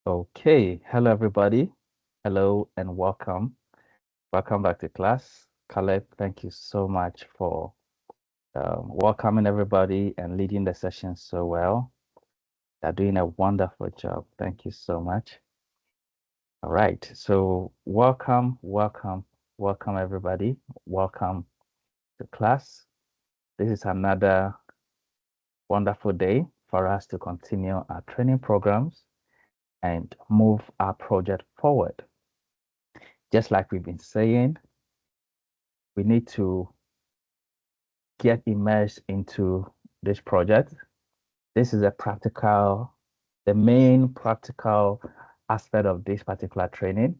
Okay, hello everybody. Hello and welcome. Welcome back to class. Caleb, thank you so much for welcoming everybody and leading the session so well. You're doing a wonderful job. Thank you so much. All right, so welcome everybody. Welcome to class. This is another wonderful day for us to continue our training programs and move our project forward. Just like we've been saying, we need to get immersed into this project. This is the main practical aspect of this particular training,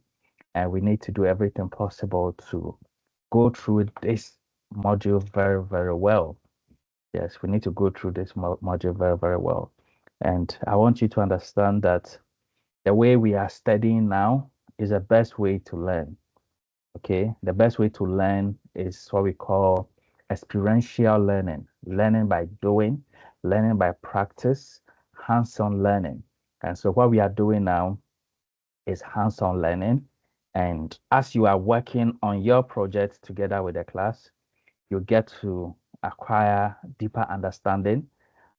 and we need to do everything possible to go through this module very, very well. Yes, we need to go through this module very, very well. And I want you to understand that the way we are studying now is the best way to learn. Okay, the best way to learn is what we call experiential learning, learning by doing, learning by practice, hands-on learning. And so what we are doing now is hands-on learning. And as you are working on your project together with the class, you get to acquire deeper understanding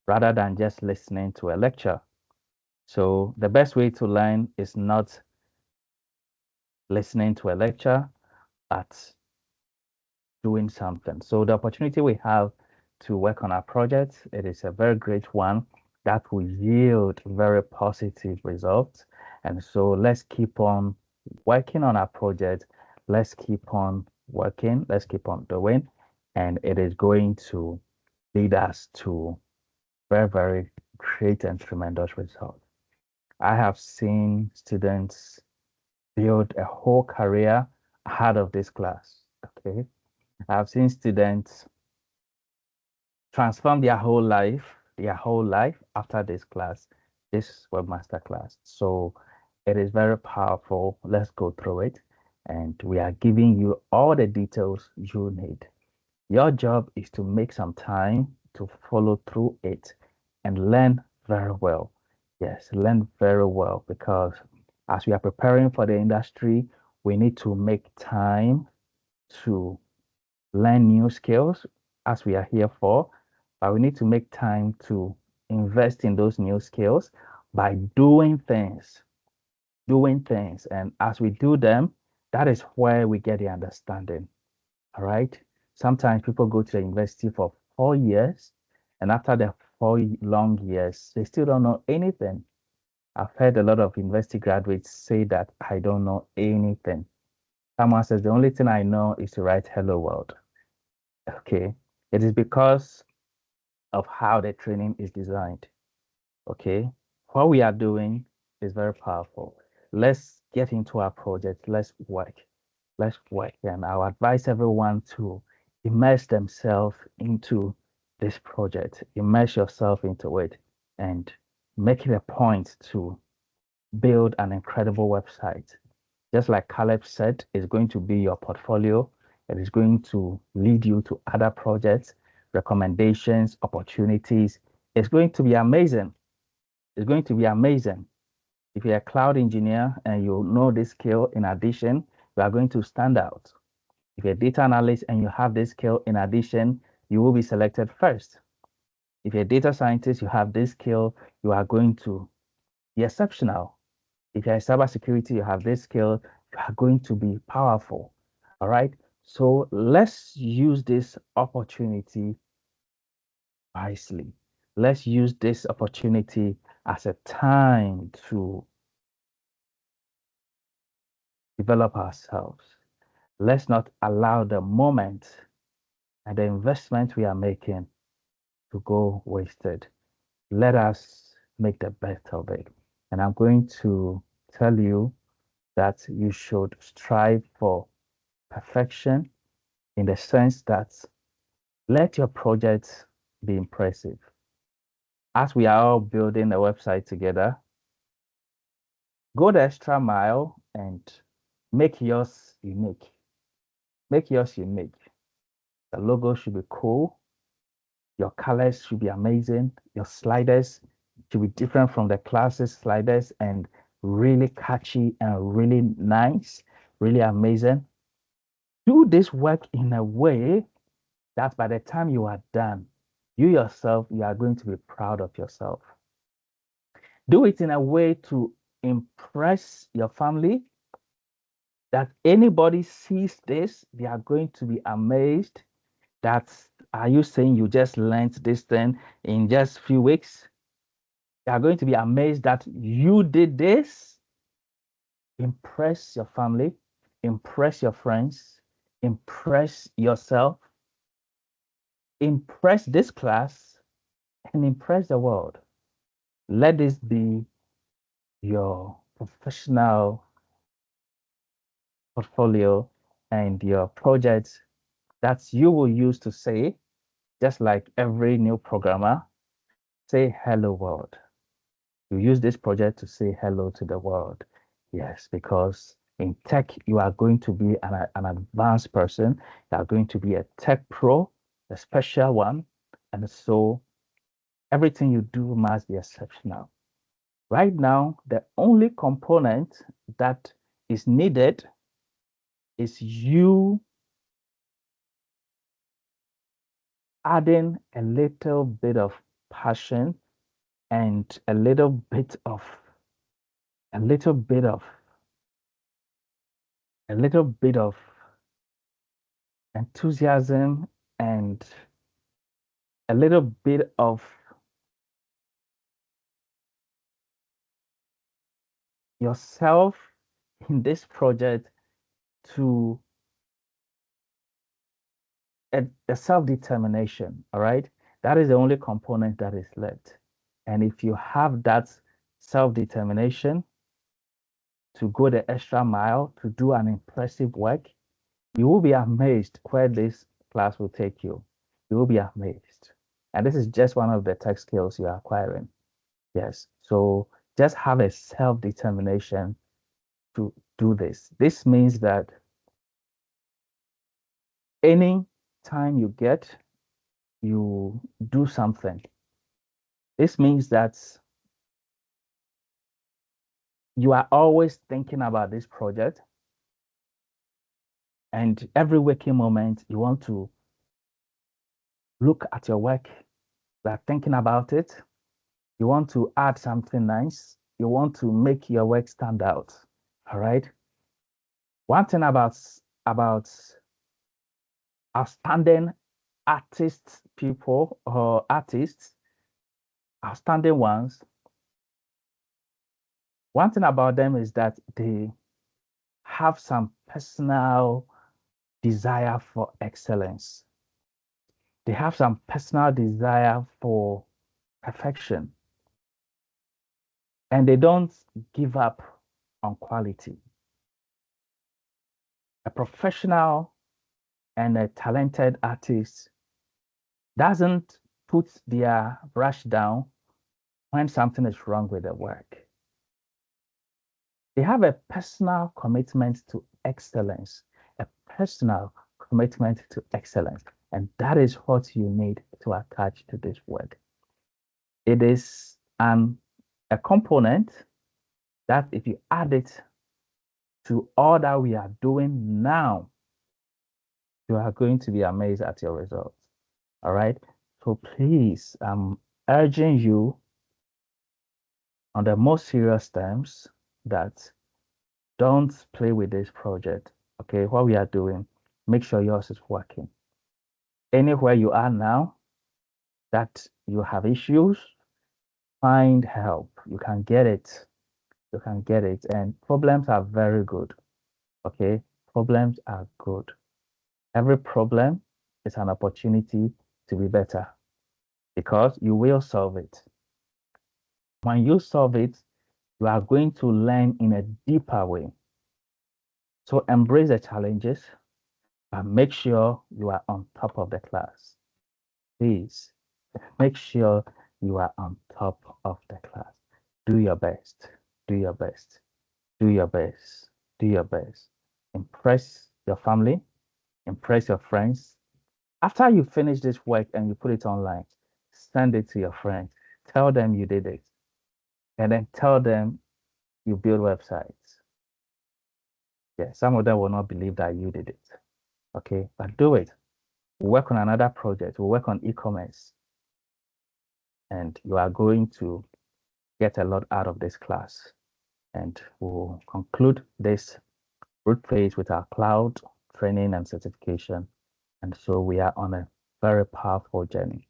rather than just listening to a lecture. So the best way to learn is not listening to a lecture, but doing something. So the opportunity we have to work on our project, it is a very great one that will yield very positive results. And so let's keep on working on our project. Let's keep on working. Let's keep on doing. And it is going to lead us to very, very great and tremendous results. I have seen students build a whole career out of this class. Okay. I've seen students transform their whole life after this class, this webmaster class. So it is very powerful. Let's go through it. And we are giving you all the details you need. Your job is to make some time to follow through it and learn very well. Yes, learn very well because as we are preparing for the industry, we need to make time to learn new skills as we are here for, but we need to make time to invest in those new skills by doing things. And as we do them, that is where we get the understanding. All right. Sometimes people go to the university for 4 years, and after the long years, they still don't know anything. I've heard a lot of university graduates say that I don't know anything. Someone says the only thing I know is to write hello world. Okay. It is because of how the training is designed. Okay. What we are doing is very powerful. Let's get into our project. Let's work. Let's work. And I'll advise everyone to immerse themselves into this project. Immerse yourself into it and make it a point to build an incredible website. Just like Caleb said, it's going to be your portfolio. It is going to lead you to other projects, recommendations, opportunities. It's going to be amazing. It's going to be amazing. If you're a cloud engineer and you know this skill in addition, you are going to stand out. If you're a data analyst and you have this skill in addition, you will be selected first. If you're a data scientist, you have this skill, you are going to be exceptional. If you're a cybersecurity, you have this skill, you are going to be powerful. All right. So let's use this opportunity wisely. Let's use this opportunity as a time to develop ourselves. Let's not allow the moment and the investment we are making to go wasted. Let us make the best of it. And I'm going to tell you that you should strive for perfection in the sense that let your projects be impressive. As we are all building a website together, go the extra mile and make yours unique. Make yours unique. The logo should be cool. Your colors should be amazing. Your sliders should be different from the classes sliders, and really catchy and really nice, really amazing. Do this work in a way that by the time you are done, you yourself, you are going to be proud of yourself. Do it in a way to impress your family, that anybody sees this, they are going to be amazed that, are you saying you just learned this thing in just few weeks? They are going to be amazed that you did this. Impress your family, impress your friends, impress yourself, impress this class, and impress the world. Let this be your professional portfolio and your project that you will use to say, just like every new programmer, say hello world. You use this project to say hello to the world. Yes, because in tech, you are going to be an advanced person. You are going to be a tech pro, a special one. And so everything you do must be exceptional. Right now, the only component that is needed is you adding a little bit of passion and a little bit of a little bit of enthusiasm and a little bit of yourself in this project to a self-determination. All right. That is the only component that is left. And if you have that self-determination to go the extra mile to do an impressive work, you will be amazed where this class will take you. You will be amazed. And this is just one of the tech skills you are acquiring. Yes. So just have a self-determination to do this. This means that any time you get, you do something. This means that you are always thinking about this project, and every waking moment you want to look at your work, you are thinking about it. You want to add something nice. You want to make your work stand out. All right. One thing about outstanding artists, people or artists, outstanding ones. One thing about them is that they have some personal desire for excellence. They have some personal desire for perfection, and they don't give up on quality. A professional and a talented artist doesn't put their brush down when something is wrong with the work. They have a personal commitment to excellence, a personal commitment to excellence. And that is what you need to attach to this work. It is a component that if you add it to all that we are doing now, you are going to be amazed at your results. All right. So please, I'm urging you on the most serious terms that don't play with this project. Okay. What we are doing, make sure yours is working. Anywhere you are now that you have issues, find help. You can get it. You can get it. And problems are very good. Okay. Problems are good. Every problem is an opportunity to be better because you will solve it. When you solve it, you are going to learn in a deeper way. So embrace the challenges, but make sure you are on top of the class. Please make sure you are on top of the class. Do your best. Do your best. Do your best. Do your best. Impress your family. Impress your friends. After you finish this work and you put it online, send it to your friends. Tell them you did it. And then tell them you build websites. Yeah, some of them will not believe that you did it. Okay, but do it. We'll work on another project. We'll work on e-commerce, and you are going to get a lot out of this class. And we'll conclude this root phase with our cloud training and certification. And so we are on a very powerful journey.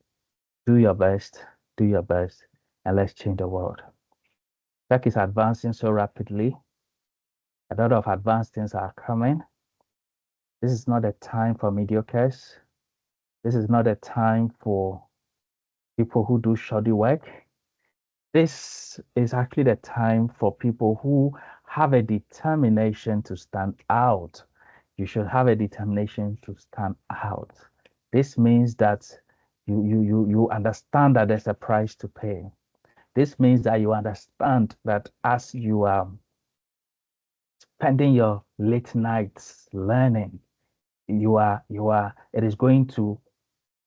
Do your best, and let's change the world. Tech is advancing so rapidly. A lot of advanced things are coming. This is not a time for mediocres. This is not a time for people who do shoddy work. This is actually the time for people who have a determination to stand out. You should have a determination to stand out. This means that you understand that there's a price to pay. This means that you understand that as you are spending your late nights learning, it is going to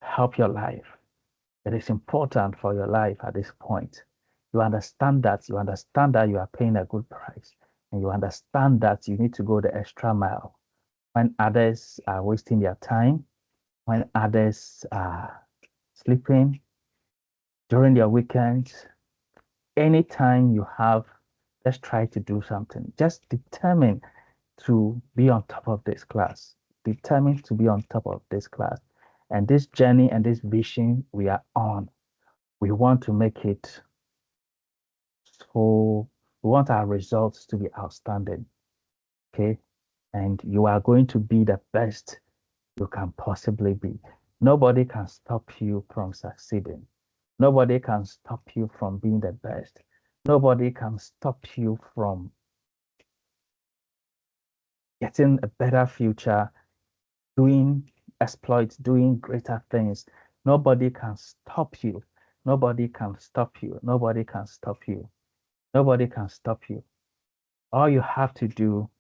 help your life. It is important for your life at this point. You understand that you are paying a good price, and you understand that you need to go the extra mile when others are wasting their time, when others are sleeping during their weekends. Anytime you have, let's try to do something. Just determine to be on top of this class. Determined to be on top of this class. And this journey and this vision we are on, we want to make it so, we want our results to be outstanding. Okay. And you are going to be the best you can possibly be. Nobody can stop you from succeeding. Nobody can stop you from being the best. Nobody can stop you from getting a better future, doing exploits, doing greater things. Nobody can stop you. Nobody can stop you. Nobody can stop you. Nobody can stop you. All you have to do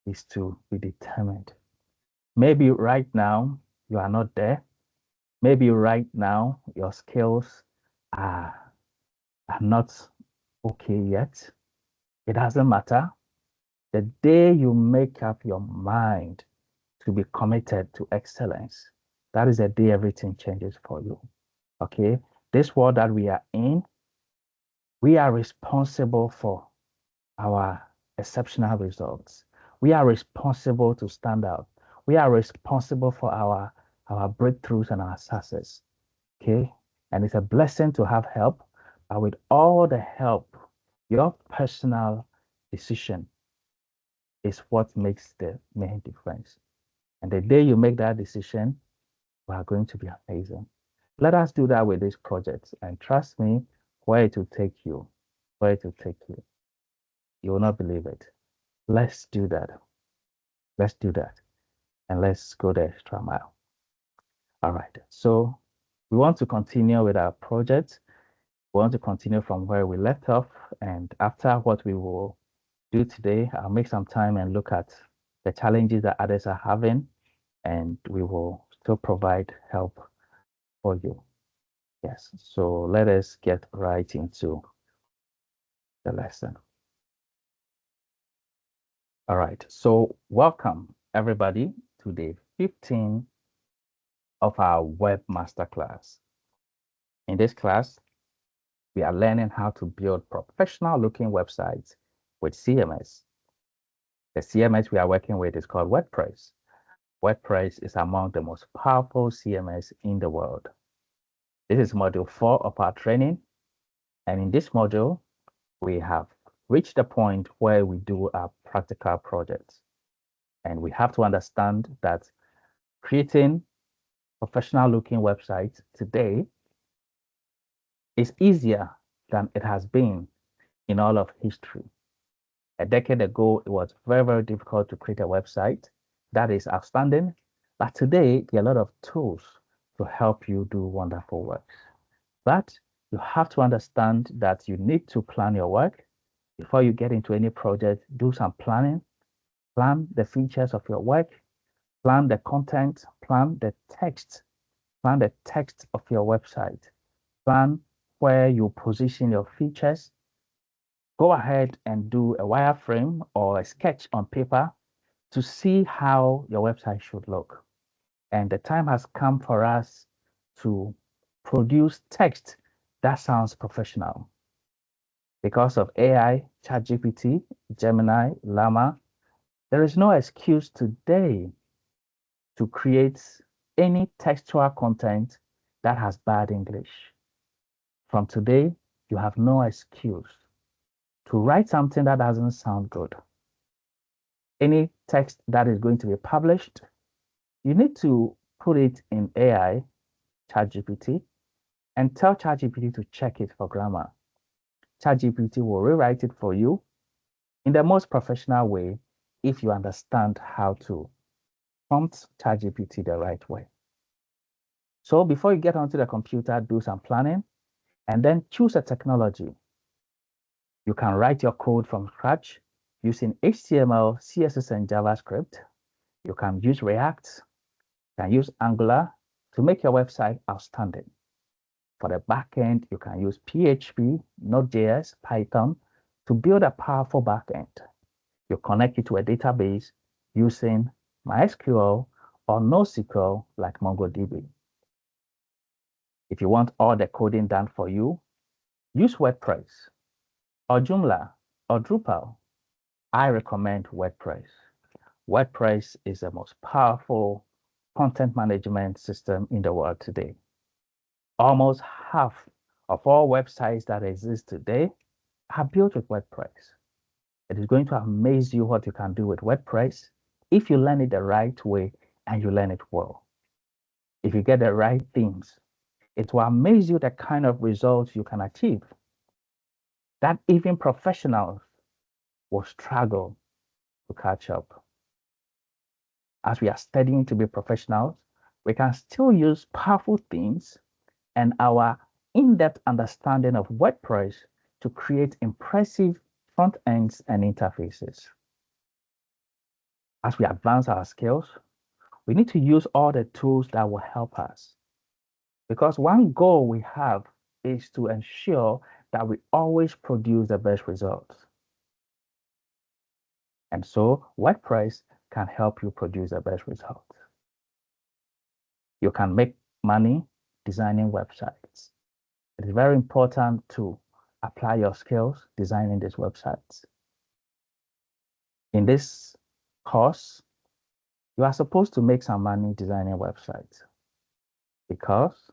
is to be determined. Maybe right now you are not there. Maybe right now your skills are, are not okay yet. It doesn't matter. The day you make up your mind to be committed to excellence, that is the day everything changes for you. Okay? This world that we are in, we are responsible for our exceptional results. We are responsible to stand out. We are responsible for our breakthroughs and our success. Okay? And it's a blessing to have help, but with all the help, your personal decision is what makes the main difference. And the day you make that decision, we are going to be amazing. Let us do that with this project. And trust me, where it will take you, where it will take you, you will not believe it. Let's do that. Let's do that. And let's go the extra mile. All right. So we want to continue with our project. We want to continue from where we left off. And after what we will do today, I'll make some time and look at the challenges that others are having, and we will still provide help for you. Yes. So let us get right into the lesson. All right. So welcome everybody to day 15 of our Webmaster class. In this class, we are learning how to build professional looking websites with CMS. The CMS we are working with is called WordPress. WordPress is among the most powerful CMS in the world. This is module 4 of our training. And in this module, we have reached the point where we do our practical projects. And we have to understand that creating professional looking websites today is easier than it has been in all of history. A decade ago, it was very, very difficult to create a website. That is outstanding. But today, there are a lot of tools to help you do wonderful work. But you have to understand that you need to plan your work. Before you get into any project, do some planning. Plan the features of your work. Plan the content. Plan the text. Plan the text of your website. Plan where you position your features. Go ahead and do a wireframe or a sketch on paper to see how your website should look. And the time has come for us to produce text that sounds professional. Because of AI, ChatGPT, Gemini, Llama, there is no excuse today to create any textual content that has bad English. From today, you have no excuse to write something that doesn't sound good. Any text that is going to be published, you need to put it in AI, ChatGPT, and tell ChatGPT to check it for grammar. ChatGPT will rewrite it for you in the most professional way if you understand how to prompt ChatGPT the right way. So before you get onto the computer, do some planning and then choose a technology. You can write your code from scratch using HTML, CSS, and JavaScript. You can use React, you can use Angular to make your website outstanding. For the backend, you can use PHP, Node.js, Python to build a powerful backend. You connect it to a database using MySQL or NoSQL like MongoDB. If you want all the coding done for you, use WordPress or Joomla or Drupal. I recommend WordPress. WordPress is the most powerful content management system in the world today. Almost half of all websites that exist today are built with WordPress. It is going to amaze you what you can do with WordPress if you learn it the right way and you learn it well. If you get the right things, it will amaze you the kind of results you can achieve that even professionals will struggle to catch up. As we are studying to be professionals, we can still use powerful things and our in-depth understanding of WordPress to create impressive front ends and interfaces. As we advance our skills, we need to use all the tools that will help us. Because one goal we have is to ensure that we always produce the best results. And so WordPress can help you produce the best results. You can make money designing websites. It is very important to apply your skills designing these websites. In this course, you are supposed to make some money designing websites because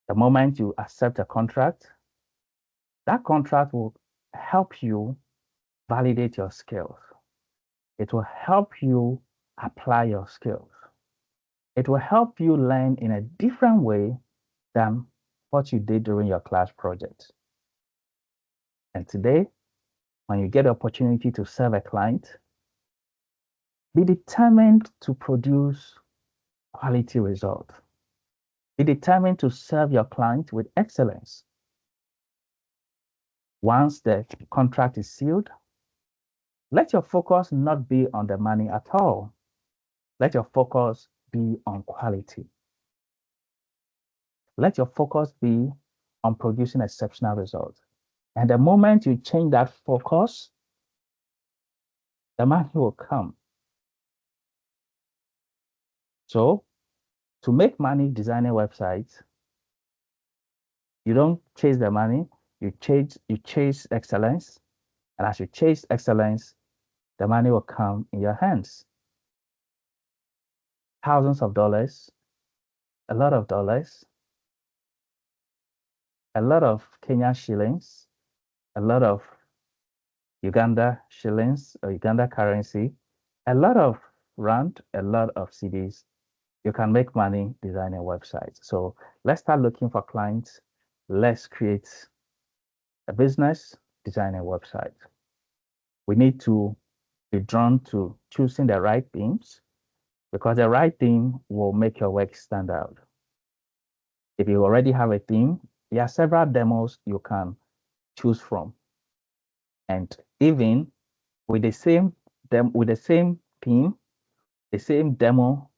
the moment you accept a contract, that contract will help you validate your skills. It will help you apply your skills. It will help you learn in a different way than what you did during your class project. And today, when you get the opportunity to serve a client, be determined to produce quality results. Be determined to serve your client with excellence. Once the contract is sealed, let your focus not be on the money at all. Let your focus be on quality. Let your focus be on producing exceptional results. And the moment you change that focus, the money will come. So, to make money designing websites, you don't chase the money, you chase excellence. And as you chase excellence, the money will come in your hands. Thousands of dollars, a lot of dollars, a lot of Kenyan shillings, a lot of Uganda shillings or Uganda currency, a lot of rand, a lot of CDs. You can make money designing websites. So let's start looking for clients. Let's create a business designing website. We need to be drawn to choosing the right themes because the right theme will make your work stand out. If you already have a theme, there are several demos you can choose from. And even with the same theme, the same demo,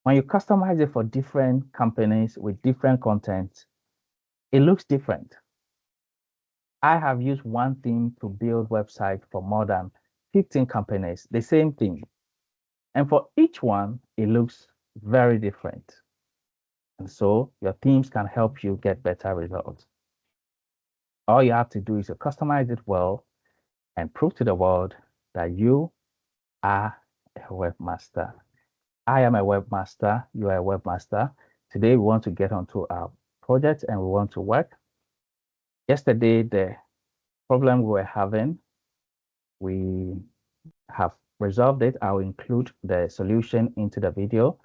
when you customize it for different companies with different content, it looks different. I have used one theme to build website for more than 15 companies, the same thing. And for each one, it looks very different. And so your themes can help you get better results. All you have to do is to customize it well and prove to the world that you are a webmaster. I am a webmaster. You are a webmaster. Today, we want to get onto our project and we want to work. Yesterday, the problem we were having, we have resolved it. I'll include the solution into the video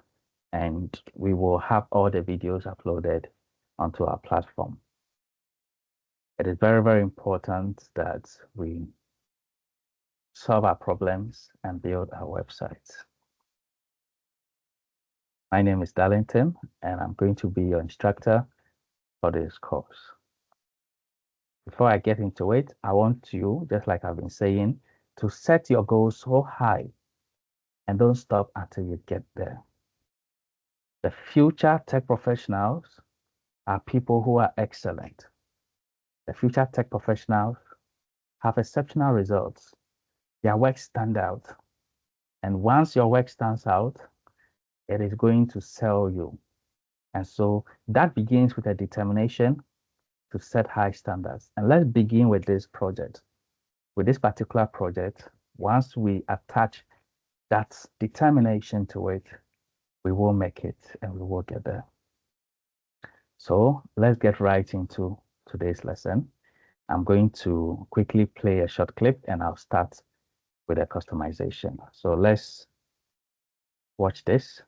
and we will have all the videos uploaded onto our platform. It is very, very important that we solve our problems and build our websites. My name is Darlington, and I'm going to be your instructor for this course. Before I get into it, I want you, just like I've been saying, to set your goals so high and don't stop until you get there. The future tech professionals are people who are excellent. The future tech professionals have exceptional results. Their work stands out. And once your work stands out, it is going to sell you. And so that begins with a determination to set high standards. And let's begin with this project. With this particular project, once we attach that determination to it, we will make it and we will get there. So let's get right into today's lesson. I'm going to quickly play a short clip and I'll start with a customization. So let's watch this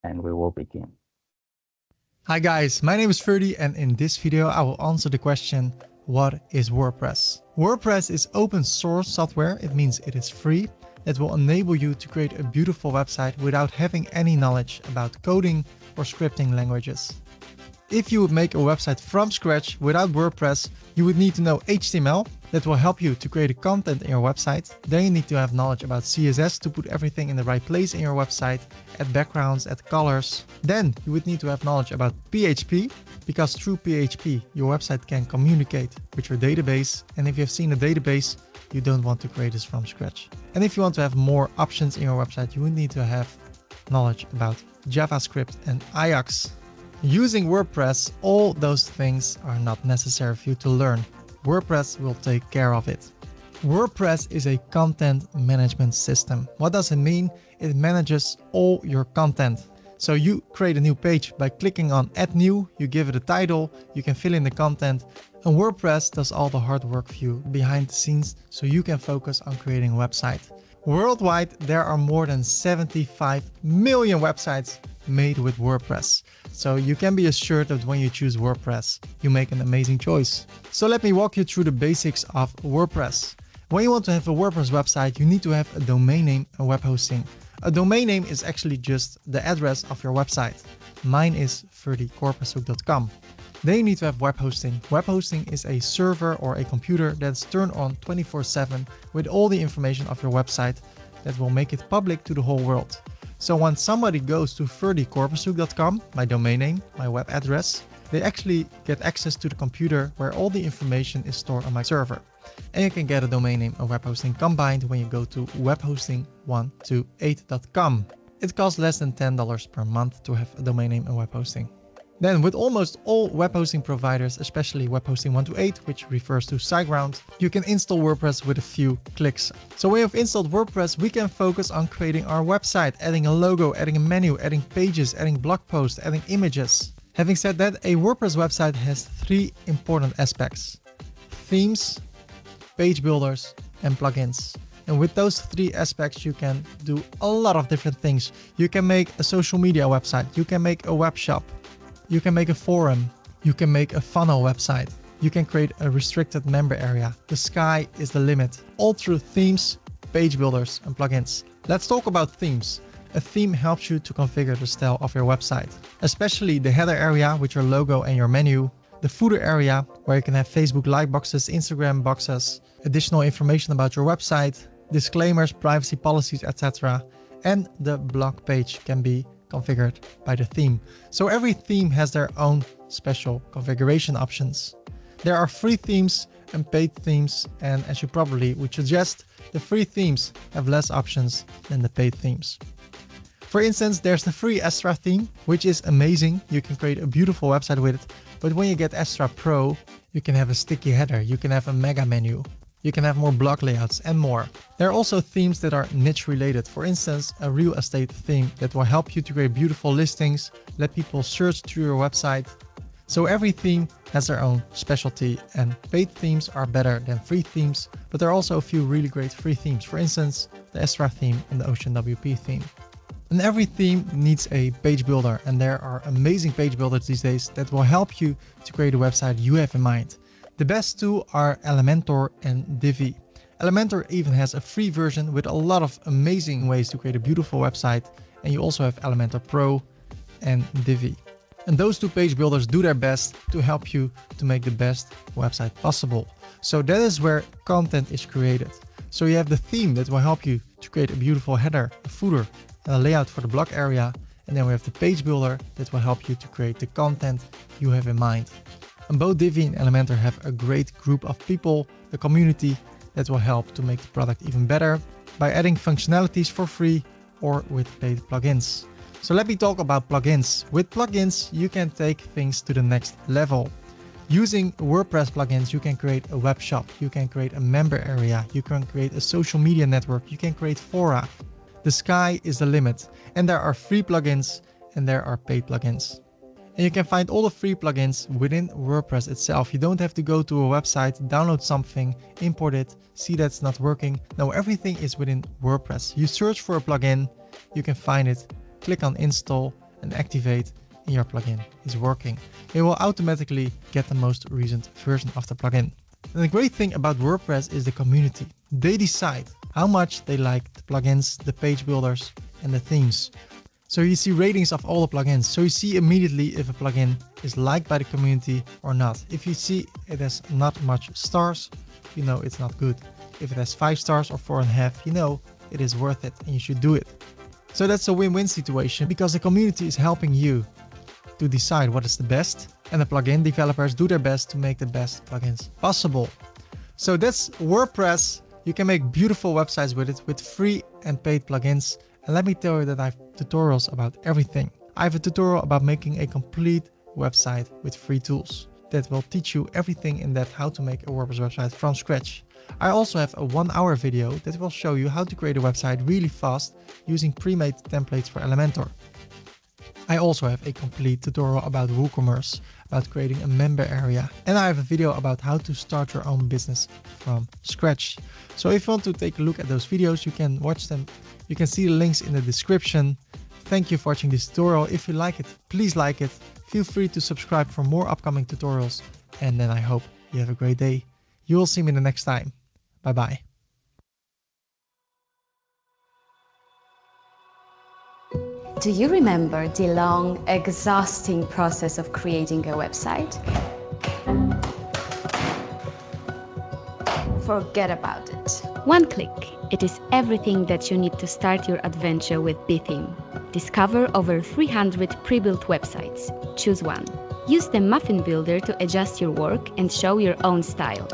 and we will begin. Hi guys, my name is Ferdy and in this video I will answer the question, what is WordPress? WordPress is open source software. It means it is free. It will enable you to create a beautiful website without having any knowledge about coding or scripting languages. If you would make a website from scratch without WordPress, you would need to know HTML. That will help you to create a content in your website. Then you need to have knowledge about CSS to put everything in the right place in your website, add backgrounds, add colors. Then you would need to have knowledge about PHP, because through PHP, your website can communicate with your database. And if you have seen a database, you don't want to create this from scratch. And if you want to have more options in your website, you would need to have knowledge about JavaScript and Ajax. Using WordPress, all those things are not necessary for you to learn. WordPress will take care of it. WordPress is a content management system. What does it mean? It manages all your content. So you create a new page by clicking on Add New, you give it a title, you can fill in the content, and WordPress does all the hard work for you behind the scenes so you can focus on creating a website. Worldwide, there are more than 75 million websites made with WordPress. So you can be assured that when you choose WordPress, you make an amazing choice. So let me walk you through the basics of WordPress. When you want to have a WordPress website, you need to have a domain name and web hosting. A domain name is actually just the address of your website. Mine is ferdykorpershoek.com. Then you need to have web hosting. Web hosting is a server or a computer that's turned on 24/7 with all the information of your website that will make it public to the whole world. So when somebody goes to ferdykorpershoek.com, my domain name, my web address, they actually get access to the computer where all the information is stored on my server. And you can get a domain name and web hosting combined when you go to webhosting128.com. It costs less than $10 per month to have a domain name and web hosting. Then with almost all web hosting providers, especially Webhosting128, which refers to SiteGround, you can install WordPress with a few clicks. So when you've installed WordPress, we can focus on creating our website, adding a logo, adding a menu, adding pages, adding blog posts, adding images. Having said that, a WordPress website has three important aspects: themes, page builders, and plugins. And with those three aspects, you can do a lot of different things. You can make a social media website. You can make a web shop. You can make a forum. You can make a funnel website. You can create a restricted member area. The sky is the limit. All through themes, page builders, and plugins. Let's talk about themes. A theme helps you to configure the style of your website, especially the header area with your logo and your menu, the footer area where you can have Facebook like boxes, Instagram boxes, additional information about your website, disclaimers, privacy policies, etc. And the blog page can be configured by the theme. So every theme has their own special configuration options. There are free themes and paid themes, and as you probably would suggest, the free themes have less options than the paid themes. For instance, there's the free Astra theme, which is amazing. You can create a beautiful website with it. But when you get Astra Pro, you can have a sticky header, you can have a mega menu, you can have more block layouts and more. There are also themes that are niche related. For instance, a real estate theme that will help you to create beautiful listings, let people search through your website. So every theme has their own specialty, and paid themes are better than free themes, but there are also a few really great free themes. For instance, the Astra theme and the Ocean WP theme. And every theme needs a page builder, and there are amazing page builders these days that will help you to create a website you have in mind. The best two are Elementor and Divi. Elementor even has a free version with a lot of amazing ways to create a beautiful website, and you also have Elementor Pro and Divi. And those two page builders do their best to help you to make the best website possible. So that is where content is created. So you have the theme that will help you to create a beautiful header, a footer, and a layout for the blog area. And then we have the page builder that will help you to create the content you have in mind. And both Divi and Elementor have a great group of people, the community, that will help to make the product even better by adding functionalities for free or with paid plugins. So let me talk about plugins. With plugins, you can take things to the next level. Using WordPress plugins, you can create a web shop, you can create a member area, you can create a social media network, you can create fora. The sky is the limit, and there are free plugins and there are paid plugins. And you can find all the free plugins within WordPress itself. You don't have to go to a website, download something, import it, see that's not working. No, everything is within WordPress. You search for a plugin, you can find it, click on install and activate, and your plugin is working. It will automatically get the most recent version of the plugin. And the great thing about WordPress is the community. They decide how much they like the plugins, the page builders, and the themes. So you see ratings of all the plugins. So you see immediately if a plugin is liked by the community or not. If you see it has not much stars, you know it's not good. If it has 5 stars or 4.5, you know it is worth it and you should do it. So that's a win-win situation because the community is helping you to decide what is the best, and the plugin developers do their best to make the best plugins possible. So that's WordPress. You can make beautiful websites with it with free and paid plugins. And let me tell you that I have tutorials about everything. I have a tutorial about making a complete website with free tools that will teach you everything in depth how to make a WordPress website from scratch. I also have a 1-hour video that will show you how to create a website really fast using pre-made templates for Elementor. I also have a complete tutorial about WooCommerce, about creating a member area, and I have a video about how to start your own business from scratch. So if you want to take a look at those videos, you can watch them. You can see the links in the description. Thank you for watching this tutorial. If you like it, please like it. Feel free to subscribe for more upcoming tutorials. And then I hope you have a great day. You will see me the next time. Bye bye. Do you remember the long, exhausting process of creating a website? Forget about it. One click. It is everything that you need to start your adventure with Btheme. Discover over 300 pre-built websites. Choose one. Use the Muffin Builder to adjust your work and show your own style.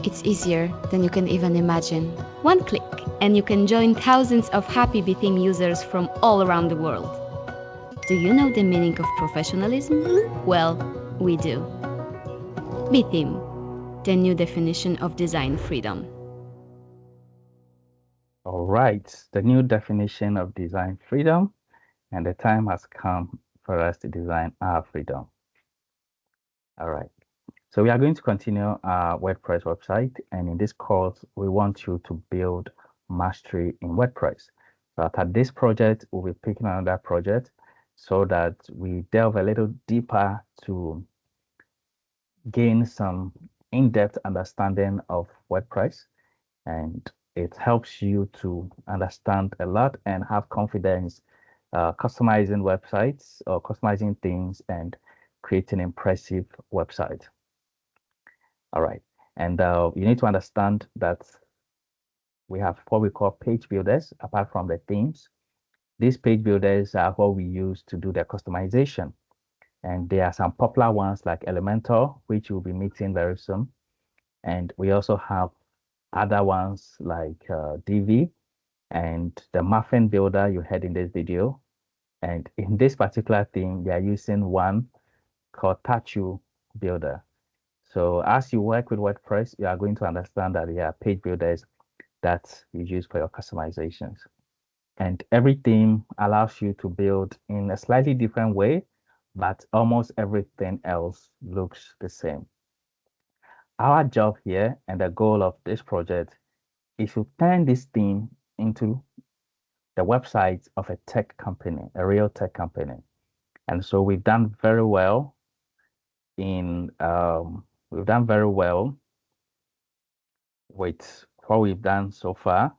It's easier than you can even imagine. One click, and you can join thousands of happy Btheme users from all around the world. Do you know the meaning of professionalism? Well, we do. Btheme, the new definition of design freedom. All right, the new definition of design freedom, and the time has come for us to design our freedom. All right, so we are going to continue our WordPress website, and in this course, we want you to build mastery in WordPress. So after this project, we'll be picking another project so that we delve a little deeper to gain some in-depth understanding of WordPress, and it helps you to understand a lot and have confidence customizing websites or customizing things and creating impressive websites. All right, and you need to understand that we have what we call page builders apart from the themes. These page builders are what we use to do the customization. And there are some popular ones like Elementor, which we'll be meeting very soon. And we also have other ones like Divi and the Muffin Builder you heard in this video. And in this particular thing, they are using one called Tachu Builder. So as you work with WordPress, you are going to understand that there are page builders that you use for your customizations. And every theme allows you to build in a slightly different way, but almost everything else looks the same. Our job here and the goal of this project is to turn this theme into the website of a tech company, a real tech company. And so we've done very well with what we've done so far,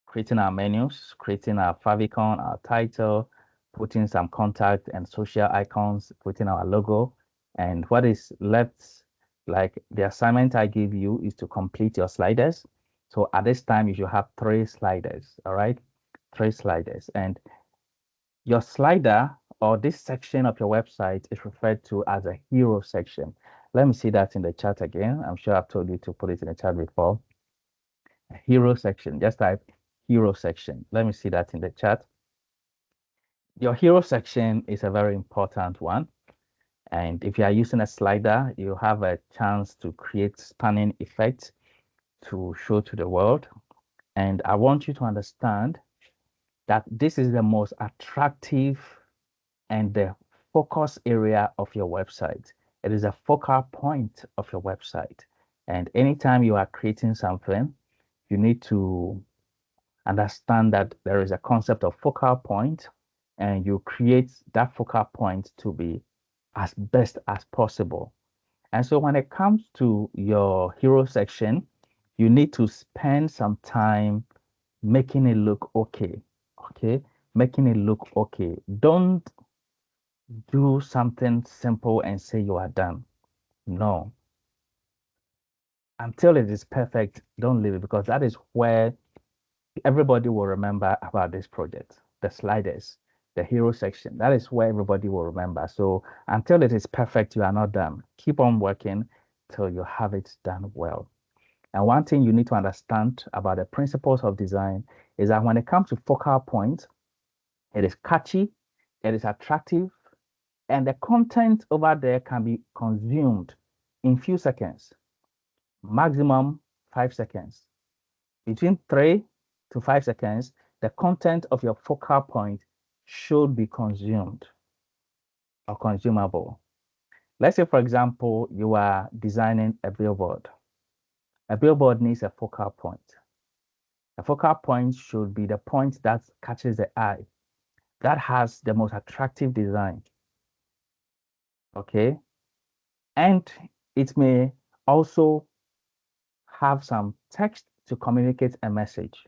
creating our menus, creating our favicon, our title, putting some contact and social icons, putting our logo. And what is left, like the assignment I give you is to complete your sliders. So at this time, you should have 3 sliders, all right? 3 sliders. And your slider or this section of your website is referred to as a hero section. Let me see that in the chat again. I'm sure I've told you to put it in the chat before. A hero section, just type hero section. Let me see that in the chat. Your hero section is a very important one. And if you are using a slider, you have a chance to create spanning effects to show to the world. And I want you to understand that this is the most attractive and the focus area of your website. It is a focal point of your website. And anytime you are creating something, you need to understand that there is a concept of focal point, and you create that focal point to be as best as possible. And so when it comes to your hero section, you need to spend some time making it look okay. Okay, making it look okay. Don't do something simple and say you are done. No. Until it is perfect, don't leave it, because that is where everybody will remember about this project. The sliders, the hero section, that is where everybody will remember. So until it is perfect, you are not done. Keep on working till you have it done well. And one thing you need to understand about the principles of design is that when it comes to focal point, it is catchy, it is attractive, and the content over there can be consumed in few seconds, maximum 5 seconds. Between 3 to 5 seconds, the content of your focal point should be consumed or consumable. Let's say, for example, you are designing a billboard. A billboard needs a focal point. A focal point should be the point that catches the eye, that has the most attractive design. Okay. And it may also have some text to communicate a message.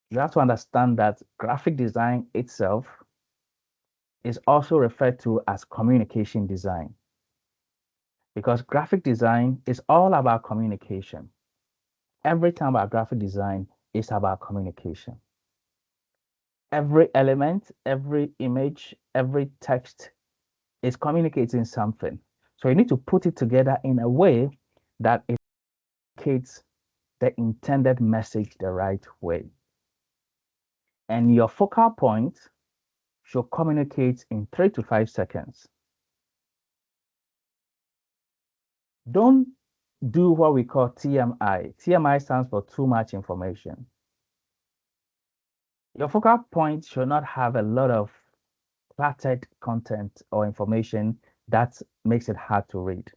You have to understand that graphic design itself is also referred to as communication design, because graphic design is all about communication. Everything about graphic design is about communication. Every element, every image, every text is communicating something. So you need to put it together in a way that it communicates the intended message the right way. And your focal point should communicate in 3 to 5 seconds. Don't do what we call TMI. TMI stands for too much information. Your focal point should not have a lot of cluttered content or information that makes it hard to read.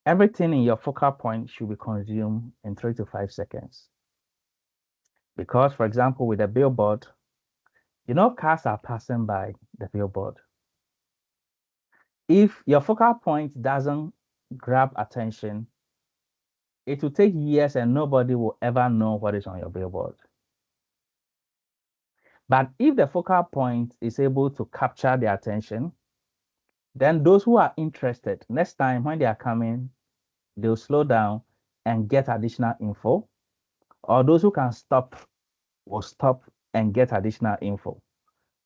Everything in your focal point should be consumed in 3 to 5 seconds. Because, for example, with a billboard, cars are passing by the billboard. If your focal point doesn't grab attention, it will take years and nobody will ever know what is on your billboard. But if the focal point is able to capture their attention, then those who are interested, next time when they are coming, they'll slow down and get additional info. Or those who can stop will stop and get additional info.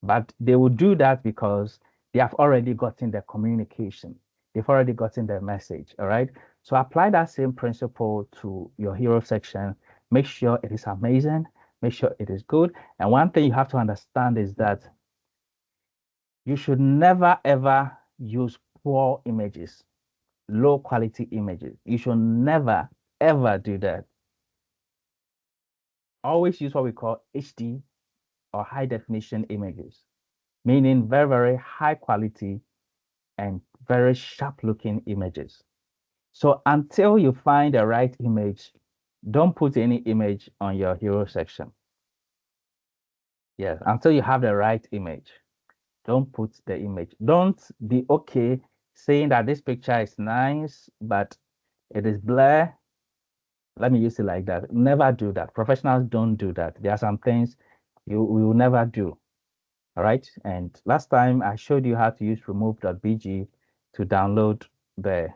But they will do that because they have already gotten the communication. They've already gotten the message. All right. So apply that same principle to your hero section. Make sure it is amazing. Make sure it is good. And one thing you have to understand is that you should never ever use poor images, low quality images. You should never ever do that. Always use what we call HD or high definition images, meaning very, very high quality and very sharp looking images. So until you find the right image, don't put any image on your hero section. Yes, until you have the right image, don't put the image. Don't be okay saying that this picture is nice, but it is blur. Let me use it like that. Never do that. Professionals don't do that. There are some things you will never do. All right. And last time I showed you how to use remove.bg to download the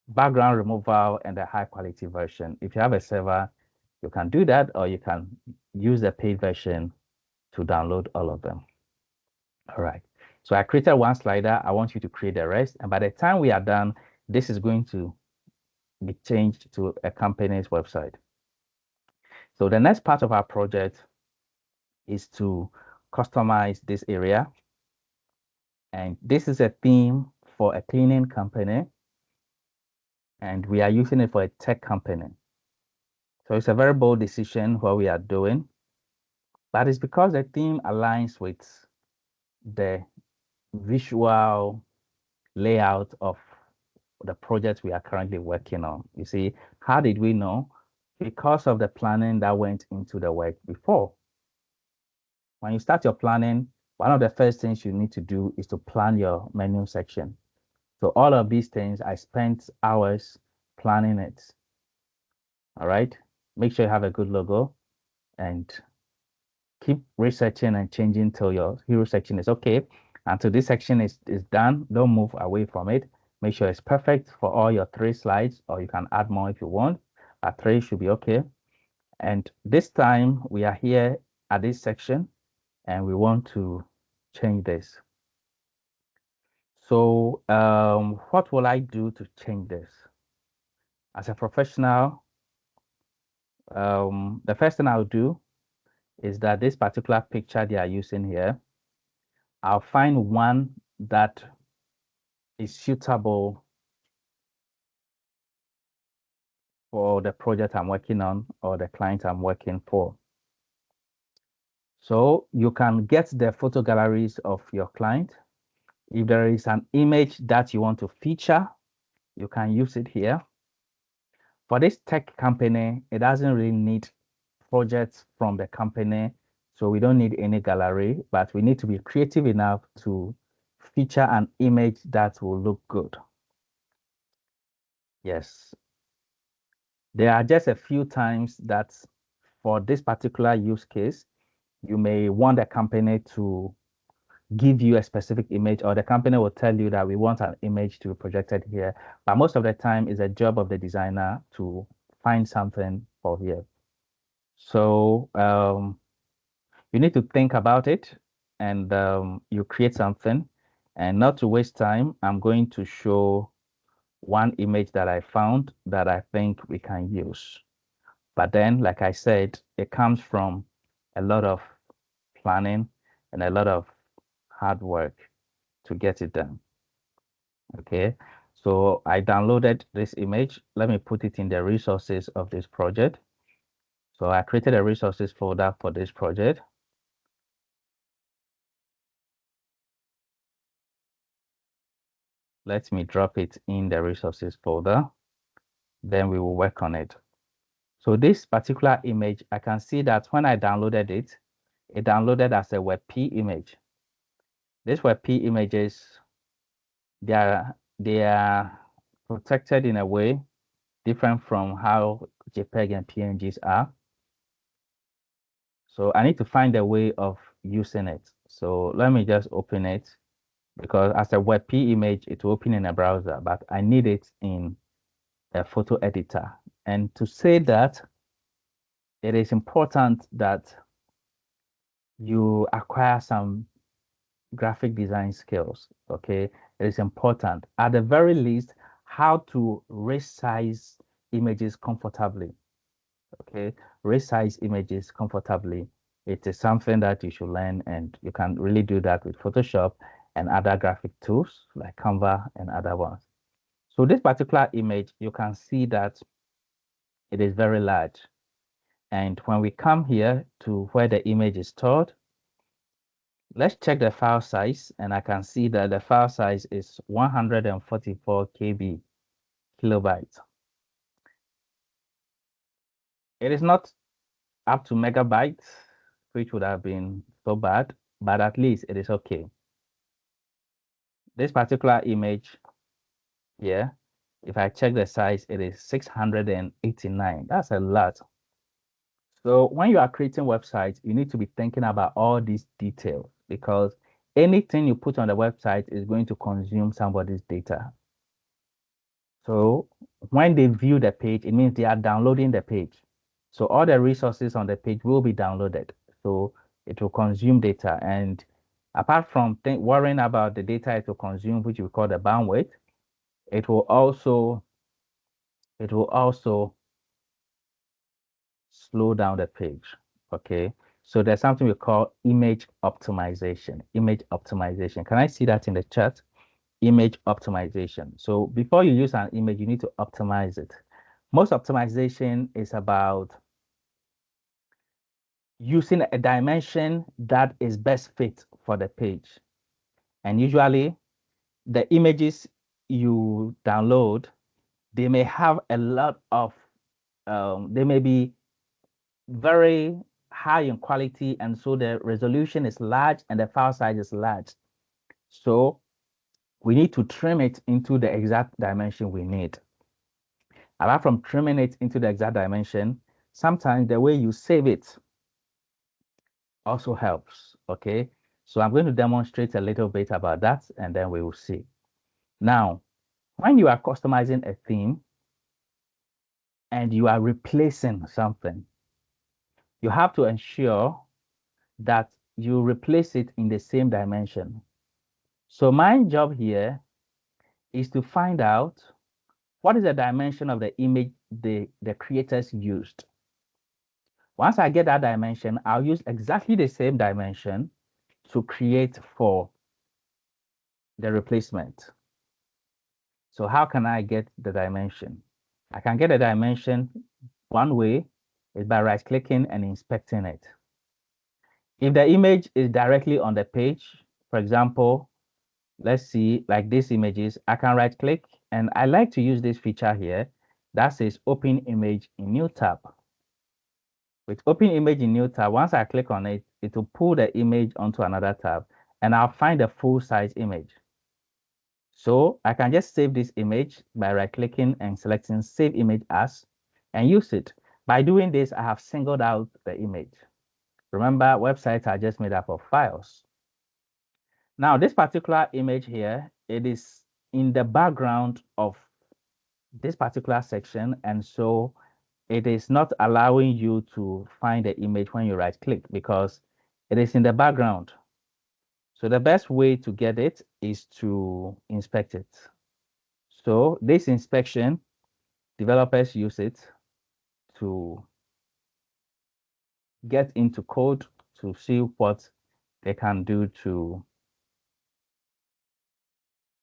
background removal and the high quality version. If you have a server, you can do that, or you can use the paid version to download all of them. All right. So I created one slider. I want you to create the rest. And by the time we are done, this is going to be changed to a company's website. So the next part of our project is to customize this area. And this is a theme for a cleaning company. And we are using it for a tech company. So it's a very bold decision what we are doing. But it's because the theme aligns with the visual layout of the project we are currently working on. You see, how did we know? Because of the planning that went into the work before. When you start your planning, one of the first things you need to do is to plan your menu section. So all of these things, I spent hours planning it. All right. Make sure you have a good logo and keep researching and changing till your hero section is okay. Until this section is done, don't move away from it. Make sure it's perfect for all your 3 slides, or you can add more if you want. But 3 should be okay. And this time we are here at this section and we want to change this. So what will I do to change this? As a professional, the first thing I'll do is that this particular picture they are using here, I'll find one that is suitable for the project I'm working on or the client I'm working for. So you can get the photo galleries of your client. If there is an image that you want to feature, you can use it here. For this tech company, it doesn't really need projects from the company, so we don't need any gallery, but we need to be creative enough to feature an image that will look good. Yes. There are just a few times that for this particular use case, you may want the company to give you a specific image, or the company will tell you that we want an image to be projected here. But most of the time, it's a job of the designer to find something for here. So you need to think about it, and you create something. And not to waste time, I'm going to show one image that I found that I think we can use. But then, like I said, it comes from a lot of planning and a lot of hard work to get it done. Okay, so I downloaded this image. Let me put it in the resources of this project. So I created a resources folder for this project. Let me drop it in the resources folder. Then we will work on it. So this particular image, I can see that when I downloaded it, it downloaded as a WebP image. These WebP images, they are protected in a way different from how JPEG and PNGs are. So I need to find a way of using it. So let me just open it, because as a WebP image, it will open in a browser, but I need it in a photo editor. And to say that, it is important that you acquire some graphic design skills. Okay, it is important. At the very least, how to resize images comfortably. Okay, resize images comfortably. It is something that you should learn, and you can really do that with Photoshop and other graphic tools like Canva and other ones. So this particular image, you can see that it is very large. And when we come here to where the image is stored, let's check the file size, and I can see that the file size is 144 KB kilobytes. It is not up to megabytes, which would have been so bad, but at least it is okay. This particular image here, if I check the size, it is 689. That's a lot. So when you are creating websites, you need to be thinking about all these details, because anything you put on the website is going to consume somebody's data. So when they view the page, it means they are downloading the page. So all the resources on the page will be downloaded. So it will consume data. And apart from worrying about the data it will consume, which we call the bandwidth, it will also slow down the page. Okay. So there's something we call image optimization. Image optimization. Can I see that in the chat? Image optimization. So before you use an image, you need to optimize it. Most optimization is about using a dimension that is best fit for the page. And usually the images you download, they may have a lot of, they may be very high in quality, and so the resolution is large and the file size is large. So we need to trim it into the exact dimension we need. Apart from trimming it into the exact dimension, sometimes the way you save it also helps. Okay, so I'm going to demonstrate a little bit about that, and then we will see. Now, when you are customizing a theme and you are replacing something, you have to ensure that you replace it in the same dimension. So my job here is to find out what is the dimension of the image the creators used. Once I get that dimension, I'll use exactly the same dimension to create for the replacement. So how can I get the dimension? I can get a dimension one way is by right-clicking and inspecting it. If the image is directly on the page, for example, let's see, like these images, I can right-click, and I like to use this feature here that says Open Image in New Tab. With Open Image in New Tab, once I click on it, it will pull the image onto another tab, and I'll find a full-size image. So I can just save this image by right-clicking and selecting Save Image As and use it. By doing this, I have singled out the image. Remember, websites are just made up of files. Now, this particular image here, it is in the background of this particular section, and so it is not allowing you to find the image when you right-click because it is in the background. So the best way to get it is to inspect it. So this inspection, developers use it to get into code to see what they can do to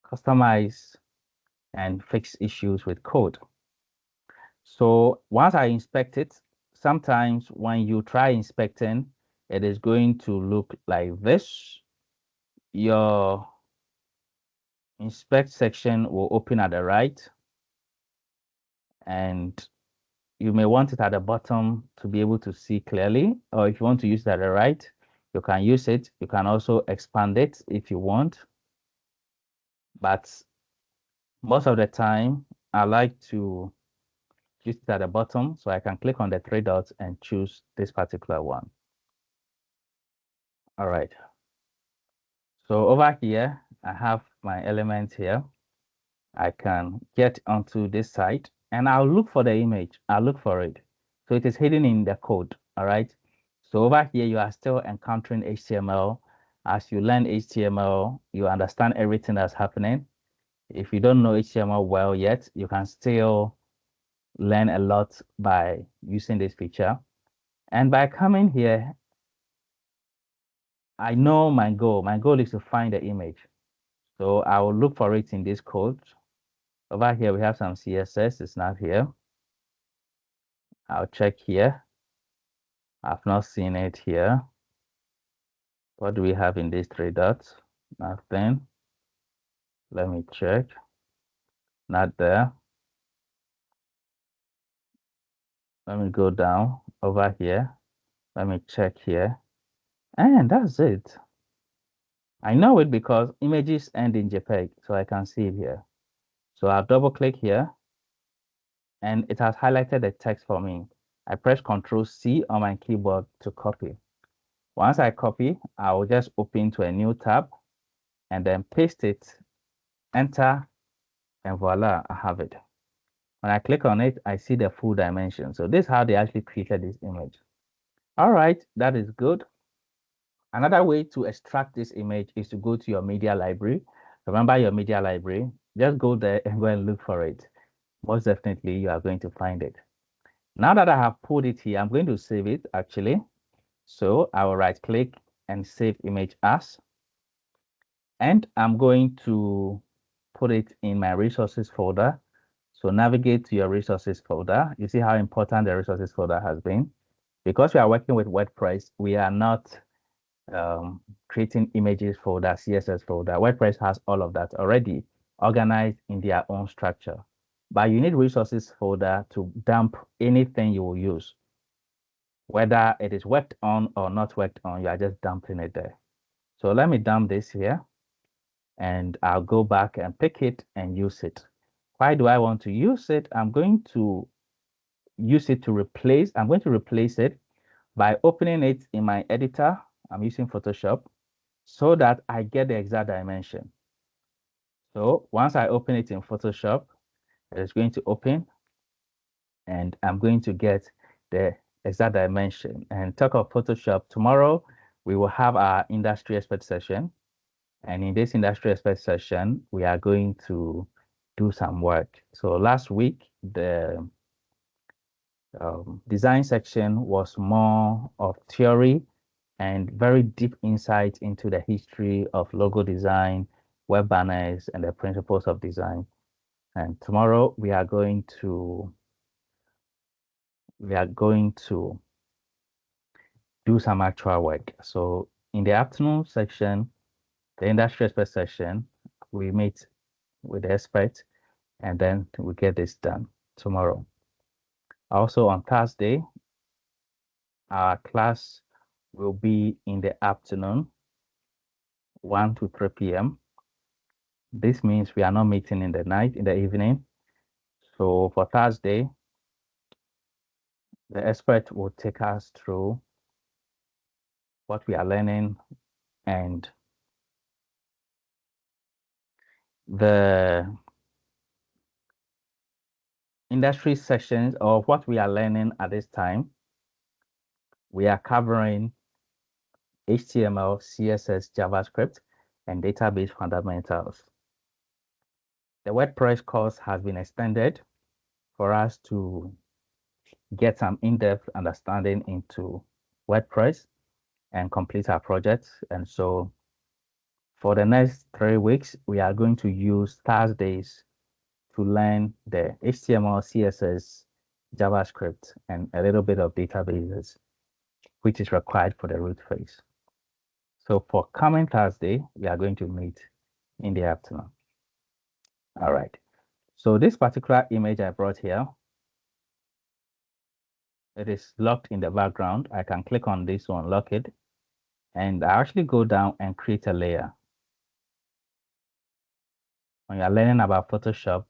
customize and fix issues with code. So once I inspect it, sometimes when you try inspecting, it is going to look like this. Your inspect section will open at the right, and you may want it at the bottom to be able to see clearly, or if you want to use it at the right, you can use it. You can also expand it if you want, but most of the time I like to use it at the bottom, so I can click on the three dots and choose this particular one. All right, so over here I have my element here. I can get onto this site and I'll look for the image. I'll look for it. So it is hidden in the code. All right. So over here, you are still encountering HTML. As you learn HTML, you understand everything that's happening. If you don't know HTML well yet, you can still learn a lot by using this feature. And by coming here, I know my goal. My goal is to find the image. So I will look for it in this code. Over here, we have some CSS. It's not here. I'll check here. I've not seen it here. What do we have in these three dots? Nothing. Let me check. Not there. Let me go down over here. Let me check here. And that's it. I know it because images end in JPEG, so I can see it here. So I'll double click here and it has highlighted the text for me. I press Ctrl C on my keyboard to copy. Once I copy, I will just open to a new tab and then paste it, enter, and voila, I have it. When I click on it, I see the full dimension. So this is how they actually created this image. All right, that is good. Another way to extract this image is to go to your media library. Remember your media library, just go there and go and look for it. Most definitely, you are going to find it. Now that I have put it here, I'm going to save it actually. So I will right click and save image as. And I'm going to put it in my resources folder. So navigate to your resources folder. You see how important the resources folder has been. Because we are working with WordPress, we are not creating images folder, CSS folder. WordPress has all of that already organized in their own structure. But you need resources folder to dump anything you will use. Whether it is worked on or not worked on, you are just dumping it there. So let me dump this here and I'll go back and pick it and use it. Why do I want to use it? I'm going to use it to replace, I'm going to replace it by opening it in my editor. I'm using Photoshop so that I get the exact dimension. So once I open it in Photoshop, it is going to open and I'm going to get the exact dimension. And talk of Photoshop, tomorrow we will have our industry expert session. And in this industry expert session, we are going to do some work. So last week, the design section was more of theory and very deep insight into the history of logo design, web banners, and the principles of design. And tomorrow we are going to do some actual work. So in the afternoon section, the industry expert session, we meet with the expert and then we get this done tomorrow. Also on Thursday, our class will be in the afternoon, 1 to 3 p.m. This means we are not meeting in the night, in the evening. So for Thursday, the expert will take us through what we are learning and the industry sessions of what we are learning at this time. We are covering HTML, CSS, JavaScript, and database fundamentals. The WordPress course has been extended for us to get some in-depth understanding into WordPress and complete our project. And so for the next 3 weeks, we are going to use Thursdays to learn the HTML, CSS, JavaScript, and a little bit of databases, which is required for the root phase. So for coming Thursday, we are going to meet in the afternoon. All right. So this particular image I brought here, it is locked in the background. I can click on this one, lock it, and I actually go down and create a layer. When you are learning about Photoshop,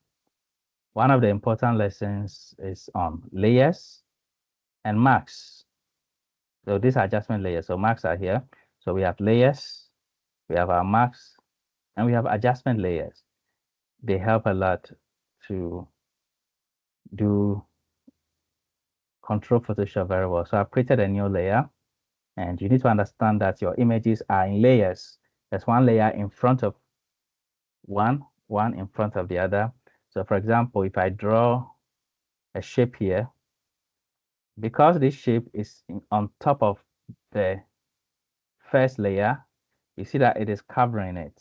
one of the important lessons is on layers and masks. So these are adjustment layers. So masks are here. So we have layers, we have our masks, and we have adjustment layers. They help a lot to do control Photoshop very well. So I've created a new layer And you need to understand that your images are in layers. There's one layer in front of one in front of the other. So for example, if I draw a shape here, because this shape is on top of the first layer, you see that it is covering it.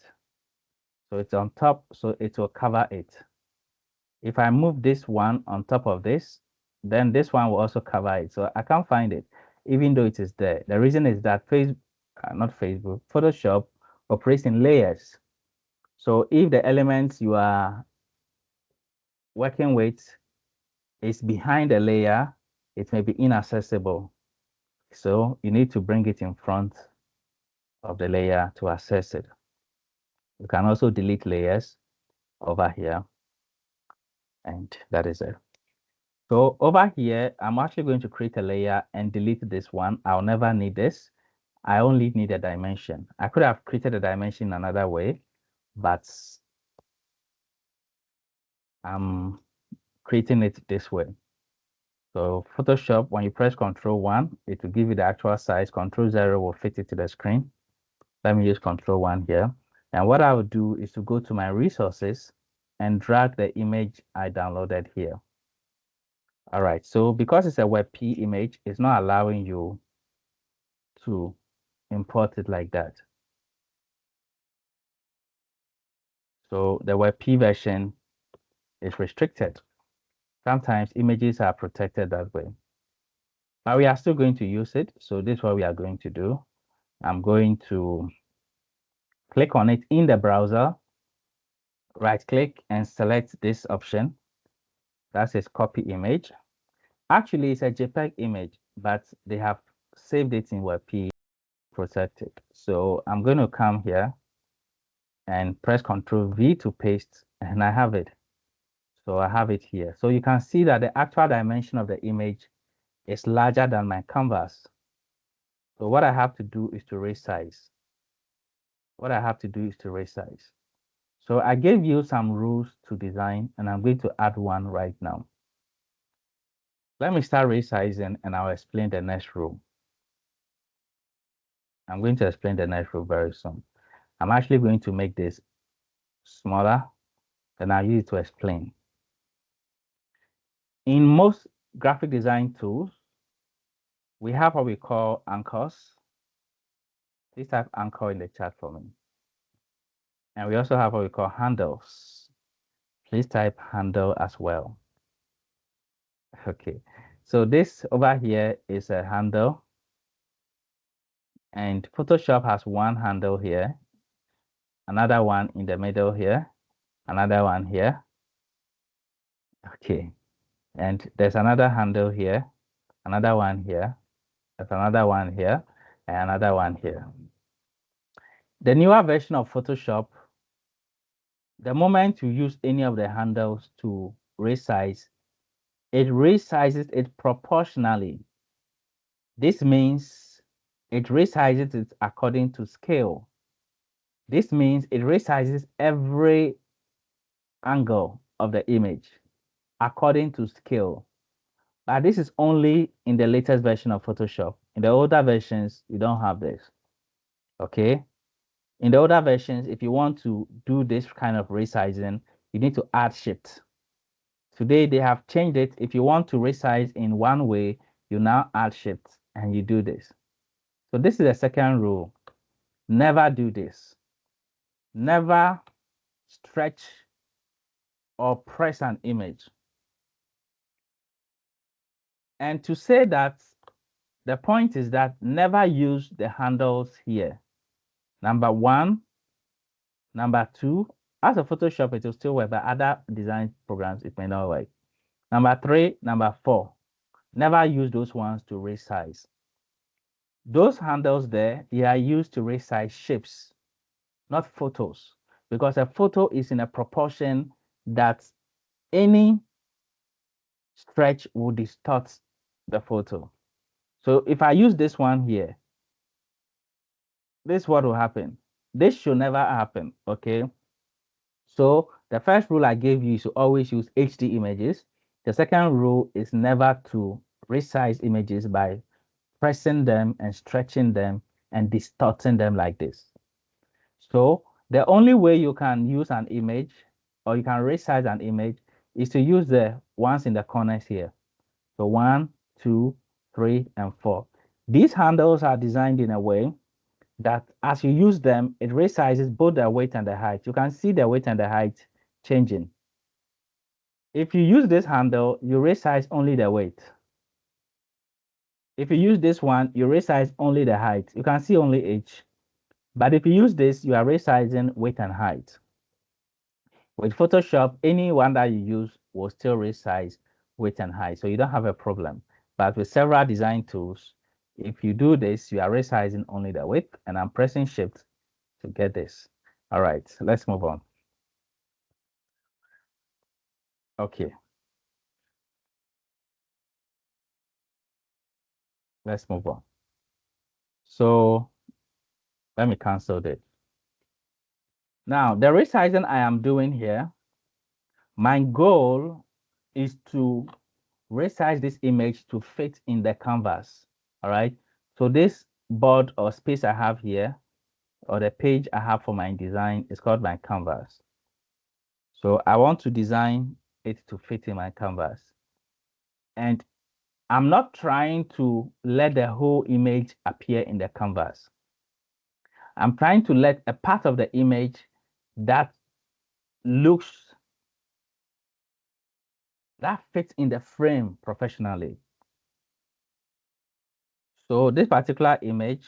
So it's on top, so it will cover it. If I move this one on top of this, then this one will also cover it. So I can't find it, even though it is there. The reason is that Photoshop operates in layers. So if the elements you are working with is behind the layer, it may be inaccessible. So you need to bring it in front of the layer to access it. You can also delete layers over here, and that is it. So over here, I'm actually going to create a layer and delete this one. I'll never need this. I only need a dimension. I could have created a dimension another way, but I'm creating it this way. So Photoshop, when you press Ctrl+1, it will give you the actual size. Ctrl+0 will fit it to the screen. Let me use Ctrl+1 here. And what I will do is to go to my resources and drag the image I downloaded here. All right, so because it's a WebP image, it's not allowing you to import it like that. So the WebP version is restricted. Sometimes images are protected that way. But we are still going to use it. So this is what we are going to do. I'm going to click on it in the browser, right click and select this option. That says copy image. Actually, it's a JPEG image, but they have saved it in WebP protected. So I'm going to come here and press Ctrl V to paste, and I have it. So I have it here. So you can see that the actual dimension of the image is larger than my canvas. So what I have to do is to resize. So I gave you some rules to design, and I'm going to add one right now. Let me start resizing, and I'll explain the next rule. I'm going to explain the next rule very soon. I'm actually going to make this smaller, and I'll use it to explain. In most graphic design tools, we have what we call anchors. Please type anchor in the chat for me. And we also have what we call handles. Please type handle as well. Okay, so this over here is a handle, and Photoshop has one handle here, another one in the middle here, another one here. Okay, and there's another handle here, another one here, there's another one here, and another one here. The newer version of Photoshop, the moment you use any of the handles to resize, it resizes it proportionally. This means it resizes it according to scale. This means it resizes every angle of the image according to scale. But this is only in the latest version of Photoshop. In the older versions, you don't have this. Okay? In the older versions, if you want to do this kind of resizing, you need to add shift. Today, they have changed it. If you want to resize in one way, you now add shift and you do this. So this is the second rule. Never do this. Never stretch or press an image. And to say that, the point is that never use the handles here. Number one, number two, as a Photoshop, it will still work, but other design programs, it may not work. Number three, number four, never use those ones to resize. Those handles there, they are used to resize shapes, not photos, because a photo is in a proportion that any stretch will distort the photo. So if I use this one here, this is what will happen. This should never happen, okay? So the first rule I gave you is to always use HD images. The second rule is never to resize images by pressing them and stretching them and distorting them like this. So the only way you can use an image or you can resize an image is to use the ones in the corners here. So 1, 2, 3, and 4. These handles are designed in a way that as you use them, it resizes both the weight and the height. You can see the weight and the height changing. If you use this handle, you resize only the weight. If you use this one, you resize only the height. You can see only H. But if you use this, you are resizing weight and height. With Photoshop, any one that you use will still resize weight and height, so you don't have a problem. But with several design tools, if you do this, you are resizing only the width, and I'm pressing Shift to get this. All right, let's move on. Okay. Let's move on. So let me cancel this. Now, the resizing I am doing here, my goal is to resize this image to fit in the canvas. All right. So this board or space I have here, or the page I have for my design, is called my canvas. So I want to design it to fit in my canvas. And I'm not trying to let the whole image appear in the canvas. I'm trying to let a part of the image that fits in the frame professionally. So this particular image,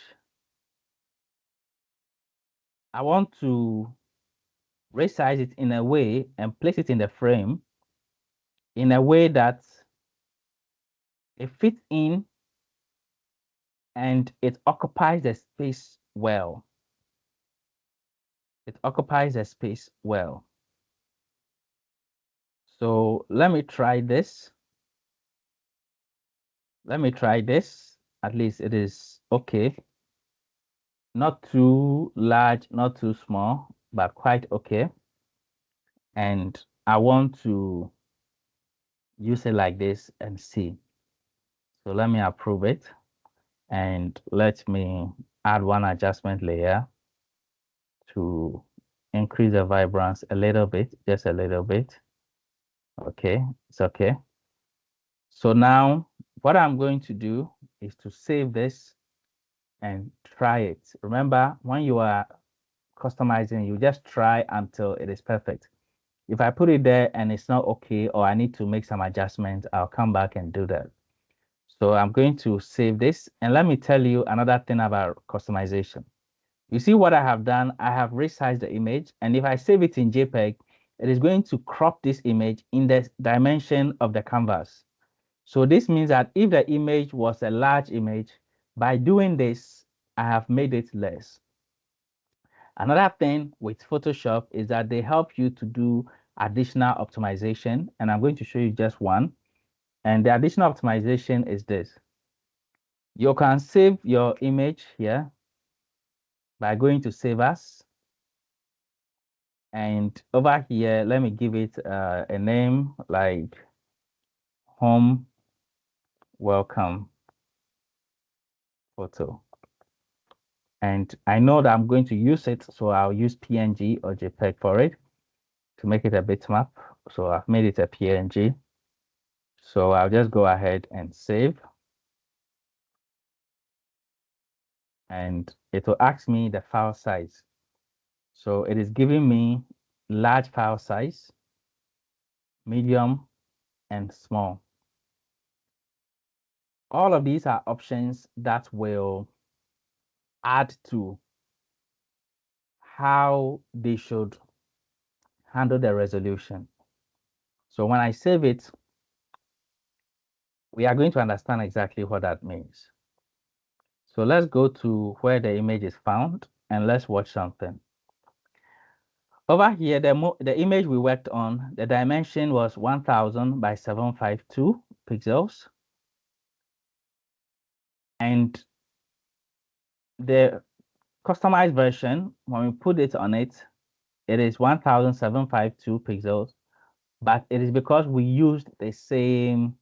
I want to resize it in a way and place it in the frame in a way that it fits in and it occupies the space well. It occupies the space well. So let me try this. Let me try this. At least it is okay. Not too large, not too small, but quite okay. And I want to use it like this and see. So let me approve it. And let me add one adjustment layer to increase the vibrance a little bit, just a little bit. Okay, it's okay. So now what I'm going to do is to save this and try it. Remember, when you are customizing, you just try until it is perfect. If I put it there and it's not okay, or I need to make some adjustments, I'll come back and do that. So I'm going to save this. And let me tell you another thing about customization. You see what I have done? I have resized the image. And if I save it in JPEG, it is going to crop this image in the dimension of the canvas. So this means that if the image was a large image, by doing this, I have made it less. Another thing with Photoshop is that they help you to do additional optimization. And I'm going to show you just one. And the additional optimization is this. You can save your image here by going to Save As. And over here, let me give it a name like Home Welcome Photo. And I know that I'm going to use it, so I'll use PNG or JPEG for it to make it a bitmap. So I've made it a PNG. So I'll just go ahead and save. And it will ask me the file size. So it is giving me large file size, medium, and small. All of these are options that will add to how they should handle the resolution. So when I save it, we are going to understand exactly what that means. So let's go to where the image is found and let's watch something. Over here, the image we worked on, the dimension was 1000 by 752 pixels. And the customized version, when we put it on it, it is 1752 pixels, but it is because we used the same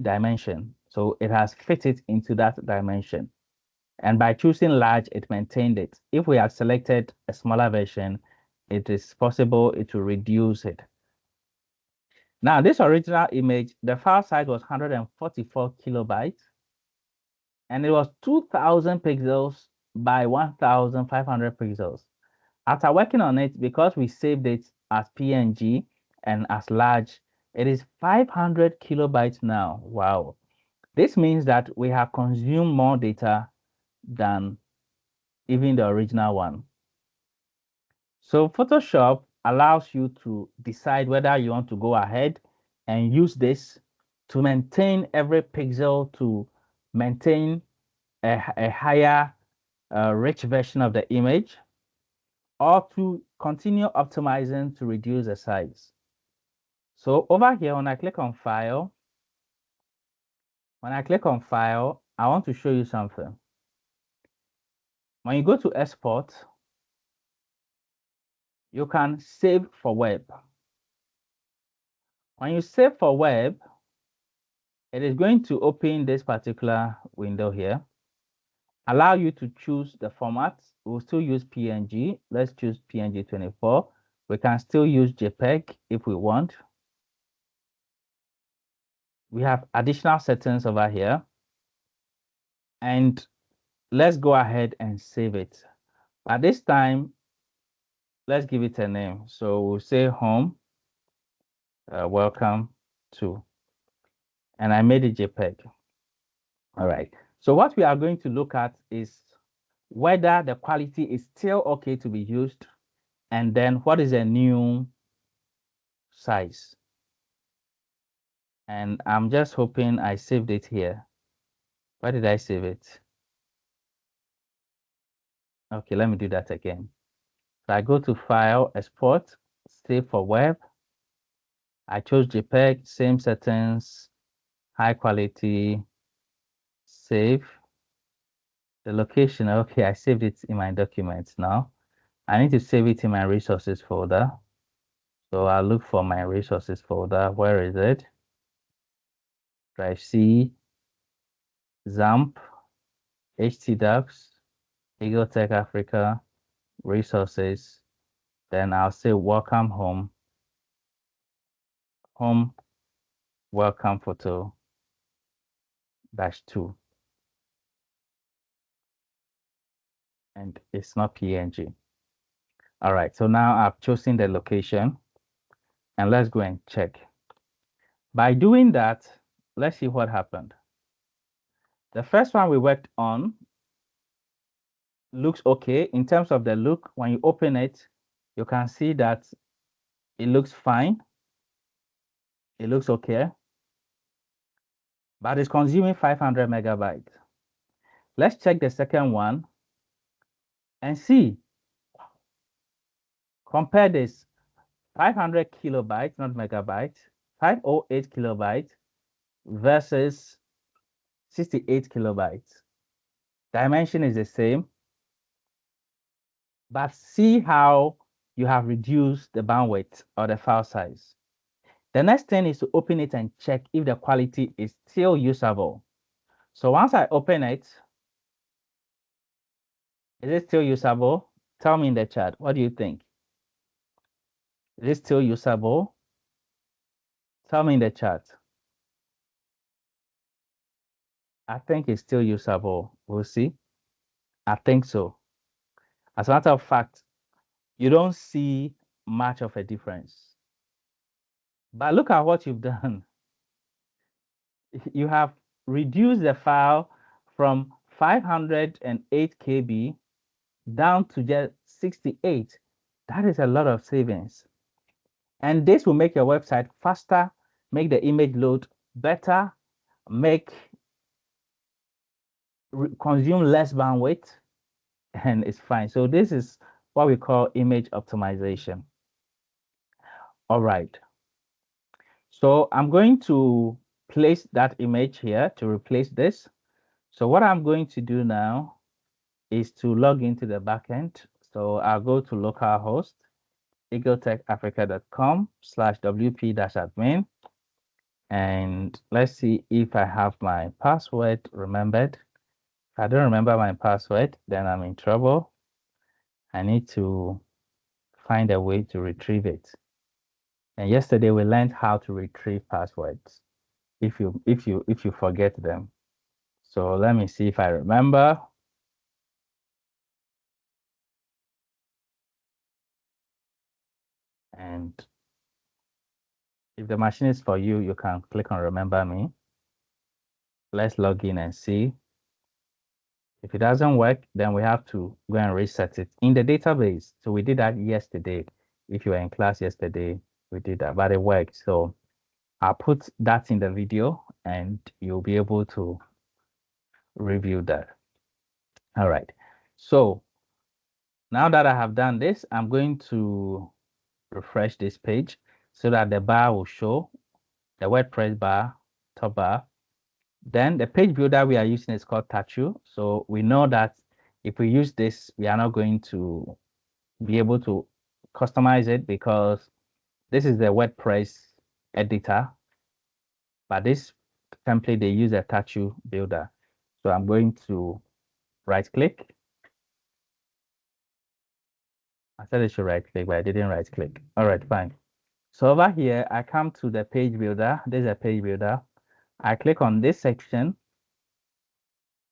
dimension. So it has fit it into that dimension. And by choosing large, it maintained it. If we had selected a smaller version, it is possible it will reduce it. Now, this original image, the file size was 144 kilobytes, and it was 2000 pixels by 1500 pixels. After working on it, because we saved it as PNG and as large, it is 500 kilobytes now. Wow. This means that we have consumed more data than even the original one. So Photoshop allows you to decide whether you want to go ahead and use this to maintain every pixel, to maintain a higher rich version of the image, or to continue optimizing to reduce the size. So over here, when I click on File, I want to show you something. When you go to Export, you can save for web. When you save for web, it is going to open this particular window here, allow you to choose the format. We'll still use PNG. Let's choose PNG 24. We can still use JPEG if we want. We have additional settings over here. And let's go ahead and save it. At this time, let's give it a name. So we'll say home, welcome to, and I made it JPEG. All right. So what we are going to look at is whether the quality is still okay to be used, and then what is a new size. And I'm just hoping I saved it here. Where did I save it? Okay, let me do that again. So I go to File, Export, Save for Web. I chose JPEG, same settings, high quality, save. The location, okay, I saved it in my documents now. I need to save it in my resources folder. So I'll look for my resources folder. Where is it? Drive C, XAMPP, HTDocs, Eagle Tech Africa, resources. Then I'll say welcome home, home, welcome photo, -2. And it's not PNG. All right, so now I've chosen the location and let's go and check. By doing that, let's see what happened. The first one we worked on looks okay. In terms of the look, when you open it, you can see that it looks fine. It looks okay, but it's consuming 500 megabytes. Let's check the second one and see. Compare this 500 kilobytes, not megabytes, 508 kilobytes versus 68 kilobytes. Dimension is the same, but see how you have reduced the bandwidth or the file size. The next thing is to open it and check if the quality is still usable. So once I open it, is it still usable? Tell me in the chat. What do you think? Is it still usable? Tell me in the chat. I think it's still usable. We'll see. I think so. As a matter of fact, you don't see much of a difference. But look at what you've done. You have reduced the file from 508 KB down to just 68. That is a lot of savings. And this will make your website faster, make the image load better, consume less bandwidth, and it's fine. So this is what we call image optimization. All right. So I'm going to place that image here to replace this. So what I'm going to do now is to log into the backend. So I'll go to localhost, eagletechafrica.com/wp-admin. And let's see if I have my password remembered. If I don't remember my password, then I'm in trouble. I need to find a way to retrieve it. And yesterday we learned how to retrieve passwords if you forget them. So let me see if I remember. And if the machine is for you, you can click on remember me. Let's log in and see. If it doesn't work, then we have to go and reset it in the database. So we did that yesterday. If you were in class yesterday, we did that, but it worked. So I'll put that in the video and you'll be able to review that. All right. So now that I have done this, I'm going to refresh this page so that the bar will show, the WordPress bar, top bar. Then the page builder we are using is called Tachu. So we know that if we use this, we are not going to be able to customize it because this is the WordPress editor, but this template they use a Tachu builder. So I'm going to right click. I said I should right click, but I didn't right click. All right, fine. So over here, I come to the page builder. There's a page builder. I click on this section.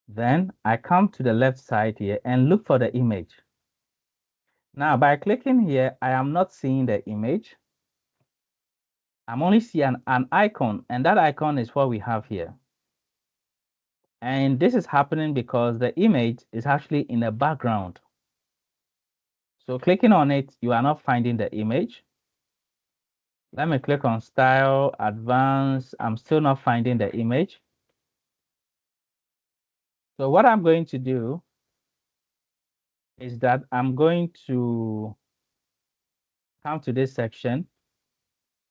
Then I come to the left side here and look for the image. Now, by clicking here, I am not seeing the image. I'm only seeing an icon, and that icon is what we have here. And this is happening because the image is actually in the background. So clicking on it, you are not finding the image. Let me click on Style, Advanced. I'm still not finding the image. So what I'm going to do is that I'm going to come to this section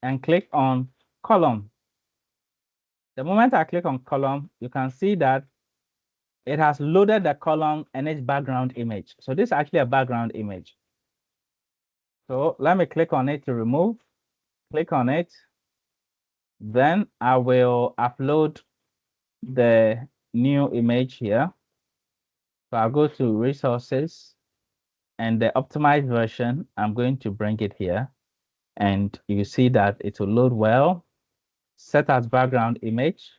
and click on column. The moment I click on column, you can see that it has loaded the column and its background image. So this is actually a background image. So let me click on it to remove. Click on it. Then I will upload the new image here. So I'll go to resources and the optimized version. I'm going to bring it here. And you see that it will load well. Set as background image.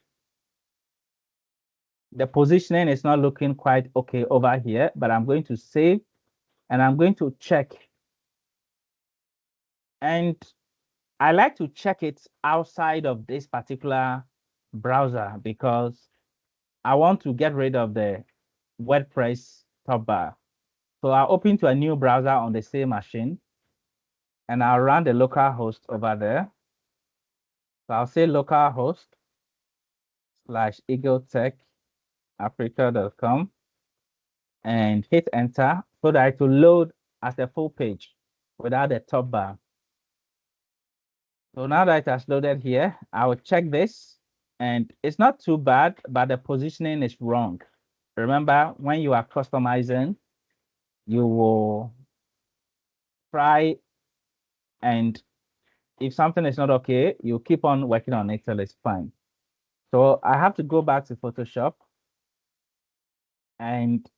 The positioning is not looking quite okay over here, but I'm going to save and I'm going to check. And I like to check it outside of this particular browser because I want to get rid of the WordPress top bar. So I'll open to a new browser on the same machine and I'll run the local host over there. So I'll say localhost /eagletechafrica.com and hit enter so that it will load as a full page without the top bar. So now that it has loaded here, I will check this and it's not too bad, but the positioning is wrong. Remember, when you are customizing, you will try and if something is not okay, you keep on working on it till it's fine. So I have to go back to Photoshop and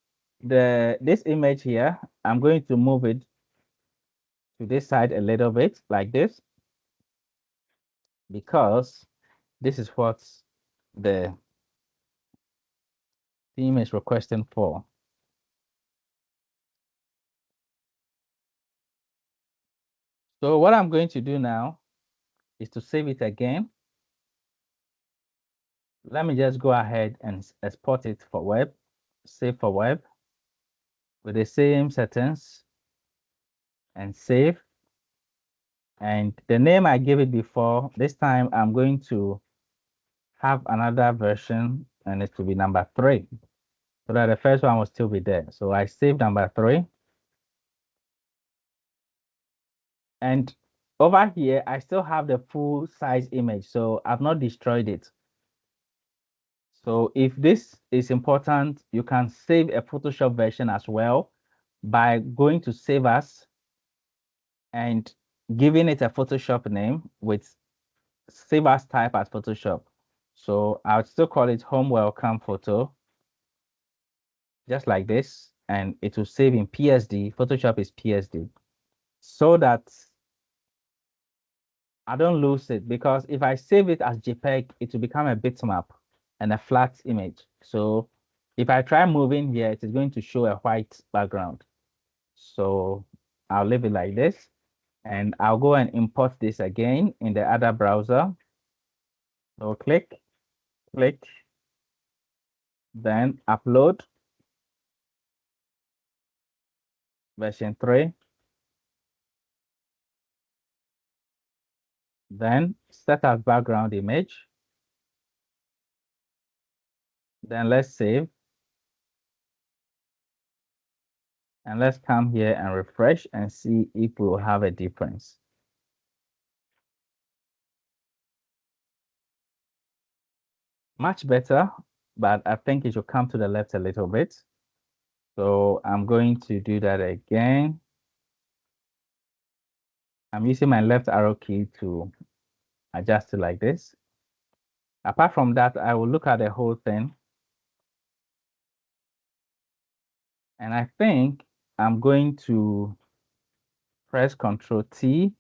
this image here, I'm going to move it to this side a little bit like this because this is what the theme is requesting for. So what I'm going to do now is to save it again. Let me just go ahead and export it for web, save for web with the same settings and save. And the name I gave it before, this time I'm going to have another version and it will be number 3 so that the first one will still be there. So I saved number 3. And over here, I still have the full size image. So I've not destroyed it. So if this is important, you can save a Photoshop version as well by going to Save As and giving it a Photoshop name with save as type as Photoshop. So I'll still call it home welcome photo, just like this, and it will save in PSD. Photoshop is PSD, so that I don't lose it, because if I save it as JPEG, it will become a bitmap and a flat image. So if I try moving here, it is going to show a white background. So I'll leave it like this, and I'll go and import this again in the other browser. So click, then upload version 3, then set as background image. Then let's save, and let's come here and refresh and see if we will have a difference. Much better, but I think it should come to the left a little bit. So I'm going to do that again. I'm using my left arrow key to adjust it like this. Apart from that, I will look at the whole thing. And I think I'm going to press Ctrl T,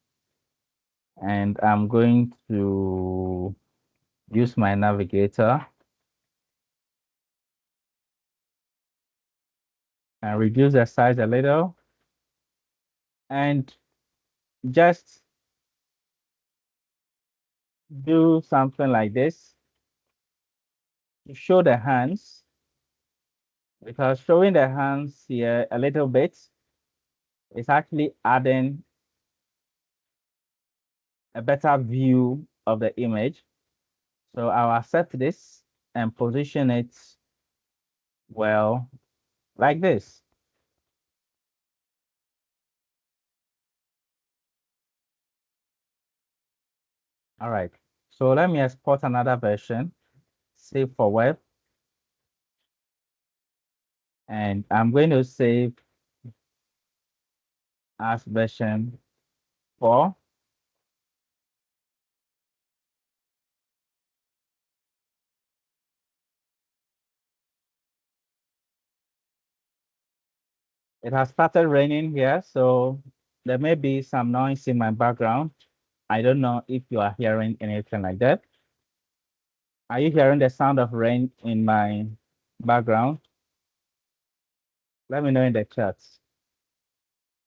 and I'm going to use my navigator and reduce the size a little, and just do something like this to show the hands, because showing the hands here a little bit is actually adding a better view of the image. So I'll accept this and position it well like this. All right. So let me export another version, save for web. And I'm going to save as version 4. It has started raining here, so there may be some noise in my background. I don't know if you are hearing anything like that. Are you hearing the sound of rain in my background? Let me know in the chats.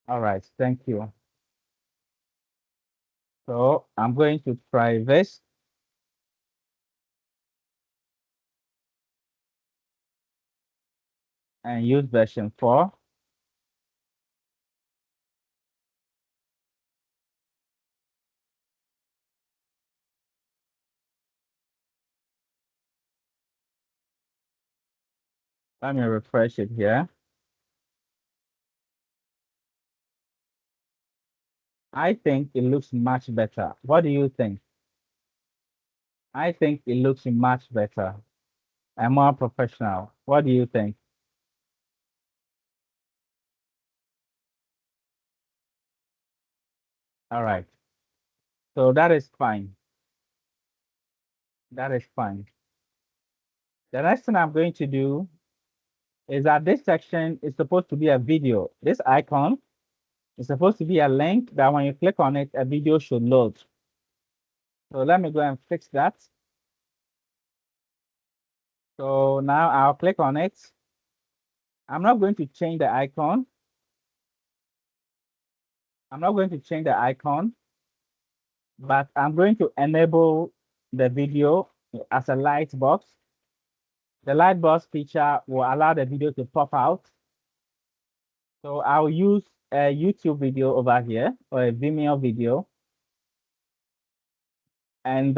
All right, thank you. So I'm going to try this. And use version 4. Let me refresh it here. I think it looks much better. What do you think? I think it looks much better and more professional. What do you think? All right. So that is fine. That is fine. The next thing I'm going to do is that this section is supposed to be a video. This icon is supposed to be a link that when you click on it, a video should load. So let me go and fix that. So now I'll click on it. I'm not going to change the icon. I'm not going to change the icon, but I'm going to enable the video as a light box. The light box feature will allow the video to pop out. So I'll use a YouTube video over here, or a Vimeo video. And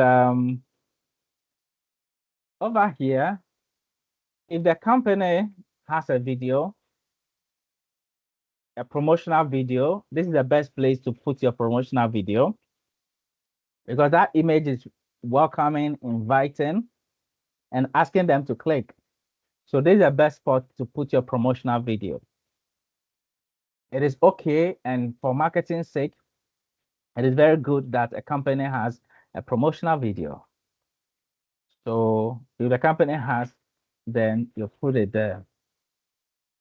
over here, if the company has a video, a promotional video, this is the best place to put your promotional video, because that image is welcoming, inviting, and asking them to click. So this is the best spot to put your promotional video. It is okay, and for marketing sake, it is very good that a company has a promotional video. So if the company has, then you put it there.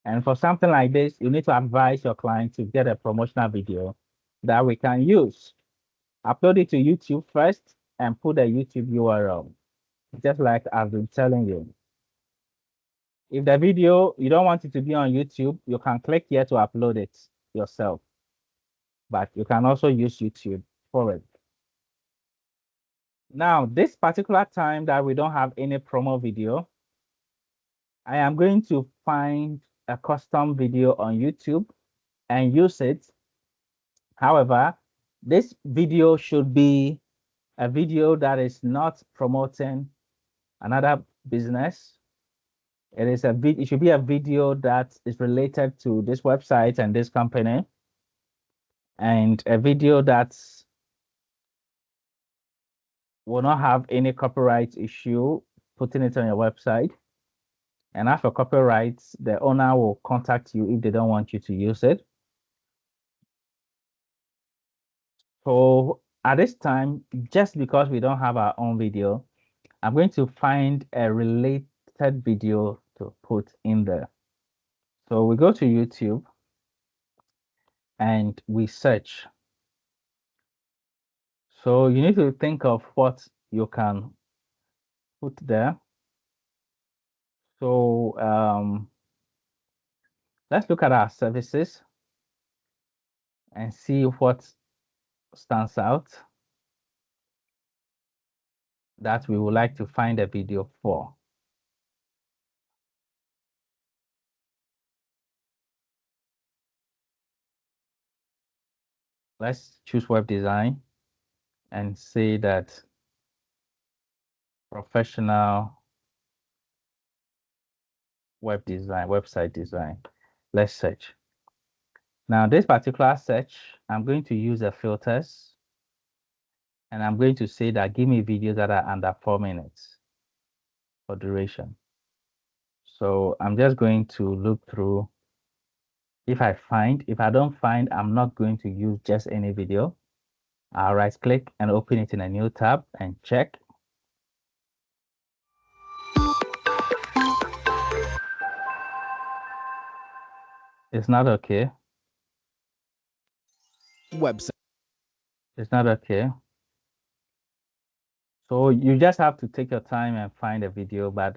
And for something like this, you need to advise your client to get a promotional video that we can use. Upload it to YouTube first and put a YouTube URL, just like I've been telling you. If the video, you don't want it to be on YouTube, you can click here to upload it yourself. But you can also use YouTube for it. Now, this particular time that we don't have any promo video, I am going to find a custom video on YouTube and use it. However, this video should be a video that is not promoting another business. It should be a video that is related to this website and this company, and a video that will not have any copyright issue putting it on your website. And after copyrights, the owner will contact you if they don't want you to use it. So at this time, just because we don't have our own video, I'm going to find a related video to put in there. So we go to YouTube and we search. So you need to think of what you can put there. So let's look at our services and see what stands out that we would like to find a video for. Let's choose web design and say that professional web design, website design. Let's search. Now, this particular search, I'm going to use the filters and I'm going to say that give me videos that are under 4 minutes for duration. So I'm just going to look through. If I don't find, I'm not going to use just any video. I'll right click and open it in a new tab and check. It's not okay. Website. It's not okay. So you just have to take your time and find a video, but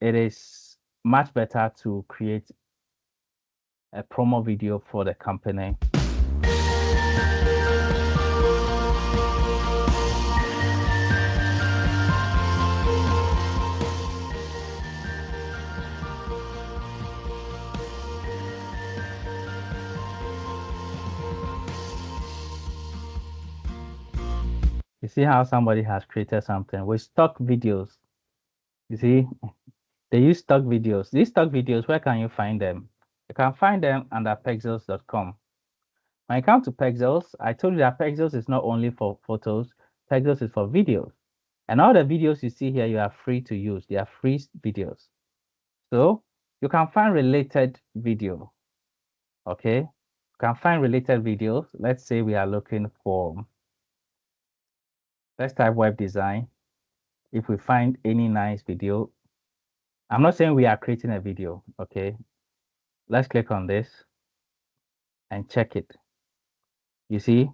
it is much better to create a promo video for the company. You see how somebody has created something with stock videos. You see, they use stock videos. These stock videos, where can you find them? You can find them under pexels.com. When it comes to Pexels, I told you that Pexels is not only for photos, Pexels is for videos. And all the videos you see here, you are free to use. They are free videos. So you can find related video. Okay, you can find related videos. Let's say we are looking for, let's type web design. If we find any nice video, I'm not saying we are creating a video. Okay, let's click on this and check it. You see,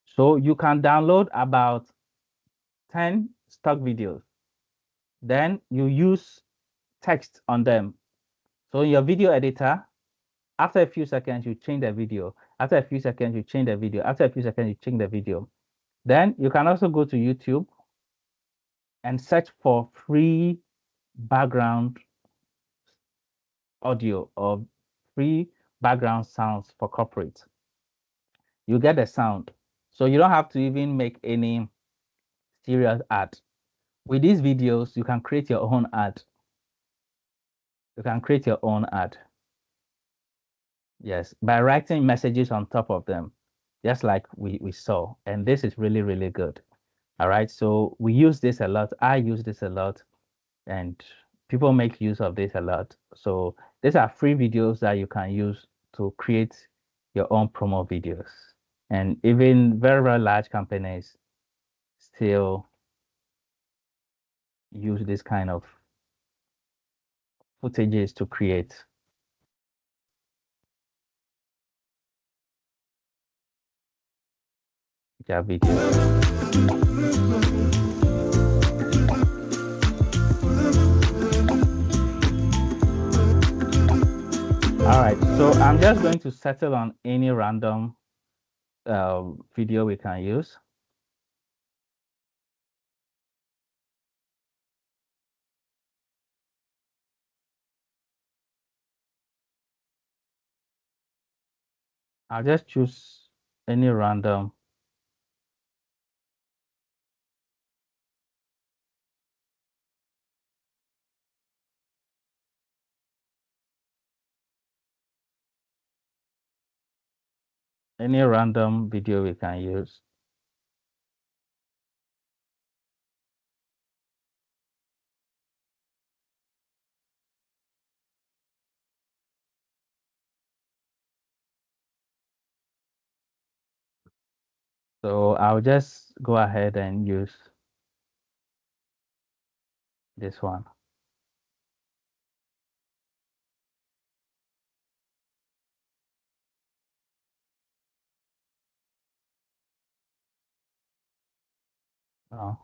so you can download about 10 stock videos. Then you use text on them. So in your video editor, after a few seconds, you change the video. After a few seconds, you change the video. After a few seconds, you change the video. Then you can also go to YouTube and search for free background audio or free background sounds for corporate. You get the sound. So you don't have to even make any serious ad. With these videos, you can create your own ad. You can create your own ad. Yes, by writing messages on top of them, just like we saw. And this is really, really good. All right, so we use this a lot. I use this a lot, and people make use of this a lot. So these are free videos that you can use to create your own promo videos. And even very, very large companies still use this kind of footages to create their videos. All right, so I'm just going to settle on any random video we can use. I'll just choose any random. Any random video we can use. So I'll just go ahead and use this one. Oh.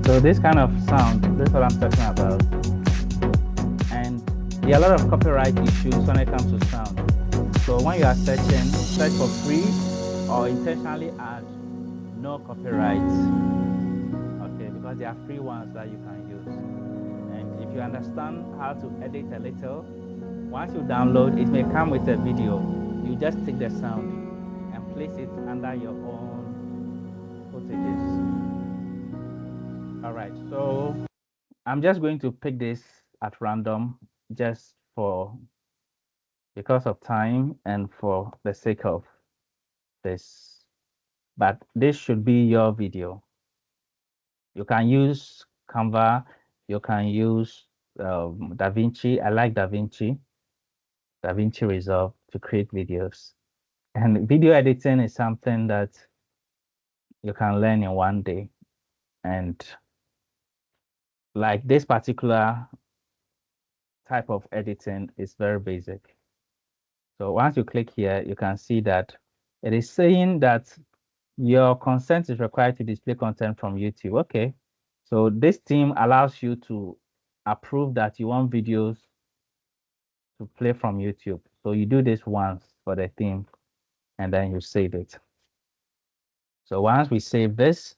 So this kind of sound, this is what I'm talking about. And there are a lot of copyright issues when it comes to sound. So when you are searching, search for free or intentionally add no copyrights. Okay, because there are free ones that you can use. And if you understand how to edit a little, once you download, it may come with a video. You just take the sound and place it under your own footages. All right, so I'm just going to pick this at random just for because of time and for the sake of this. But this should be your video. You can use Canva, you can use DaVinci. I like DaVinci Resolve to create videos. And video editing is something that you can learn in one day. And like this particular type of editing is very basic. So once you click here, you can see that it is saying that your consent is required to display content from YouTube. Okay. So this theme allows you to approve that you want videos to play from YouTube. So you do this once for the theme and then you save it. So once we save this,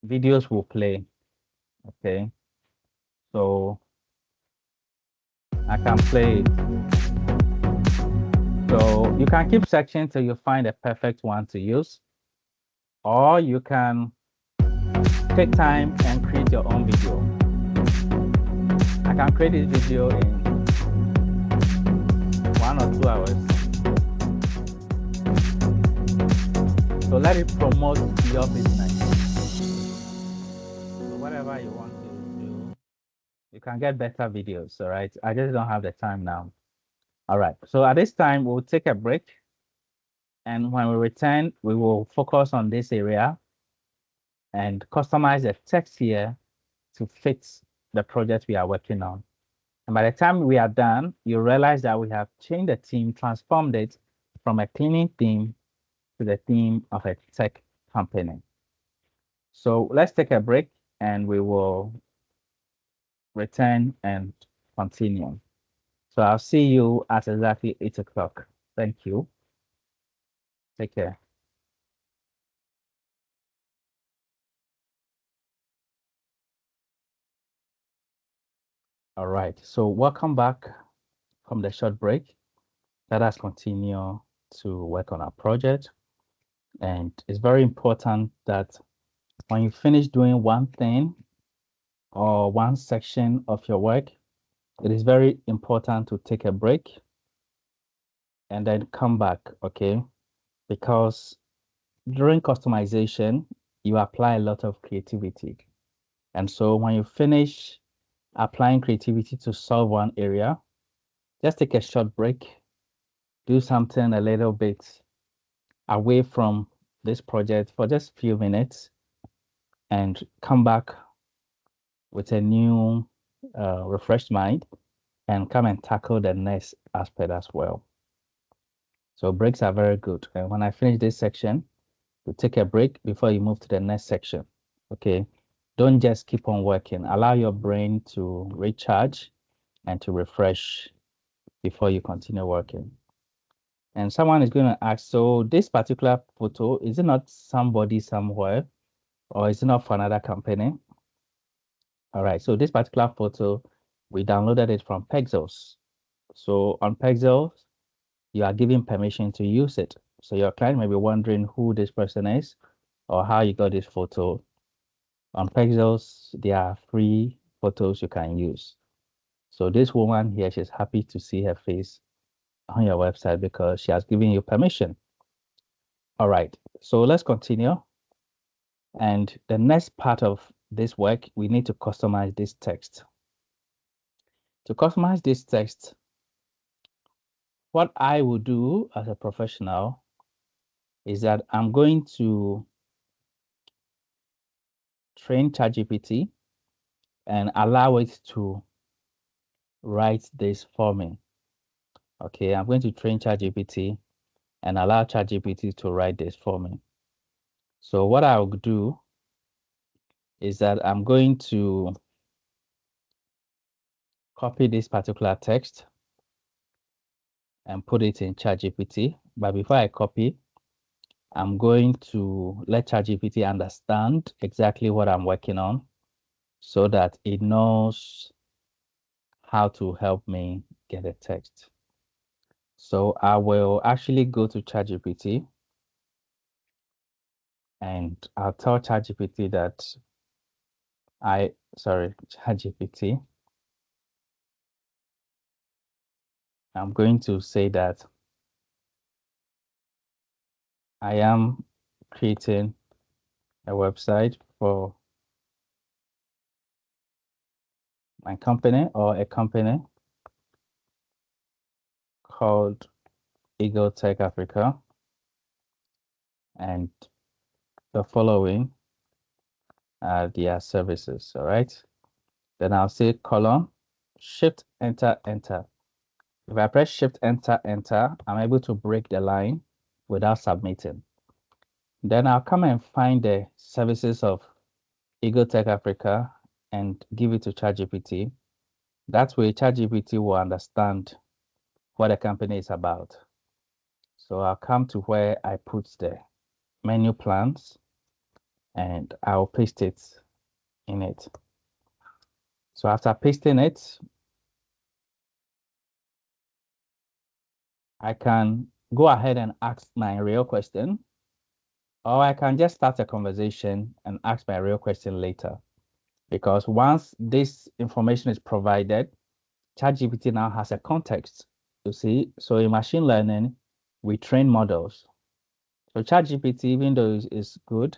videos will play. Okay. So I can play it. So you can keep searching till you find a perfect one to use, or you can take time and create your own video. I can create this video in 1 or 2 hours. So let it promote your business. So whatever you want to do, you can get better videos, all right? I just don't have the time now. All right, so at this time, we'll take a break. And when we return, we will focus on this area and customize the text here to fit the project we are working on. And by the time we are done, you realize that we have changed the theme, transformed it from a cleaning theme to the theme of a tech company. So let's take a break and we will return and continue. So I'll see you at exactly 8 o'clock. Thank you. Take care. All right. So welcome back from the short break. Let us continue to work on our project. And it's very important that when you finish doing one thing or one section of your work, it is very important to take a break and then come back, okay? Because during customization, you apply a lot of creativity. And so when you finish applying creativity to solve one area, just take a short break, do something a little bit away from this project for just a few minutes, and come back with a new, refreshed mind and come and tackle the next aspect as well. So breaks are very good. And when I finish this section, you take a break before you move to the next section. Okay. Don't just keep on working. Allow your brain to recharge and to refresh before you continue working. And someone is going to ask, so this particular photo, is it not somebody somewhere, or is it not for another company? All right. So this particular photo, we downloaded it from Pexels. So on Pexels, you are given permission to use it. So your client may be wondering who this person is or how you got this photo. On Pexels, there are free photos you can use. So this woman here, she's happy to see her face on your website because she has given you permission. All right, so let's continue. And the next part of this work, we need to customize this text. To customize this text, what I will do as a professional is that I'm going to train ChatGPT and allow it to write this for me. Okay, I'm going to train ChatGPT and allow ChatGPT to write this for me. So what I'll do is that I'm going to copy this particular text and put it in ChatGPT. But before I copy, I'm going to let ChatGPT understand exactly what I'm working on so that it knows how to help me get a text. So I will actually go to ChatGPT and I'll tell ChatGPT that ChatGPT, I'm going to say that I am creating a website for my company or a company called Eagle Tech Africa, and the following are their services. All right. Then I'll say colon, shift, enter, enter. If I press shift, enter, enter, I'm able to break the line without submitting. Then I'll come and find the services of Eagle Tech Africa and give it to ChatGPT. That way, ChatGPT will understand what the company is about. So I'll come to where I put the menu plans and I'll paste it in it. So after pasting it, I can go ahead and ask my real question, or I can just start a conversation and ask my real question later. Because once this information is provided, ChatGPT now has a context, you see. So in machine learning, we train models. So ChatGPT, even though it's good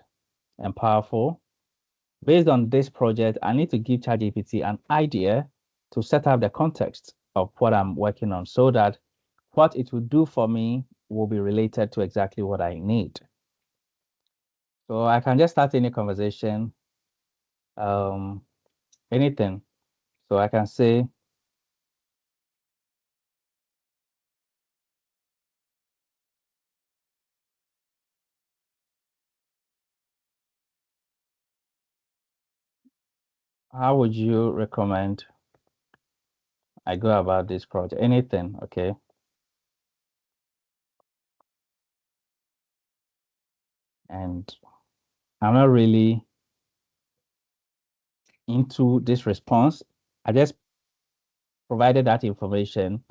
and powerful, based on this project, I need to give ChatGPT an idea to set up the context of what I'm working on so that what it will do for me will be related to exactly what I need. So I can just start any conversation, anything. So I can say, how would you recommend I go about this project? Anything, okay? And I'm not really into this response. I just provided that information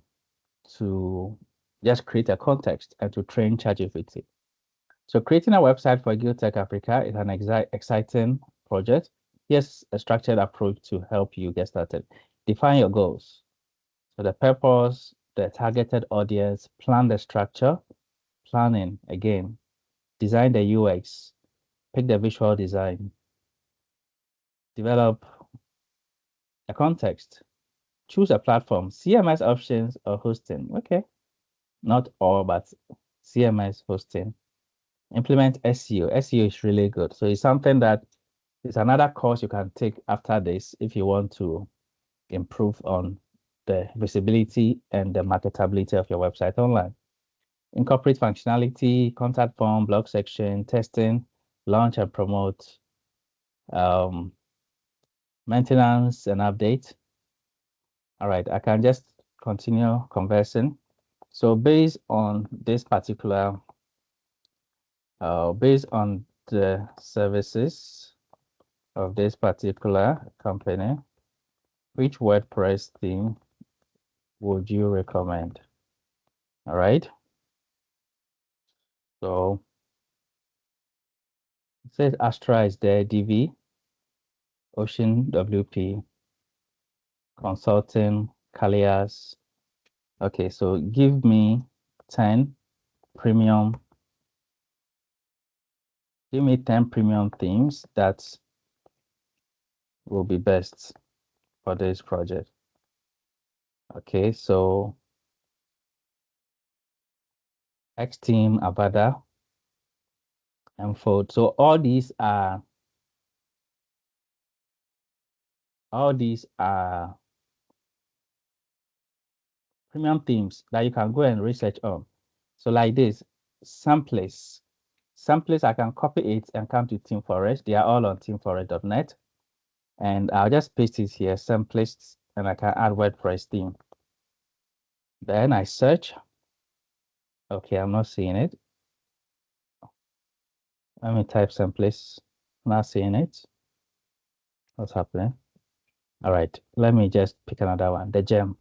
to just create a context and to train ChatGPT. So creating a website for Tech Africa is an exciting project. Here's a structured approach to help you get started. Define your goals. So the purpose, the targeted audience, plan the structure, planning again. design the UX, pick the visual design, develop a context, choose a platform, CMS options or hosting. Okay, not all, but CMS hosting. Implement SEO. SEO is really good. So it's something that is another course you can take after this if you want to improve on the visibility and the marketability of your website online. Incorporate functionality, contact form, blog section, testing, launch and promote, maintenance and update. All right, I can just continue conversing. So based on this particular, based on the services of this particular company, which WordPress theme would you recommend? All right. So it says Astra is there, DV, Ocean WP, Consulting, Kalias. Okay, so give me 10 premium, give me 10 premium themes that will be best for this project. Okay, so X Team, Avada, Enfold. So all these are premium themes that you can go and research on. So like this, Samplace. Samplace, I can copy it and come to Team Forest. They are all on teamforest.net. And I'll just paste it here, Samplace, and I can add WordPress theme. Then I search. Okay, I'm not seeing it. Let me type Samplace. Not seeing it. What's happening? All right, let me just pick another one, the gem.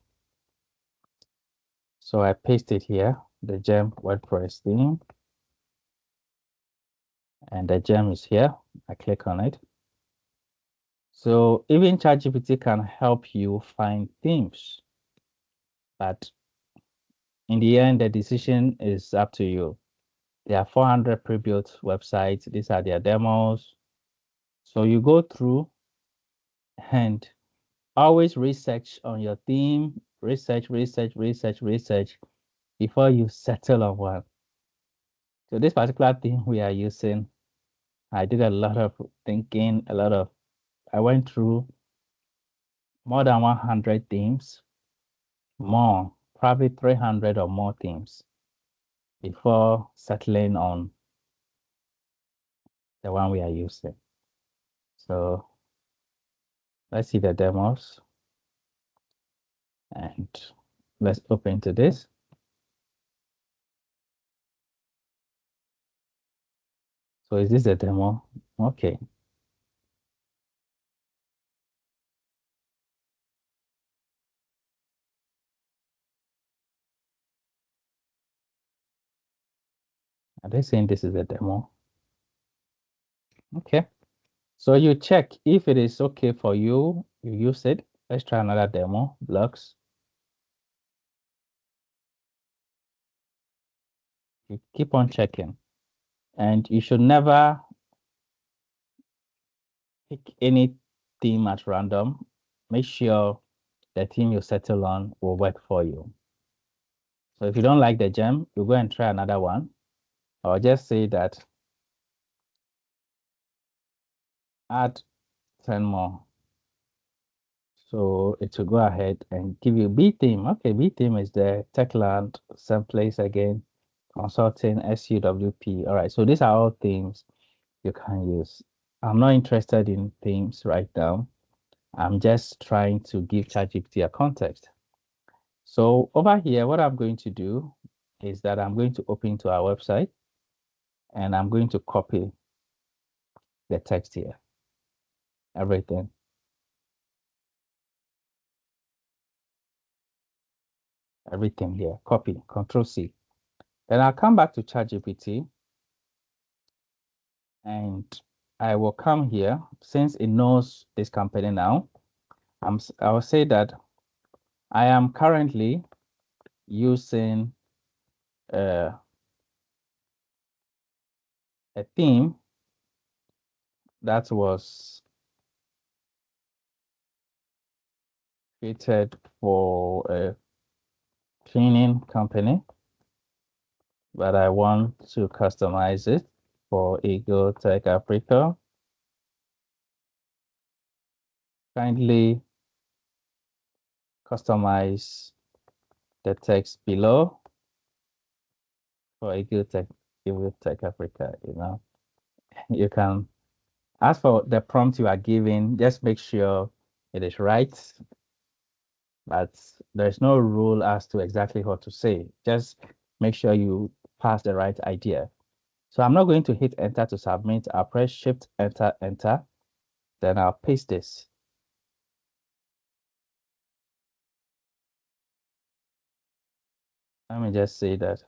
So I paste it here, the gem WordPress theme. And the gem is here. I click on it. So even ChatGPT can help you find themes, but in the end, the decision is up to you. There are 400 pre-built websites. These are their demos. So you go through and always research on your theme, research before you settle on one. So this particular theme we are using, I did a lot of thinking, I went through more than 100 themes, more, probably 300 or more themes before settling on the one we are using. So let's see the demos and let's open to this. So is this a demo? Okay. Are they saying this is a demo? Okay. So you check if it is okay for you, you use it. Let's try another demo, blocks. You keep on checking. And you should never pick any theme at random. Make sure the theme you settle on will work for you. So if you don't like the gem, you go and try another one. Or just say that add 10 more. So it will go ahead and give you B theme. Okay, B theme is the Techland, same place again, consulting, SUWP. All right, so these are all themes you can use. I'm not interested in themes right now. I'm just trying to give ChatGPT a context. So over here, what I'm going to do is that I'm going to open to our website and I'm going to copy the text here, everything. Everything here, copy, Control C. Then I'll come back to ChatGPT and I will come here since it knows this company now. I will say that I am currently using a theme that was created for a cleaning company, but I want to customize it for Eagle Tech Africa. Kindly customize the text below for Eagle Tech Africa. You can ask for the prompt you are giving, just make sure it is right, but there's no rule as to exactly what to say. Just make sure you pass the right idea. So I'm not going to hit enter to submit. I'll press shift enter, enter. Then I'll paste this. Let me just say that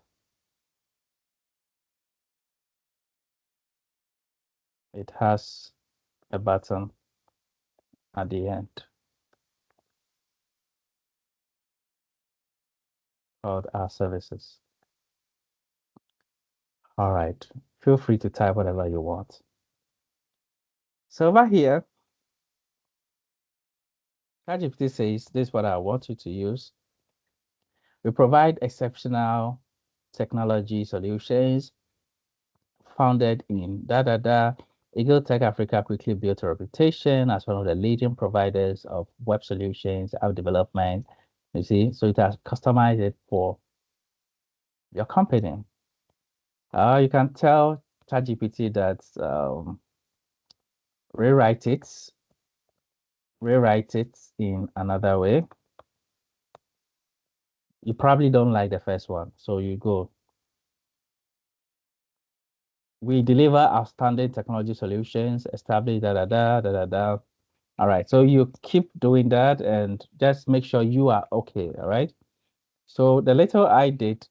it has a button at the end called our services. All right. Feel free to type whatever you want. So over here, ChatGPT says this is what I want you to use. We provide exceptional technology solutions founded in Eagle Tech Africa quickly built a reputation as one of the leading providers of web solutions, app development. You see, so it has customized it for your company. You can tell ChatGPT that rewrite it in another way. You probably don't like the first one, so you go. We deliver outstanding technology solutions, establish All right, so you keep doing that and just make sure you are okay, all right? So the little I did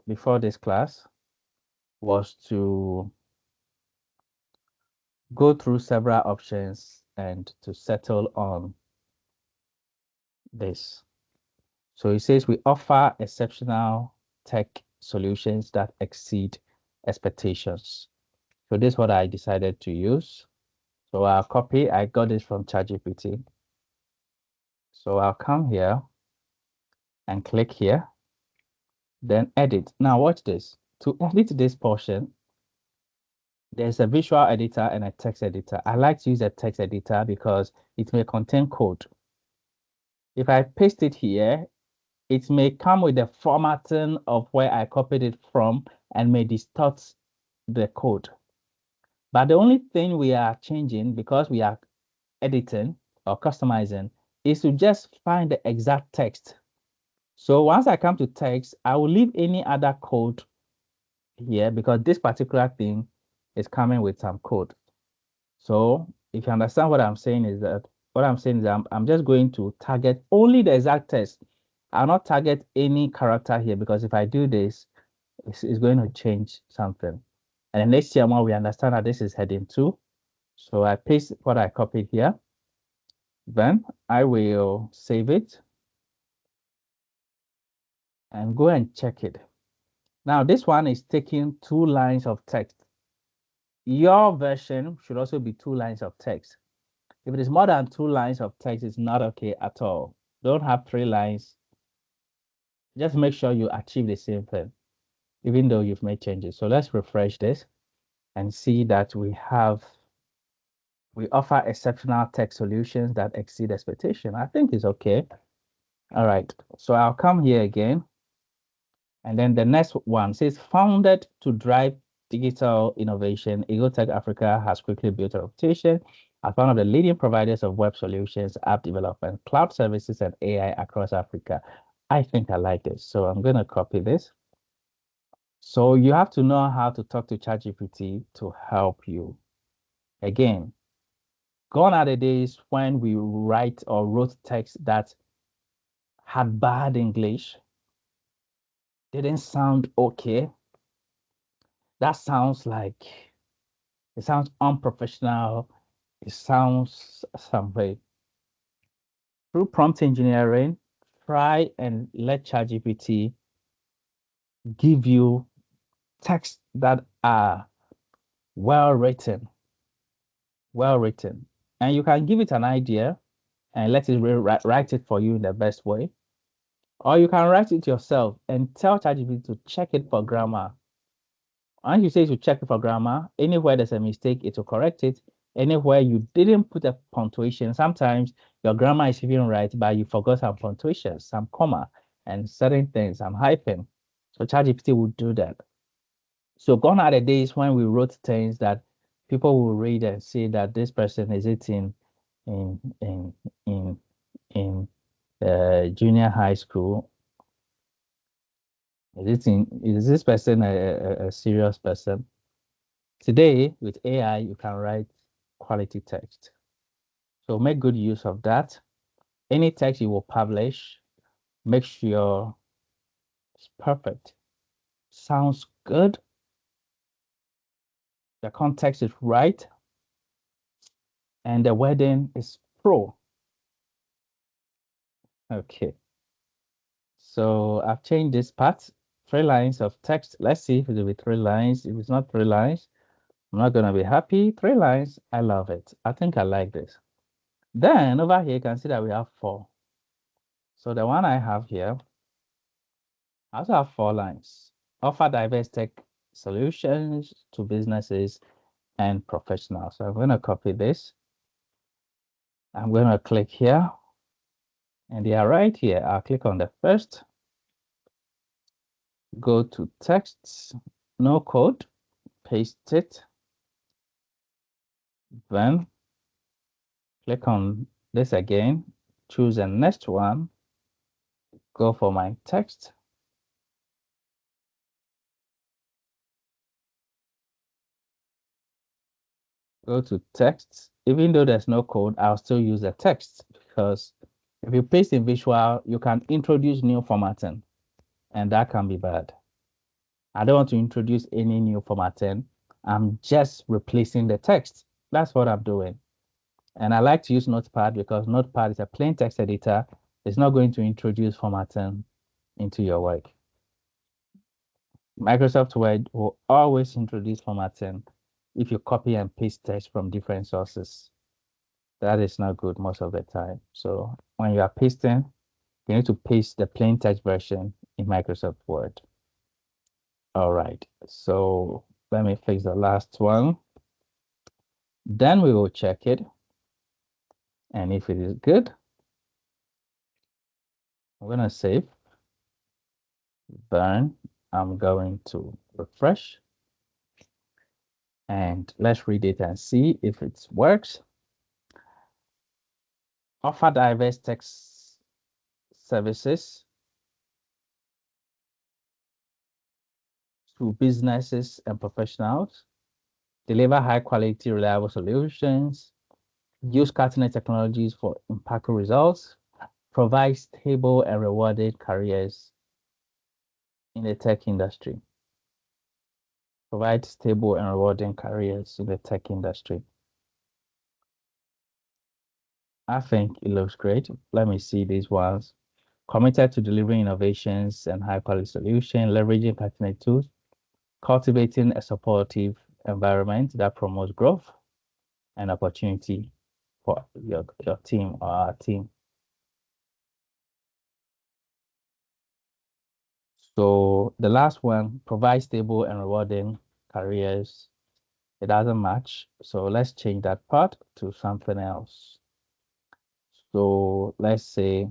before this class was to go through several options and to settle on this. So it says we offer exceptional tech solutions that exceed expectations. So this is what I decided to use. So I'll copy, I got this from ChatGPT. So I'll come here and click here, then edit. Now watch this. To edit this portion, there's a visual editor and a text editor. I like to use a text editor because it may contain code. If I paste it here, it may come with the formatting of where I copied it from and may distort the code. But the only thing we are changing because we are editing or customizing is to just find the exact text. So once I come to text, I will leave any other code here because this particular thing is coming with some code. So if you understand what I'm saying is that I'm just going to target only the exact text. I'll not target any character here because if I do this, it's going to change something. And then next year when we understand that this is heading 2. So I paste what I copied here. Then I will save it and go and check it. Now this one is taking 2 lines of text. Your version should also be 2 lines of text. If it is more than 2 lines of text, it's not okay at all. Don't have 3 lines. Just make sure you achieve the same thing, even though you've made changes. So let's refresh this and see that we offer exceptional tech solutions that exceed expectation. I think it's okay. All right, so I'll come here again. And then the next one says, founded to drive digital innovation, Eagle Tech Africa has quickly built a reputation as one of the leading providers of web solutions, app development, cloud services, and AI across Africa. I think I like this. So I'm going to copy this. So you have to know how to talk to ChatGPT to help you. Again, gone are the days when we write or wrote text that had bad English, didn't sound okay. That sounds like, it sounds unprofessional. It sounds some way. Through prompt engineering, try and let ChatGPT give you texts that are well written, well written. And you can give it an idea and let it write it for you in the best way. Or you can write it yourself and tell ChatGPT to check it for grammar. Once you say to check it for grammar, anywhere there's a mistake, it will correct it. Anywhere you didn't put a punctuation, sometimes your grammar is even right, but you forgot some punctuation, some comma, and certain things, some hyphen. So ChatGPT will do that. So gone are the days when we wrote things that people will read and say that this person is it in in in in junior high school. Is this person a serious person? Today with AI, you can write quality text. So make good use of that. Any text you will publish, make sure it's perfect, sounds good, the context is right, and the wording is pro. Okay. So I've changed this part, 3 lines of text. Let's see if it will be 3 lines. If it's not 3 lines, I'm not gonna be happy. 3 lines, I love it. I think I like this. Then over here, you can see that we have 4. So the one I have here, I also have 4 lines. Offer diverse tech solutions to businesses and professionals. So I'm going to copy this. I'm going to click here, and they are right here. I'll click on the first, go to texts, no code, paste it, then click on this again, choose the next one, go for my text, go to text. Even though there's no code, I'll still use the text because if you paste in visual, you can introduce new formatting, and that can be bad. I don't want to introduce any new formatting. I'm just replacing the text. That's what I'm doing. And I like to use Notepad because Notepad is a plain text editor. It's not going to introduce formatting into your work. Microsoft Word will always introduce formatting if you copy and paste text from different sources. That is not good most of the time. So when you are pasting, you need to paste the plain text version in Microsoft Word. All right, so let me fix the last one. Then we will check it. And if it is good, I'm going to save. Then I'm going to refresh. And let's read it and see if it works. Offer diverse text services to businesses and professionals. Deliver high quality, reliable solutions. Use cutting-edge technologies for impactful results. Provide stable and rewarding careers in the tech industry. Provide stable and rewarding careers in the tech industry. I think it looks great. Let me see these ones. Committed to delivering innovations and high quality solutions, leveraging cutting-edge tools, cultivating a supportive environment that promotes growth and opportunity for your team or our team. So the last one, provide stable and rewarding careers. It doesn't match. So let's change that part to something else. So let's say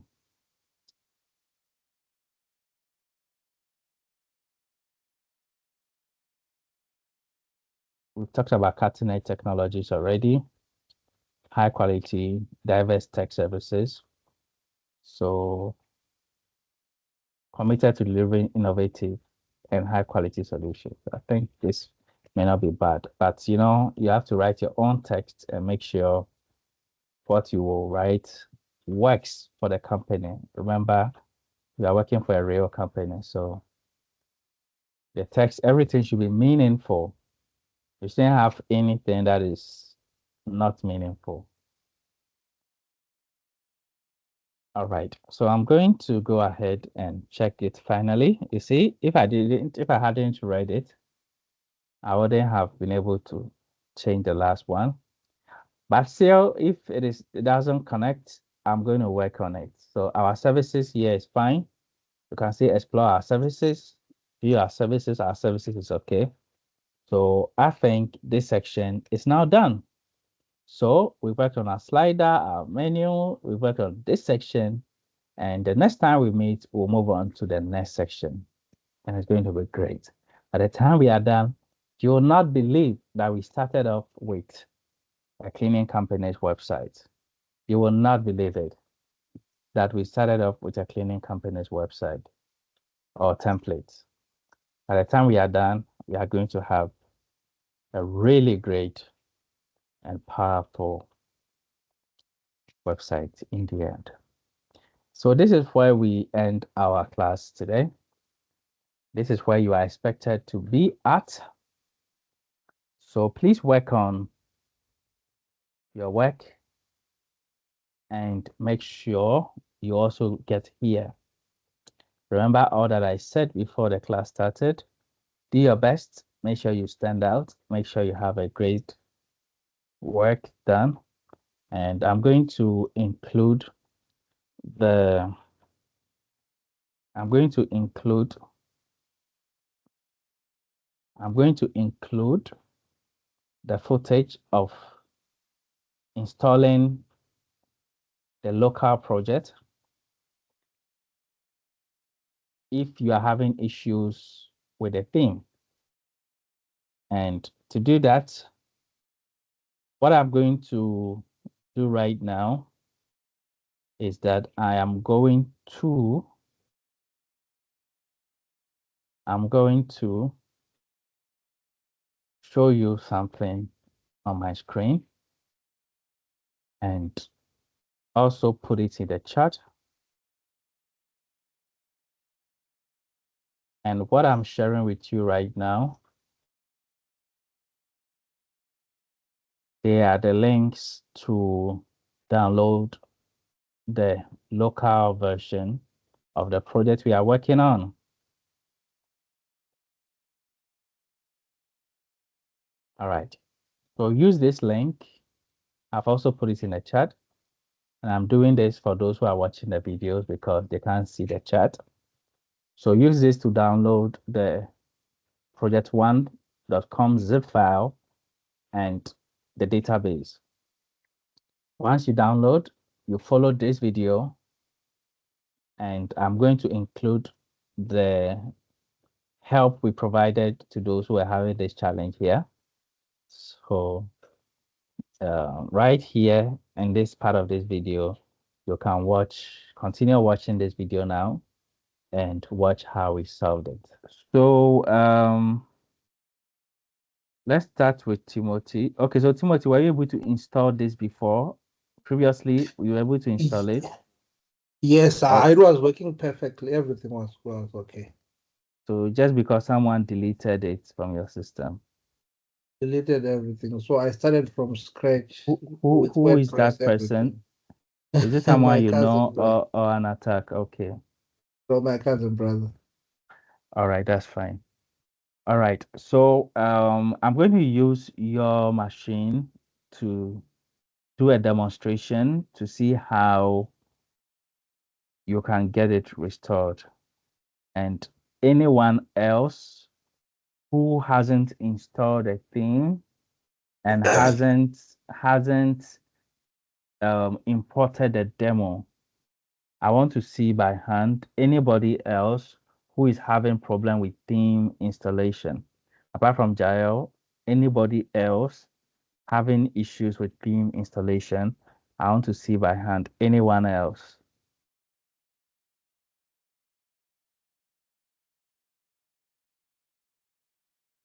we've talked about cutting edge technologies already, high quality, diverse tech services. So committed to delivering innovative and high quality solutions. I think this may not be bad, but you know, you have to write your own text and make sure what you will write works for the company. Remember, you are working for a real company, so the text, everything should be meaningful. You shouldn't have anything that is not meaningful. All right, so I'm going to go ahead and check it finally. You see, if I hadn't read it, I wouldn't have been able to change the last one. But still, if it doesn't connect, I'm going to work on it. So our services here is fine. You can see explore our services, view our services is okay. So I think this section is now done. So we worked on our slider, our menu, we worked on this section, and the next time we meet, we'll move on to the next section, and it's going to be great. By the time we are done, you will not believe that we started off with a cleaning company's website. You will not believe it that we started off with a cleaning company's website or template. By the time we are done, we are going to have a really great and powerful website in the end. So this is where we end our class today. This is where you are expected to be at. So please work on your work and make sure you also get here. Remember all that I said before the class started. Do your best. Make sure you stand out. Make sure you have a great work done. And I'm going to include the I'm going to include the footage of installing the local project. If you are having issues with the theme. And to do that, what I'm going to do right now is that I'm going to show you something on my screen and also put it in the chat. And what I'm sharing with you right now, they are the links to download the local version of the project we are working on. All right. So use this link. I've also put it in the chat. And I'm doing this for those who are watching the videos because they can't see the chat. So use this to download the project1.com zip file and the database. Once you download, you follow this video, and I'm going to include the help we provided to those who are having this challenge here. So right here in this part of this video, you can continue watching this video now and watch how we solved it. So let's start with Timothy. Okay, so Timothy, were you able to install this before? Previously, we were able to install it. Yes, it was working perfectly. Everything was okay. So just because someone deleted it from your system. Deleted everything. So I started from scratch. Who is that person? Is it someone you know or an attack? Okay. So my cousin brother. All right, that's fine. All right. So I'm going to use your machine to do a demonstration to see how you can get it restored. And anyone else who hasn't installed a theme and hasn't imported a demo, I want to see by hand anybody else who is having problem with theme installation. Apart from Jael, anybody else having issues with theme installation, I want to see by hand anyone else.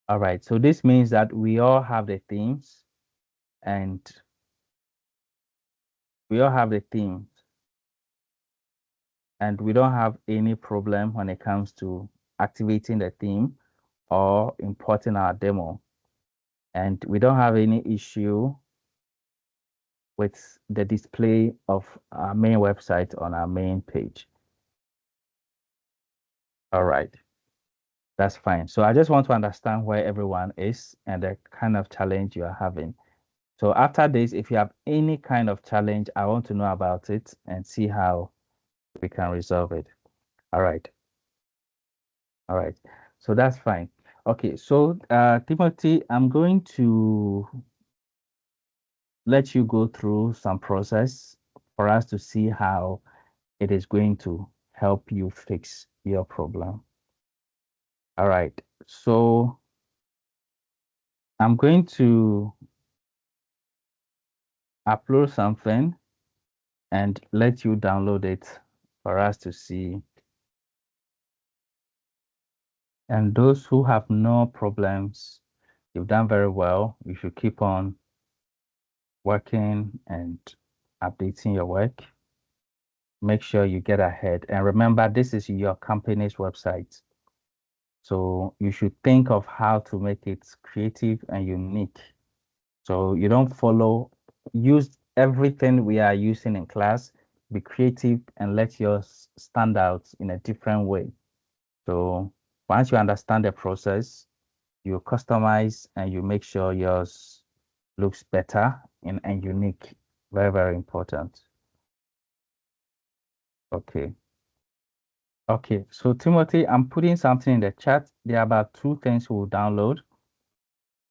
All right, so this means that we all have the themes and we all have the themes and we don't have any problem when it comes to activating the theme or importing our demo. And we don't have any issue with the display of our main website on our main page. All right. That's fine. So I just want to understand where everyone is and the kind of challenge you are having. So after this, if you have any kind of challenge, I want to know about it and see how we can resolve it. All right. All right. So that's fine. Okay. So Timothy, I'm going to let you go through some process for us to see how it is going to help you fix your problem. All right. So I'm going to upload something and let you download it for us to see. And those who have no problems, you've done very well. You should keep on working and updating your work. Make sure you get ahead. And remember, this is your company's website. So you should think of how to make it creative and unique. So you don't use everything we are using in class, be creative and let yours stand out in a different way. So once you understand the process, you customize and you make sure yours looks better and unique. Very, very important. Okay. Okay. So Timothy, I'm putting something in the chat. There are about two things we'll download.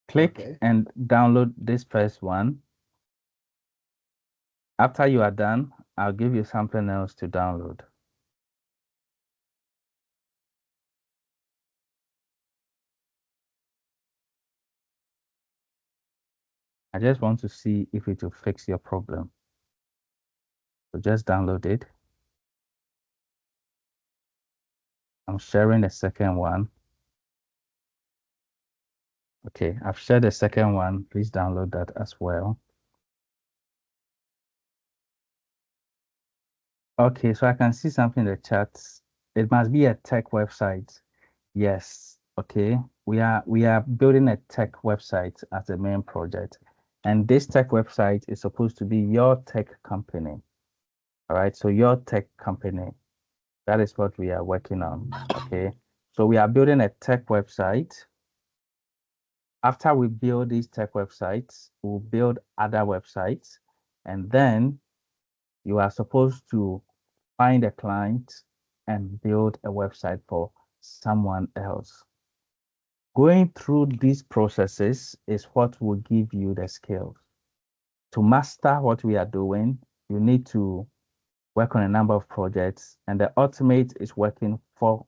Click and download this first one. After you are done, I'll give you something else to download. I just want to see if it will fix your problem. So just download it. I'm sharing the second one. Okay, I've shared the second one. Please download that as well. Okay, so I can see something in the chat. It must be a tech website. Yes. Okay. We are building a tech website as a main project. And this tech website is supposed to be your tech company. All right. So your tech company, that is what we are working on. Okay. So we are building a tech website. After we build these tech websites, we'll build other websites. And then you are supposed to find a client and build a website for someone else. Going through these processes is what will give you the skills. To master what we are doing, you need to work on a number of projects, and the ultimate is working for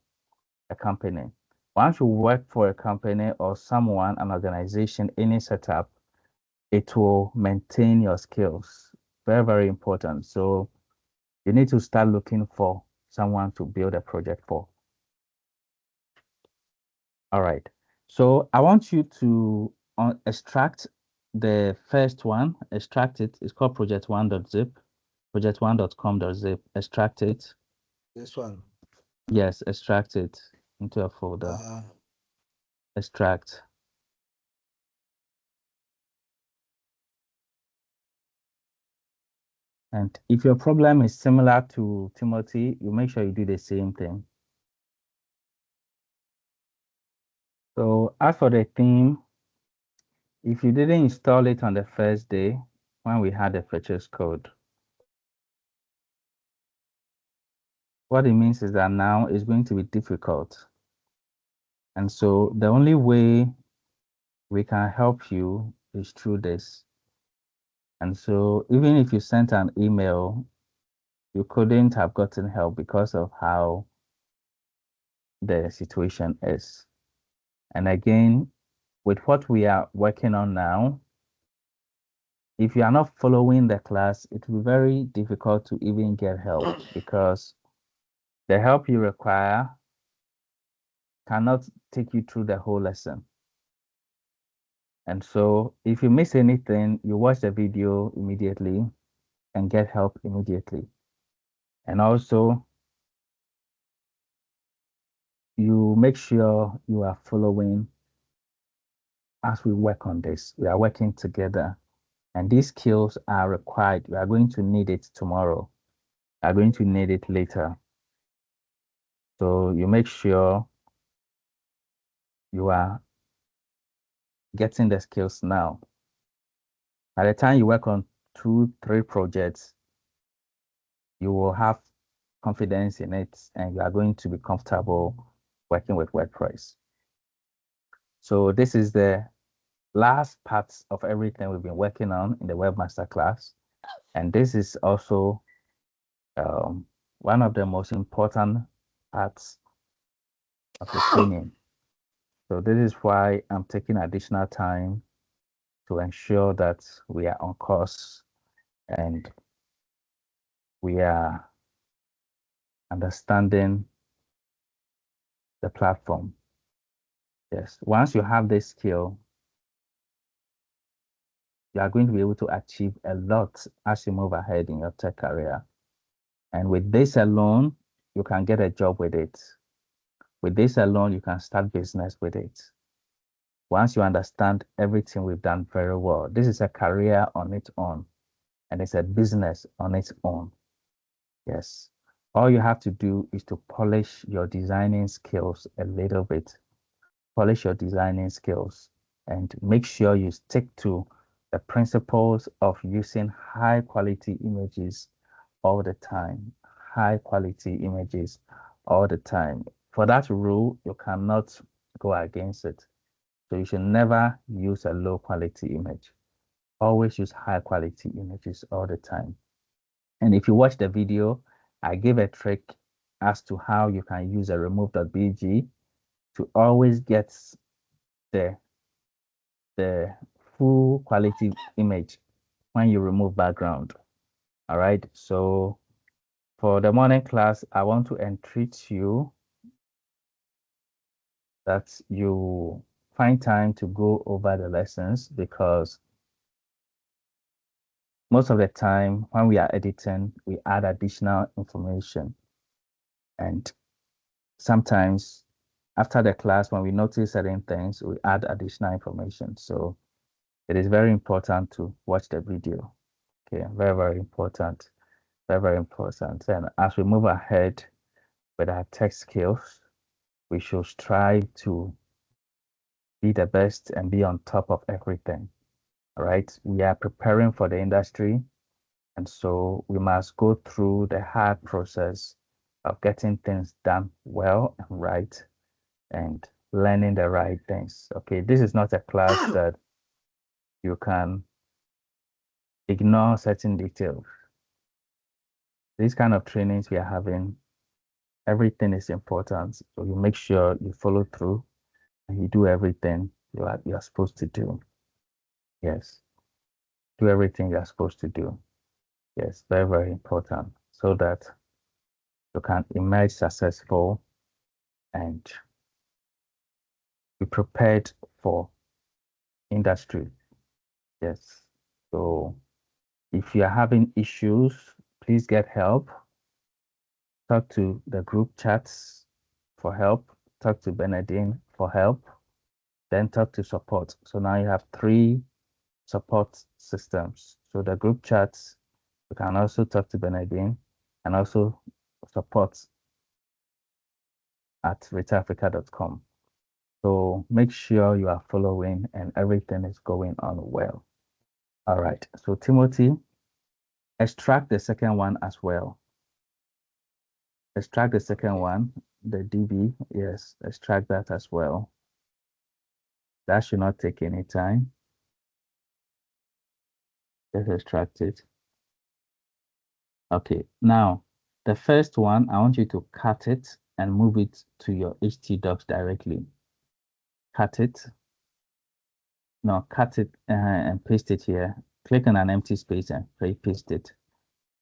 a company. Once you work for a company or someone, an organization, any setup, it will maintain your skills. Very, very important. So you need to start looking for someone to build a project for. All right. So I want you to extract the first one, extract it. It's called project1.zip, project1.com.zip. Extract it. This one. Yes, extract it into a folder. Extract. And if your problem is similar to Timothy, you make sure you do the same thing. So as for the theme, if you didn't install it on the first day when we had the purchase code, what it means is that now it's going to be difficult. And so the only way we can help you is through this. And so even if you sent an email, you couldn't have gotten help because of how the situation is. And again, with what we are working on now, if you are not following the class, it will be very difficult to even get help because the help you require cannot take you through the whole lesson. And so if you miss anything, you watch the video immediately and get help immediately. And also, you make sure you are following as we work on this. We are working together, and these skills are required. We are going to need it tomorrow. We are going to need it later. So you make sure you are getting the skills now. By the time you work on 2-3 projects, you will have confidence in it and you are going to be comfortable working with WordPress. So this is the last part of everything we've been working on in the Webmaster class. And this is also one of the most important parts of the training. So this is why I'm taking additional time to ensure that we are on course and we are understanding the platform. Yes, once you have this skill, you are going to be able to achieve a lot as you move ahead in your tech career. And with this alone, you can get a job with it. With this alone, you can start business with it. Once you understand everything we've done very well, this is a career on its own, and it's a business on its own. Yes. All you have to do is to polish your designing skills a little bit. Polish your designing skills and make sure you stick to the principles of using high quality images all the time. High quality images all the time. For that rule, you cannot go against it. So you should never use a low quality image. Always use high quality images all the time. And if you watch the video, I gave a trick as to how you can use a remove.bg to always get the full quality image when you remove background. All right. So for the morning class, I want to entreat you that you find time to go over the lessons, because most of the time when we are editing, we add additional information. And sometimes after the class, when we notice certain things, we add additional information. So it is very important to watch the video. Okay, very, very important. Very, very important. And as we move ahead with our tech skills, we should strive to be the best and be on top of everything. All right. We are preparing for the industry. And so we must go through the hard process of getting things done well and right and learning the right things. Okay. This is not a class that you can ignore certain details. These kind of trainings we are having, everything is important. So you make sure you follow through and you do everything you are supposed to do. Yes. Do everything you're supposed to do. Yes, very, very important, so that you can emerge successful and be prepared for industry. Yes. So if you are having issues, please get help. Talk to the group chats for help. Talk to Benedine for help. Then talk to support. So now you have 3 support systems. So the group chats, you can also talk to Benedine, and also support at retafrica.com. So make sure you are following and everything is going on well. All right. So Timothy, extract the second one as well. Extract the second one, the DB. Yes, extract that as well. That should not take any time. Just extract it. Okay. Now, the first one, I want you to cut it and move it to your htdocs directly. Cut it. No, cut it and paste it here. Click on an empty space and paste it.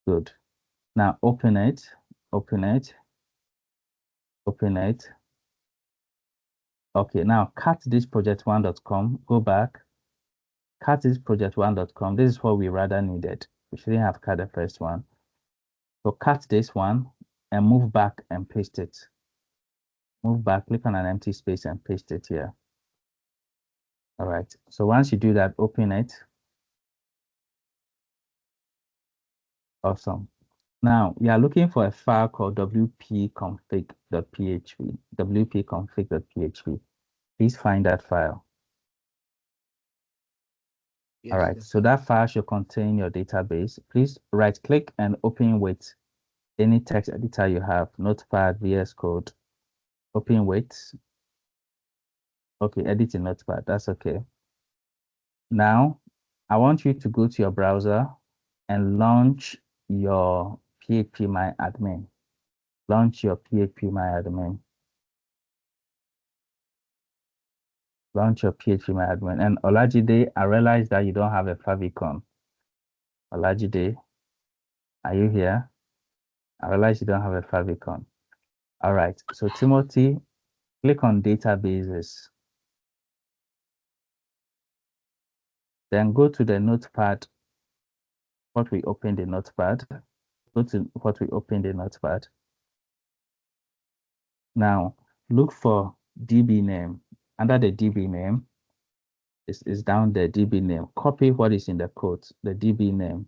Good. Now open it, open it, open it. Okay, now cut this project1.com, go back, cut this project1.com. This is what we rather needed. We shouldn't have cut the first one. So cut this one and move back and paste it. Move back, click on an empty space and paste it here. All right, so once you do that, open it. Awesome. Now, we are looking for a file called wp-config.php, wp-config.php. Please find that file. Yes, All right, yes. so that file should contain your database. Please right-click and open with any text editor you have, Notepad, VS Code. Open with. Okay, edit in Notepad. That's okay. Now, I want you to go to your browser and launch your phpMyAdmin. Launch your phpMyAdmin. Launch your phpMyAdmin. And Olajide, I realize that you don't have a favicon. Olajide, are you here? I realize you don't have a favicon. All right. So Timothy, click on databases. Then go to the notepad. What we open the notepad. Go to what we open the notepad. Now look for DB name. Under the DB name, is down the DB name. Copy what is in the code, the DB name.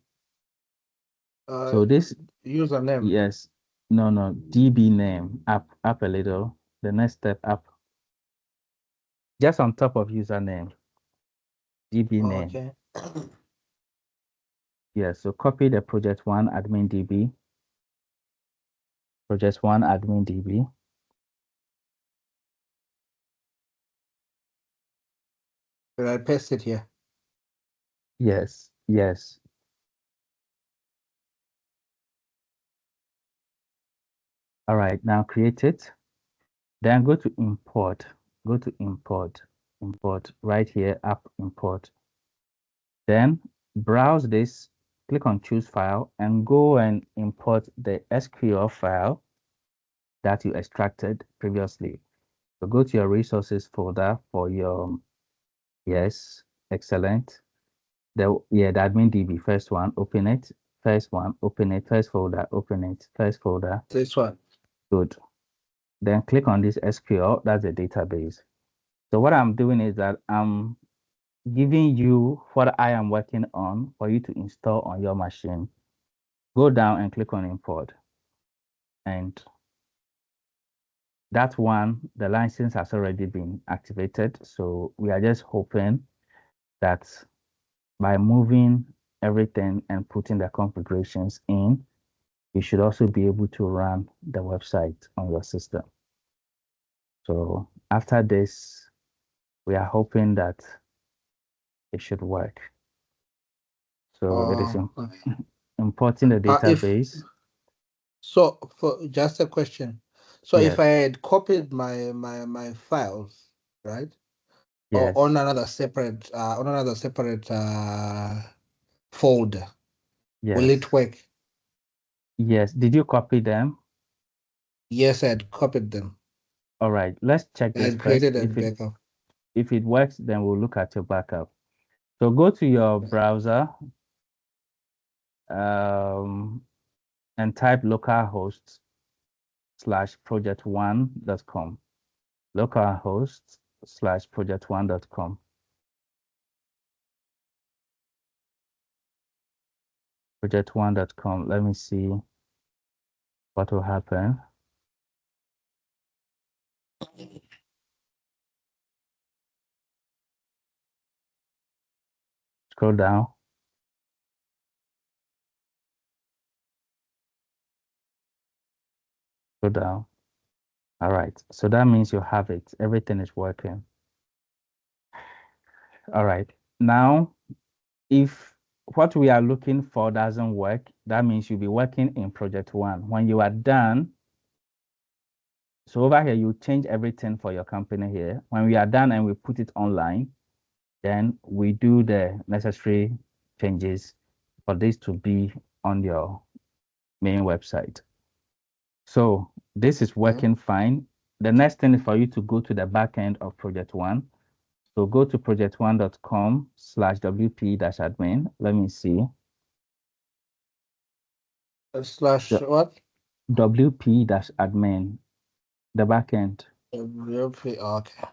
So this username. yes, no, DB name up a little. The next step up, just on top of username, DB name. Okay. Yes, so copy the project one admin DB. Project one admin DB. Will I paste it here? Yes, yes. All right, now create it. Then go to import. Go to import. Import right here, app import. Then browse this, click on choose file, and go and import the SQL file that you extracted previously. So go to your resources folder for your, yes, excellent. The admin DB, first one, open it. First one, open it. First folder, open it. First folder. This one. Good. Then click on this SQL, that's the database. So what I'm doing is that I'm giving you what I am working on for you to install on your machine. Go down and click on import. And that one, the license has already been activated. So we are just hoping that by moving everything and putting the configurations in, you should also be able to run the website on your system. So after this, we are hoping that it should work. So it is Okay. importing the database. So for just a question. So Yes. if I had copied my files, right? Yes. Or on another separate folder, will Yes. it work? Yes. Did you copy them? Yes, I had copied them. All right. Let's check I this had first. created a backup. If it works, then we'll look at your backup. So go to your browser and type localhost / project1.com. Localhost / project1.com. Project1.com. Let me see what will happen. Scroll down. Scroll down. All right. So that means you have it. Everything is working. All right. Now, if what we are looking for doesn't work, that means you'll be working in project one. When you are done, so over here, you change everything for your company here. When we are done and we put it online, then we do the necessary changes for this to be on your main website. So this is working fine. The next thing is for you to go to the back end of project one. So go to project1.com / wp-admin. Let me see. Slash what? wp-admin, the backend. WP, okay.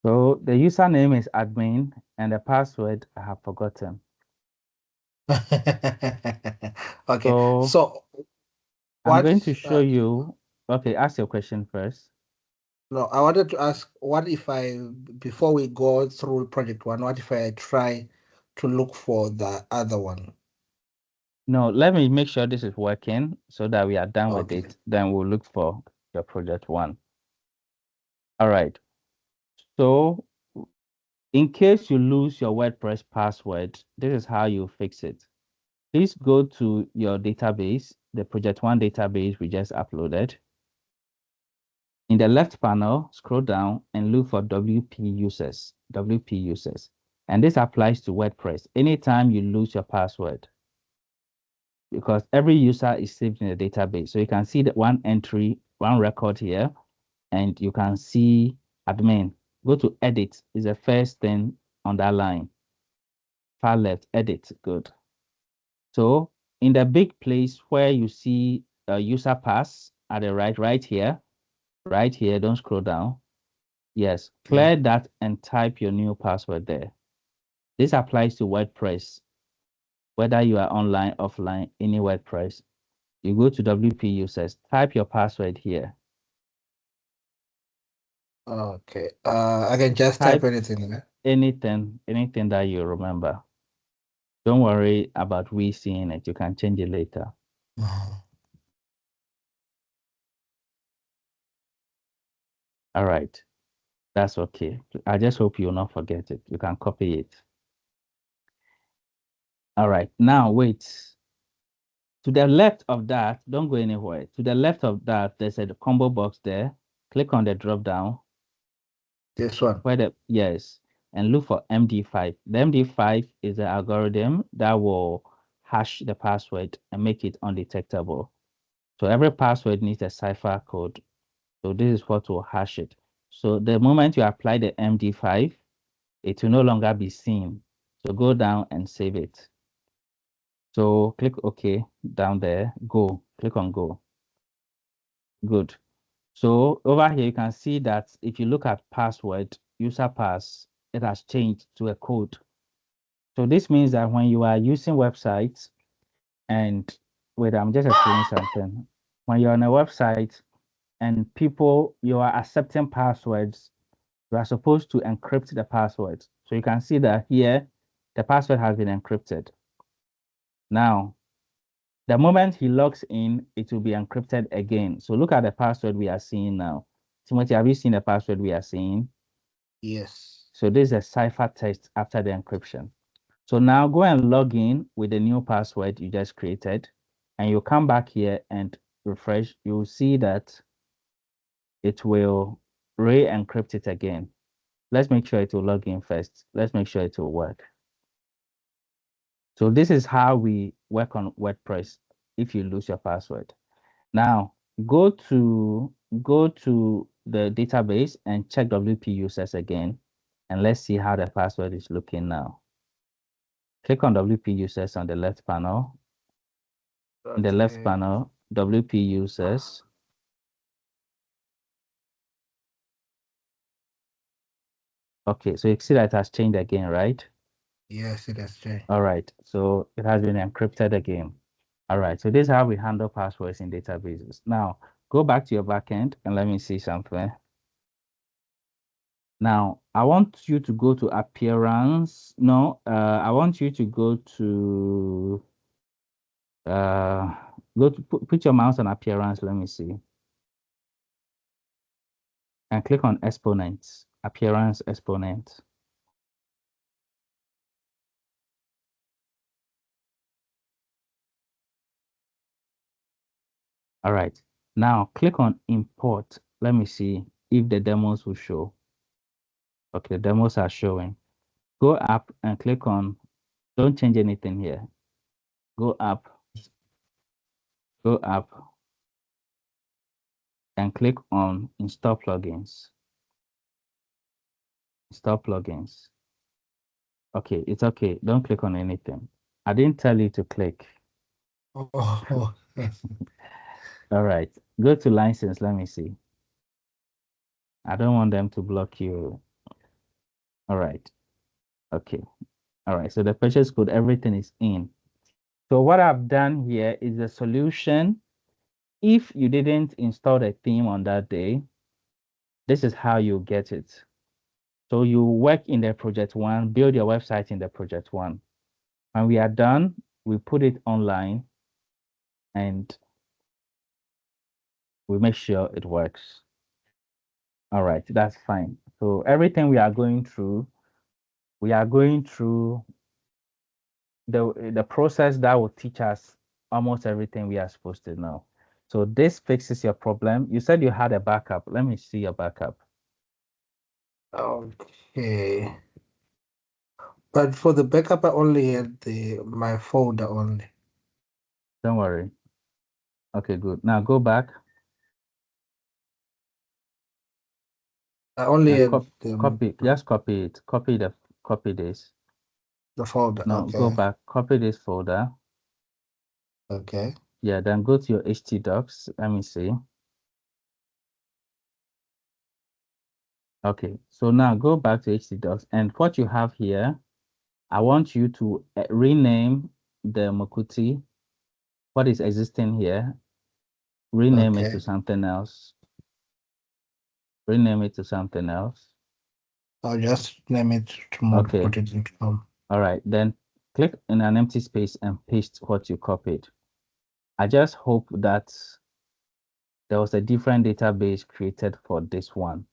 So the username is admin and the password I have forgotten. Okay. So So I'm going to what? show you. Okay, ask your question first. No, I wanted to ask, what if before we go through project one, what if I try to look for the other one? No, let me make sure this is working so that we are done with Okay. it. Then we'll look for your project one. All right. So in case you lose your WordPress password, this is how you fix it. Please go to your database, the project one database we just uploaded. In the left panel, scroll down and look for WP users, WP users. And this applies to WordPress. Anytime you lose your password, because every user is saved in the database. So you can see that one entry, one record here, and you can see admin. Go to edit is the first thing on that line. Far left, edit, good. So in the big place where you see a user pass at the right here, don't scroll down. Yes, Okay. clear that and type your new password there. This applies to WordPress, whether you are online, offline, any WordPress. You go to WP users, type your password here. Okay. I can just type Type anything there. anything that you remember. Don't worry about we seeing it. You can change it later. All right. That's okay. I just hope you'll not forget it. You can copy it. All right. Now wait. To the left of that, don't go anywhere. To the left of that, there's a combo box there. Click on the drop down This one. where yes, and look for MD5. The MD5 is the algorithm that will hash the password and make it undetectable. So every password needs a cipher code. So this is what will hash it. So the moment you apply the MD5, it will no longer be seen. So go down and save it. So click OK down there, go, click on go. Good. So over here, you can see that if you look at password, user pass, it has changed to a code. So this means that when you are using websites and wait, I'm just explaining something. When you're on a website and you are accepting passwords, you are supposed to encrypt the password. So you can see that here, the password has been encrypted. Now, the moment he logs in, it will be encrypted again. So look at the password we are seeing now. Timothy, have you seen the password we are seeing? Yes. So this is a cipher text after the encryption. So now go and log in with the new password you just created, and you come back here and refresh. You'll see that it will re-encrypt it again. Let's make sure it will log in first. Let's make sure it will work. So this is how we work on WordPress if you lose your password. Now go to the database and check WP users again, and let's see how the password is looking now. Click on WP users on the left panel. In the left Okay. panel, WP users. Okay, so you see that it has changed again, right? Yes, it has changed. All right, so it has been encrypted again. All right, so this is how we handle passwords in databases. Now, go back to your backend and let me see something. Now, I want you to go to appearance. No, I want you to uh, go to put your mouse on appearance. Let me see. And click on exponents, appearance exponent. All right. Now click on import. Let me see if the demos will show. Okay, demos are showing. Go up and click on, don't change anything here. Go up, go up and click on install plugins. Install plugins. Okay, it's okay. Don't click on anything. I didn't tell you to click. Oh, All right. Go to license. Let me see. I don't want them to block you. All right. Okay. All right. So the purchase code, everything is in. So what I've done here is the solution. If you didn't install a theme on that day, this is how you get it. So you work in the project one, build your website in the project one. When we are done, we put it online and we make sure it works. All right, that's fine. So everything we are going through the process that will teach us almost everything we are supposed to know. So this fixes your problem. You said you had a backup. Let me see your backup. Okay. But for the backup, I only had my folder only. Don't worry. Okay, good. Now go back. I only And had copy. Just copy it. Copy this. the folder. No, go Okay. back. Copy this folder. Okay. Yeah, then go to your htdocs. Let me see. Okay, so now go back to htdocs, and what you have here, I want you to rename the Mokuti, what is existing here, rename it Okay. to something else. Rename it to something else. I'll just name it to Okay, put it into all right. Then click in an empty space and paste what you copied. I just hope that there was a different database created for this one.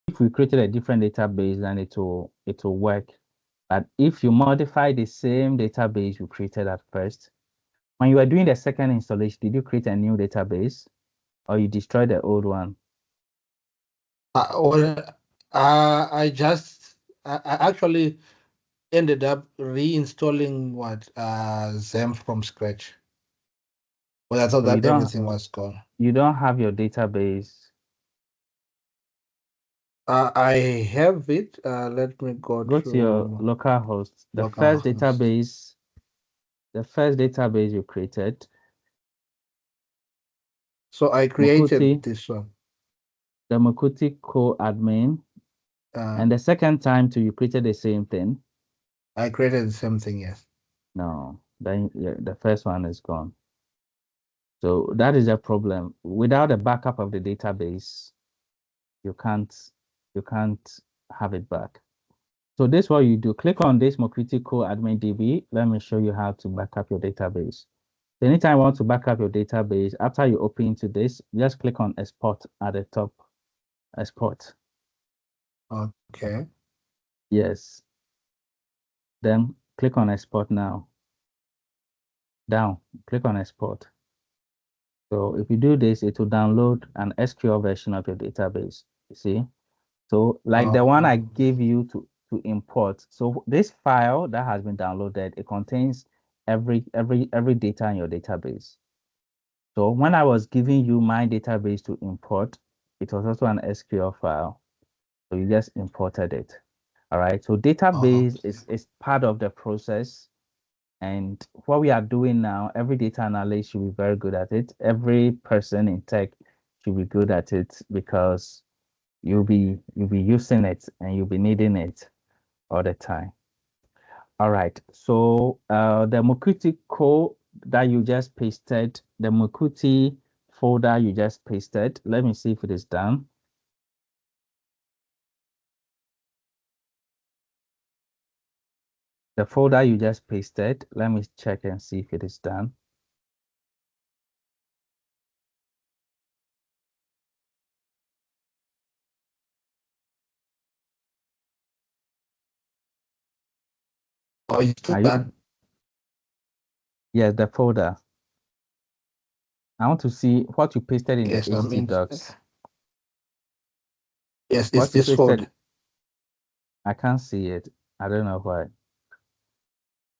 If we created a different database, then it will work. But if you modify the same database you created at first, when you were doing the second installation, did you create a new database or you destroyed the old one? Well, I actually ended up reinstalling XAMPP from scratch. Well, I thought So that everything was gone. you don't have your database. I have it. Let me go Go to your to local host. localhost. The first database you created, So I Mokuti, created this one. the Mokuti co-admin, Uh, and the second time too, you created the same thing. I created the same thing, yes. No, then the first one is gone. So that is a problem. Without a backup of the database, you can't have it back. So this is what you do. Click on this Mokuti co-admin DB. Let me show you how to back up your database. Anytime you want to back up your database, after you open into this, just click on export at the top. Export. Okay. Yes. Then click on export now. Down. Click on export. So if you do this, it will download an SQL version of your database. You see? So like the one I gave you to import. So this file that has been downloaded, it contains every data in your database. So when I was giving you my database to import, it was also an SQL file. So you just imported it. All right. So database is part of the process. And what we are doing now, every data analyst should be very good at it. Every person in tech should be good at it because you'll be using it and you'll be needing it all the time. All right. So the Mukuti code that you just pasted, the Mukuti folder you just pasted, let me see if it is done. The folder you just pasted, let me check and see if it is done. Oh, you took Are you? that? Yes, the folder. I want to see what you pasted in the Yes, I mean, htdocs. yes, it's What you this folder. pasted, I can't see it. I don't know why.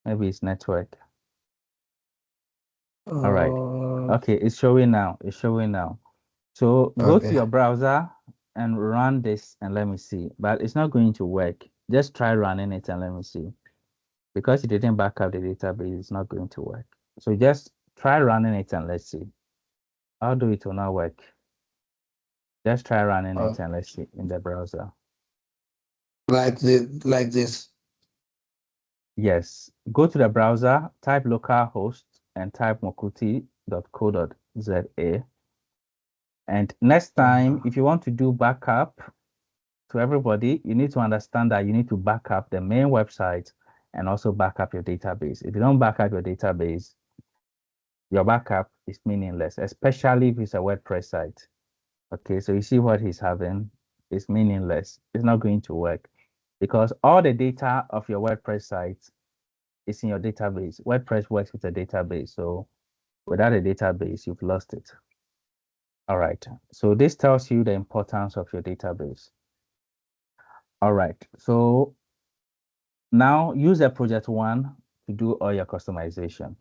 Maybe it's network. All right. Okay, it's showing now. It's showing now. So go to Okay. your browser and run this and let me see. But it's not going to work. Just try running it and let me see. Because it didn't back up the database, it's not going to work. So just try running it and let's see. Although it will not work. Just try running it and let's see in the browser. Like this. Yes, go to the browser, type localhost and type mokuti.co.za. And next time, if you want to do backup to everybody, you need to understand that you need to back up the main website and also back up your database. If you don't back up your database, your backup is meaningless, especially if it's a WordPress site. Okay, so you see what he's having is meaningless. It's not going to work because all the data of your WordPress site is in your database. WordPress works with a database. So without a database, you've lost it. All right. So this tells you the importance of your database. All right. So now use a project one to do all your customization.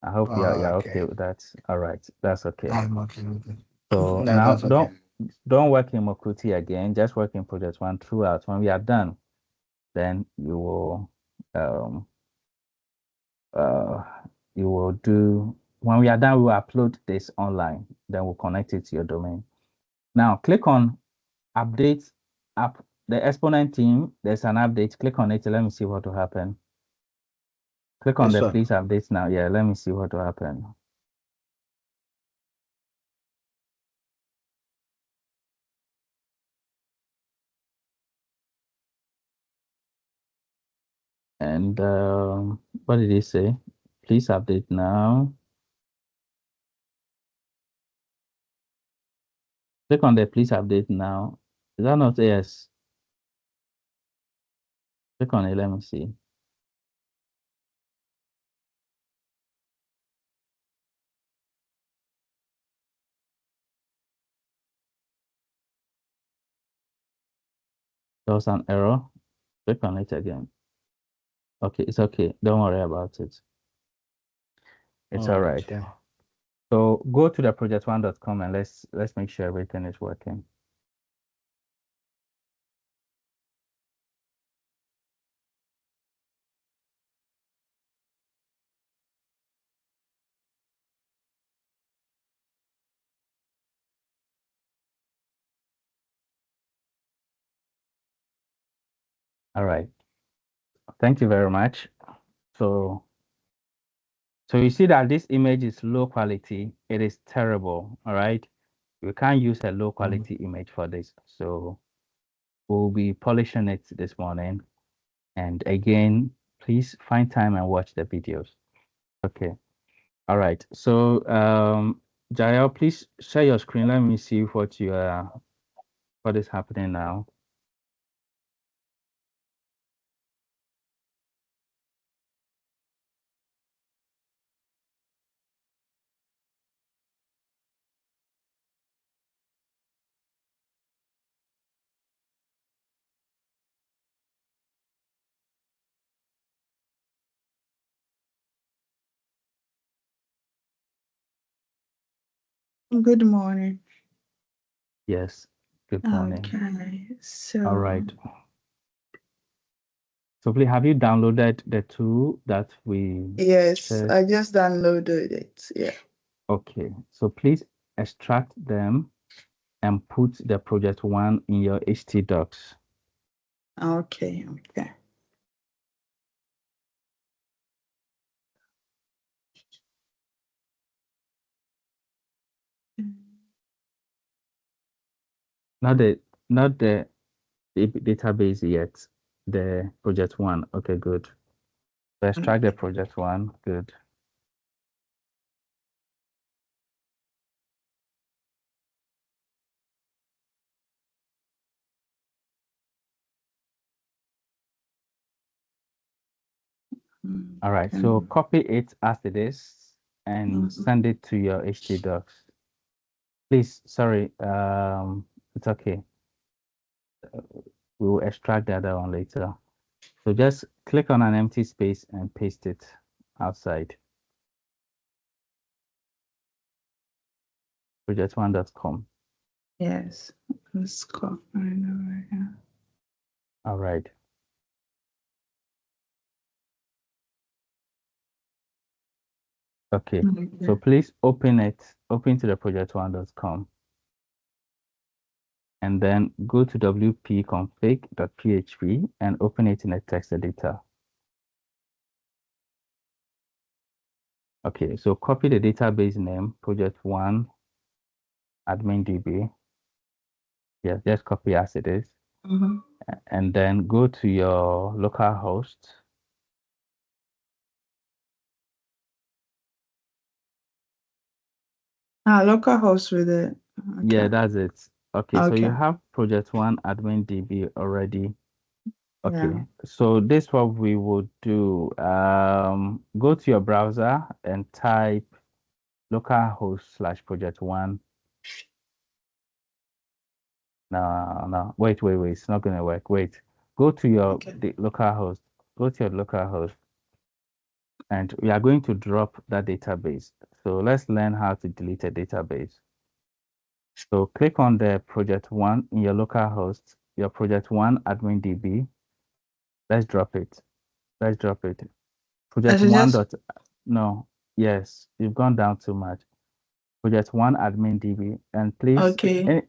I hope you're okay with that. All right. That's okay. I'm okay with it. So No, now that's okay. don't work in Mokuti again. Just work in project one throughout. When we are done, then um uh you will do when we are done, we will upload this online. Then we'll connect it to your domain. Now click on update app. The exponent team, there's an update. Click on it. Let me see what will happen. Click on This the one. please update now. Yeah, let me see what will happen. And what did he say? Please update now. Click on the please update now. Is that not yes? Click on it. Let me see. There was an error. Click on it again. Okay, it's okay. Don't worry about it. It's all right. Okay. So go to the project1.com and let's make sure everything is working. All right. Thank you very much. So you see that this image is low quality. It is terrible. All right. We can't use a low quality image for this. So we'll be polishing it this morning. And again, please find time and watch the videos. Okay. All right. So Jael, please share your screen. Let me see what is happening now. Good morning. Yes. Good morning. Okay, All so right. So please, have you downloaded the tool that we yes, shared? I just downloaded it. Yeah. Okay. So please extract them and put the project one in your htdocs. Okay, okay. Not the database yet. The project one. Okay, good. So extract the project one. Good. All right. So copy it as it is and send it to your htdocs. Please, sorry. It's okay. We will extract the other one later. So just click on an empty space and paste it outside. Project1.com. Yes, let's go. I know right now. All right. Okay. So please open to the project1.com. And then go to wp-config.php and open it in a text editor. Okay, so copy the database name, project one, admin DB. Yes, just copy as it is. And then go to your local host. Local host with it. Okay. Yeah, that's it. Okay, so you Okay. have project one admin DB already. Okay, Yeah. so this what we would do. Go to your browser and type localhost / project one. No, wait. It's not gonna work. Wait. Go to your Okay. localhost. Go to your localhost, and we are going to drop that database. So let's learn how to delete a database. So click on the project one in your localhost, your project one admin DB. Let's drop it. Let's drop it. I Project should one just dot no. Yes, you've gone down too much. Project one admin DB, and please, okay.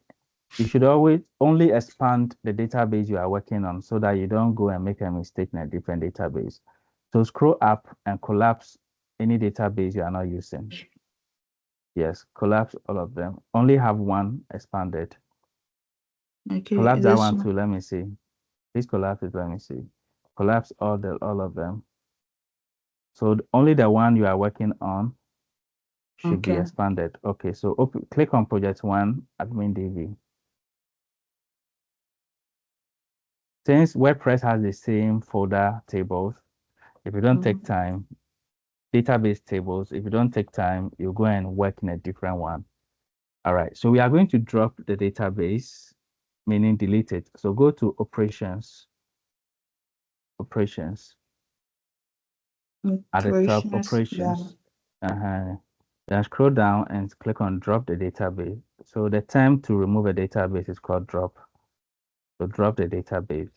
you should always only expand the database you are working on so that you don't go and make a mistake in a different database. So scroll up and collapse any database you are not using. Yes, collapse all of them. Only have one expanded. Okay. Collapse that This one one. too. Let me see. Please collapse it. Let me see. Collapse all of them. So only the one you are working on should be Okay. expanded. Okay, so click on project one, admin DB. Since WordPress has the same folder tables, if you don't take time, database tables, if you don't take time, you go and work in a different one. All right, so we are going to drop the database, meaning delete it. So go to operations. At the top, Yeah. operations. Then scroll down and click on drop the database. So the term to remove a database is called drop. So drop the database.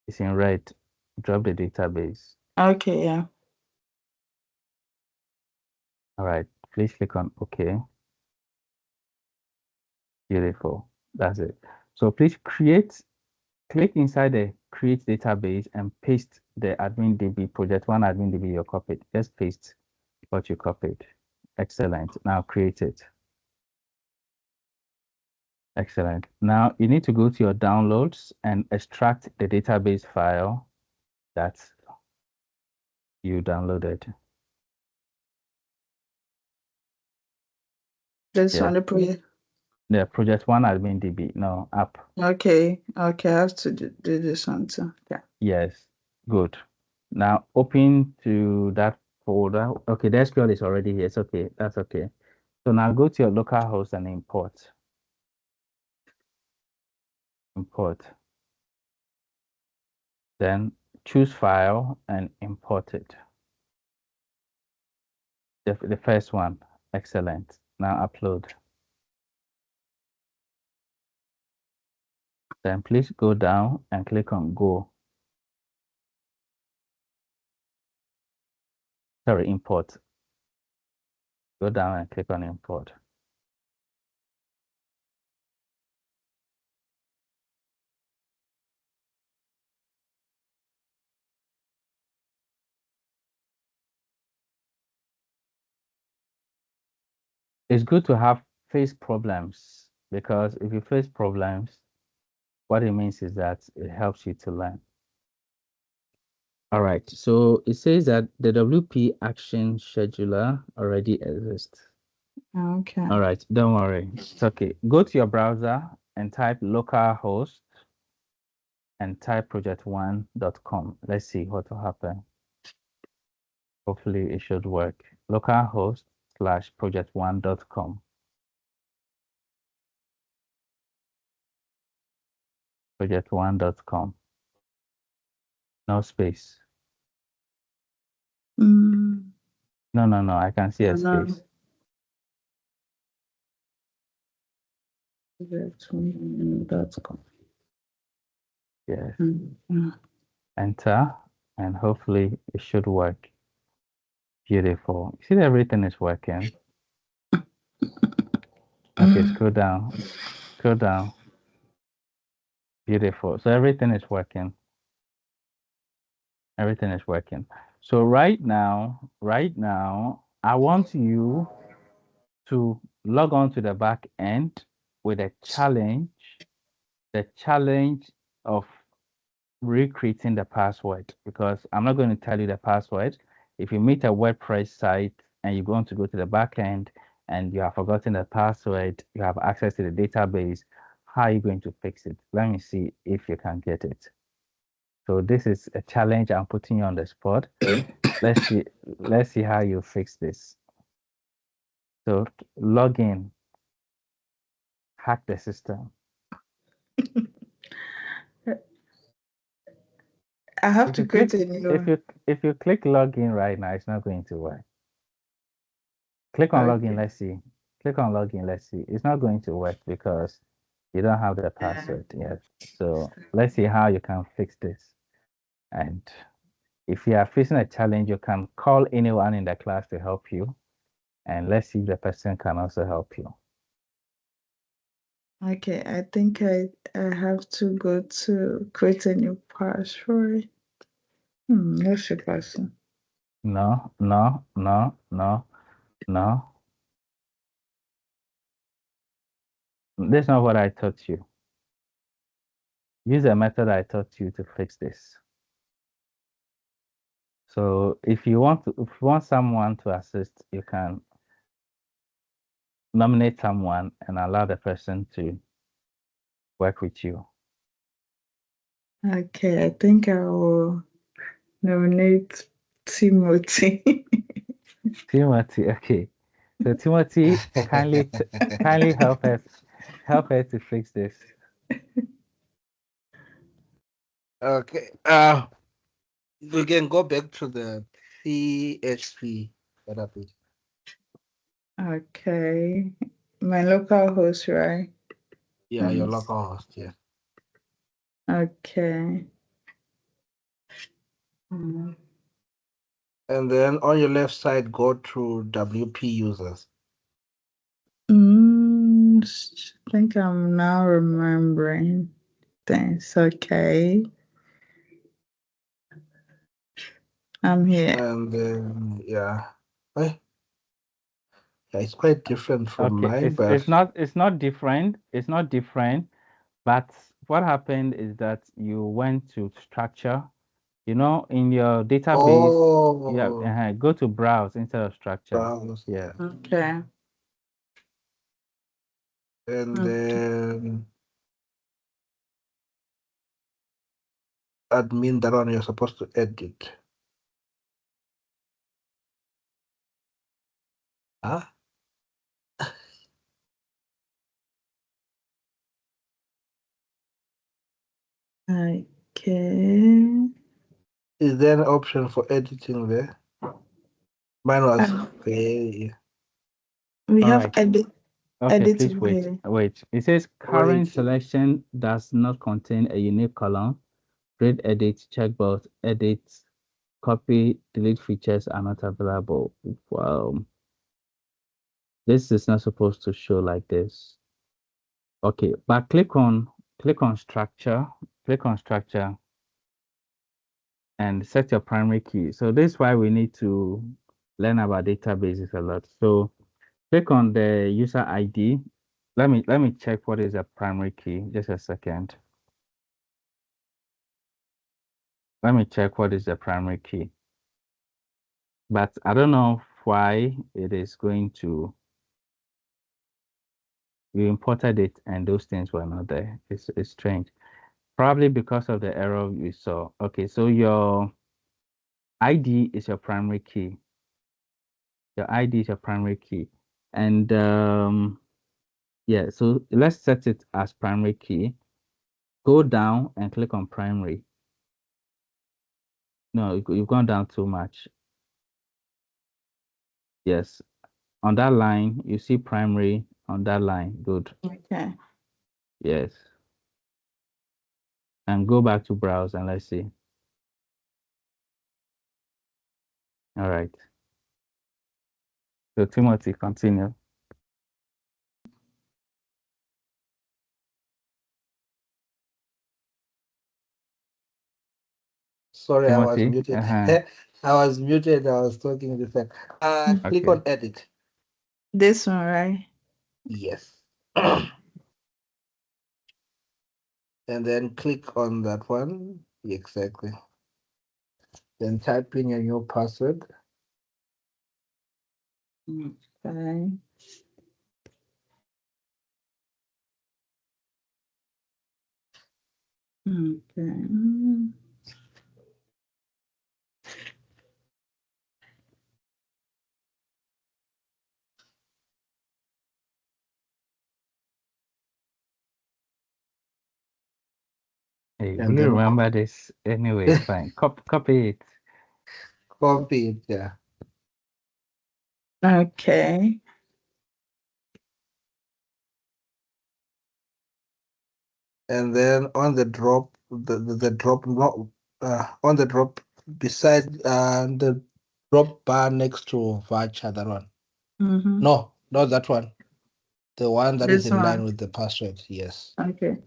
It's in red. Drop the database. Okay. Yeah. All right. Please click on OK. Beautiful. That's it. So please click inside the create database and paste the admin DB, project one admin DB you copied. Just paste what you copied. Excellent. Now create it. Excellent. Now you need to go to your downloads and extract the database file that you downloaded. This Yeah. one. The project one admin DB. No, app. Okay. Okay. I have to do this one too. Yeah. Yes. Good. Now open to that folder. Okay, the SQL is already here. It's okay. That's okay. So now go to your local host and import. Import. Then choose file and import it. The first one. Excellent. Now upload. Then please go down and click on go. Sorry, import. Go down and click on import. It's good to have face problems because if you face problems, what it means is that it helps you to learn. All right, so it says that the WP action scheduler already exists. Okay. All right, don't worry. It's okay. Go to your browser and type localhost and type project1.com. Let's see what will happen. Hopefully it should work. Localhost / project1.com. Project1.com. No space. Mm, No. I can see a no. space. Project1.com. Yes. Mm. Enter, and hopefully it should work. Beautiful. See that everything is working. Okay, scroll down. Scroll down. Beautiful. So everything is working. Everything is working. So right now, I want you to log on to the back end with the challenge of recreating the password, because I'm not going to tell you the password. If you meet a WordPress site and you're going to go to the back end and you have forgotten the password, you have access to the database, how are you going to fix it? Let me see if you can get it. So this is a challenge. I'm putting you on the spot. Let's see how you fix this. So log in, hack the system. I have If to you click create a new. if you click login right now, it's not going to work. Click on login, Okay. let's see. Click on login, let's see. It's not going to work because you don't have the password yet. So let's see how you can fix this. And if you are facing a challenge, you can call anyone in the class to help you. And let's see if the person can also help you. Okay, I think I have to go to create a new password. What's the password? No, no, no, no, no. That's not what I taught you. Use the method I taught you to fix this. So if you want someone to assist, you can nominate someone and allow the person to work with you. Okay, I think I will nominate Timothy. Timothy, okay. So Timothy, kindly help her to fix this. Okay. We can go back to the PHP database. Okay, my local host, right? Yeah, your local host. Yeah. Okay. And then on your left side, go to WP users. I think I'm now remembering things. Okay. I'm here. And then yeah. Eh, yeah, it's quite different from Okay, mine, but it's not different. It's not different. But what happened is that you went to structure. You know, in your database, go to browse instead of structure. browse. Yeah. Okay. And Okay. then admin, that one you're supposed to edit. Huh? Okay. Is there an option for editing there? Mine was very. We All have right. edit Okay, please wait. here. Wait. It says current Wait. selection does not contain a unique column. Read edit checkbox. Edit copy delete features are not available. Wow. This is not supposed to show like this. Okay, but click on structure. Click on structure and set your primary key. So this is why we need to learn about databases a lot. So click on the user ID. Let me check what is a primary key. Just a second. Let me check what is the primary key. But I don't know why it is going to. We imported it and those things were not there. It's strange. Probably because of the error we saw. Okay, so your ID is your primary key. Your ID is your primary key. And yeah, so let's set it as primary key. Go down and click on primary. No, you've gone down too much. Yes, on that line, you see primary on that line. Good. Okay. Yes. And go back to browse and let's see. All right. So Timothy, continue. Sorry, I was Timothy. muted. I was muted. I was talking different. Click Okay. on edit. This one, right? Yes. And then click on that one. Exactly. Then type in your new password. Okay. Okay. Hey, And we then remember this anyway. It's fine. Copy it. copy it. Yeah. Okay. And then on the drop, the drop on the drop beside the drop bar next to voucher, that one. Mm-hmm. No, not that one. The one that is This in line one. with the password. Yes. Okay.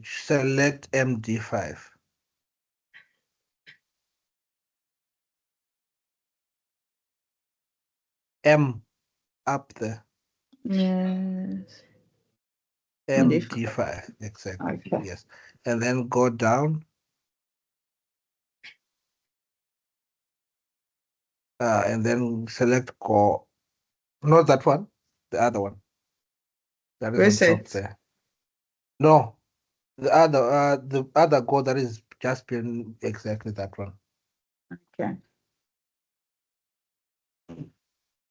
Select MD5. M up there. Yes. MD5. Exactly. Okay. Yes. And then go down. And then select core. Not that one. The other one. That is on top Reset. there. No. The other go that is just been exactly that one. Okay.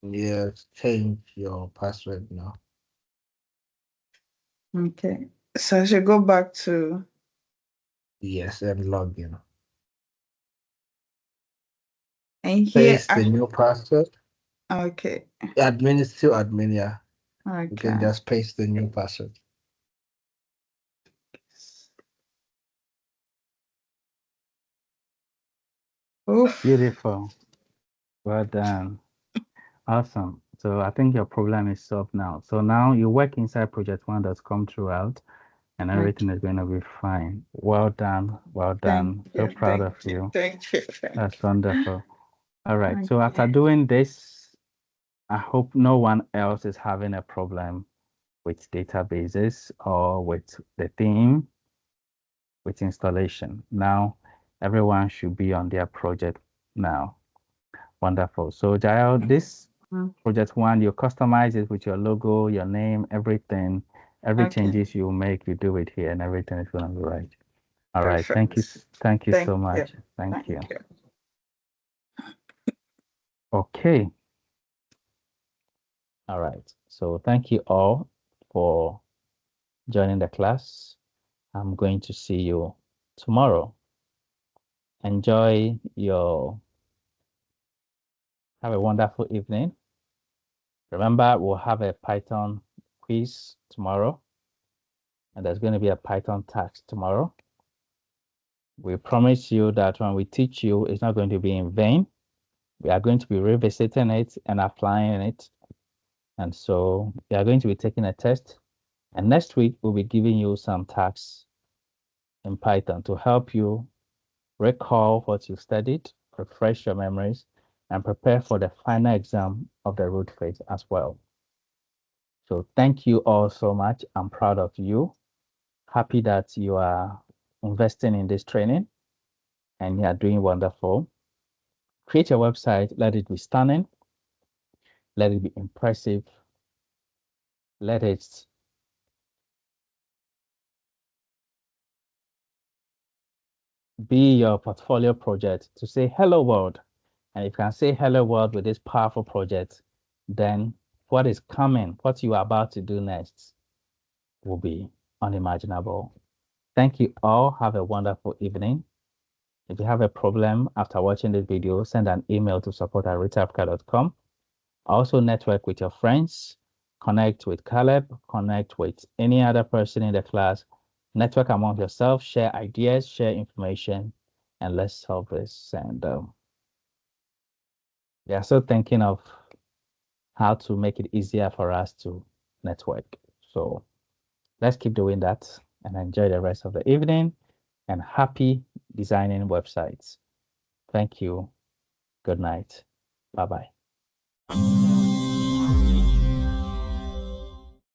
Yes, change your password now. Okay. So I should go back to Yes, and log in. and here. Paste the new password. Okay. Admin is still admin, yeah. You can Okay. just paste the new password. Oof. Beautiful. Well done. Awesome. So I think your problem is solved now. So now you work inside project1.com throughout, and everything is going to be fine. Well done. Well Thank done. So you. proud Thank of you. you. Thank you. Thank That's you. wonderful. All right. So after Okay. doing this, I hope no one else is having a problem with databases or with the theme, with installation. Now, everyone should be on their project now. Wonderful. So, Jael, this Mm, project one, you customize it with your logo, your name, everything. Every okay. changes you make, you do it here, and everything is going to be right. All right. Thank you. Perfect. Thank you Thank so you. much. Thank you. Thank you. Okay. All right. So, thank you all for joining the class. I'm going to see you tomorrow. Enjoy your, have a wonderful evening. Remember, we'll have a Python quiz tomorrow, and there's going to be a Python task tomorrow. We promise you that when we teach you, it's not going to be in vain. We are going to be revisiting it and applying it. And so we are going to be taking a test. And next week, we'll be giving you some tasks in Python to help you recall what you studied, refresh your memories, and prepare for the final exam of the root phase as well. So thank you all so much. I'm proud of you. Happy that you are investing in this training and you are doing wonderful. Create your website, let it be stunning, let it be impressive, let it be your portfolio project to say hello world. And if you can say hello world with this powerful project, then what is coming, what you are about to do next will be unimaginable. Thank you all. Have a wonderful evening. If you have a problem after watching this video, send an email to support@retailafrica.com. Also network with your friends, connect with Caleb, connect with any other person in the class, network among yourself, share ideas, share information, and let's solve this. And we are still thinking of how to make it easier for us to network. So let's keep doing that and enjoy the rest of the evening and happy designing websites. Thank you. Good night. Bye-bye.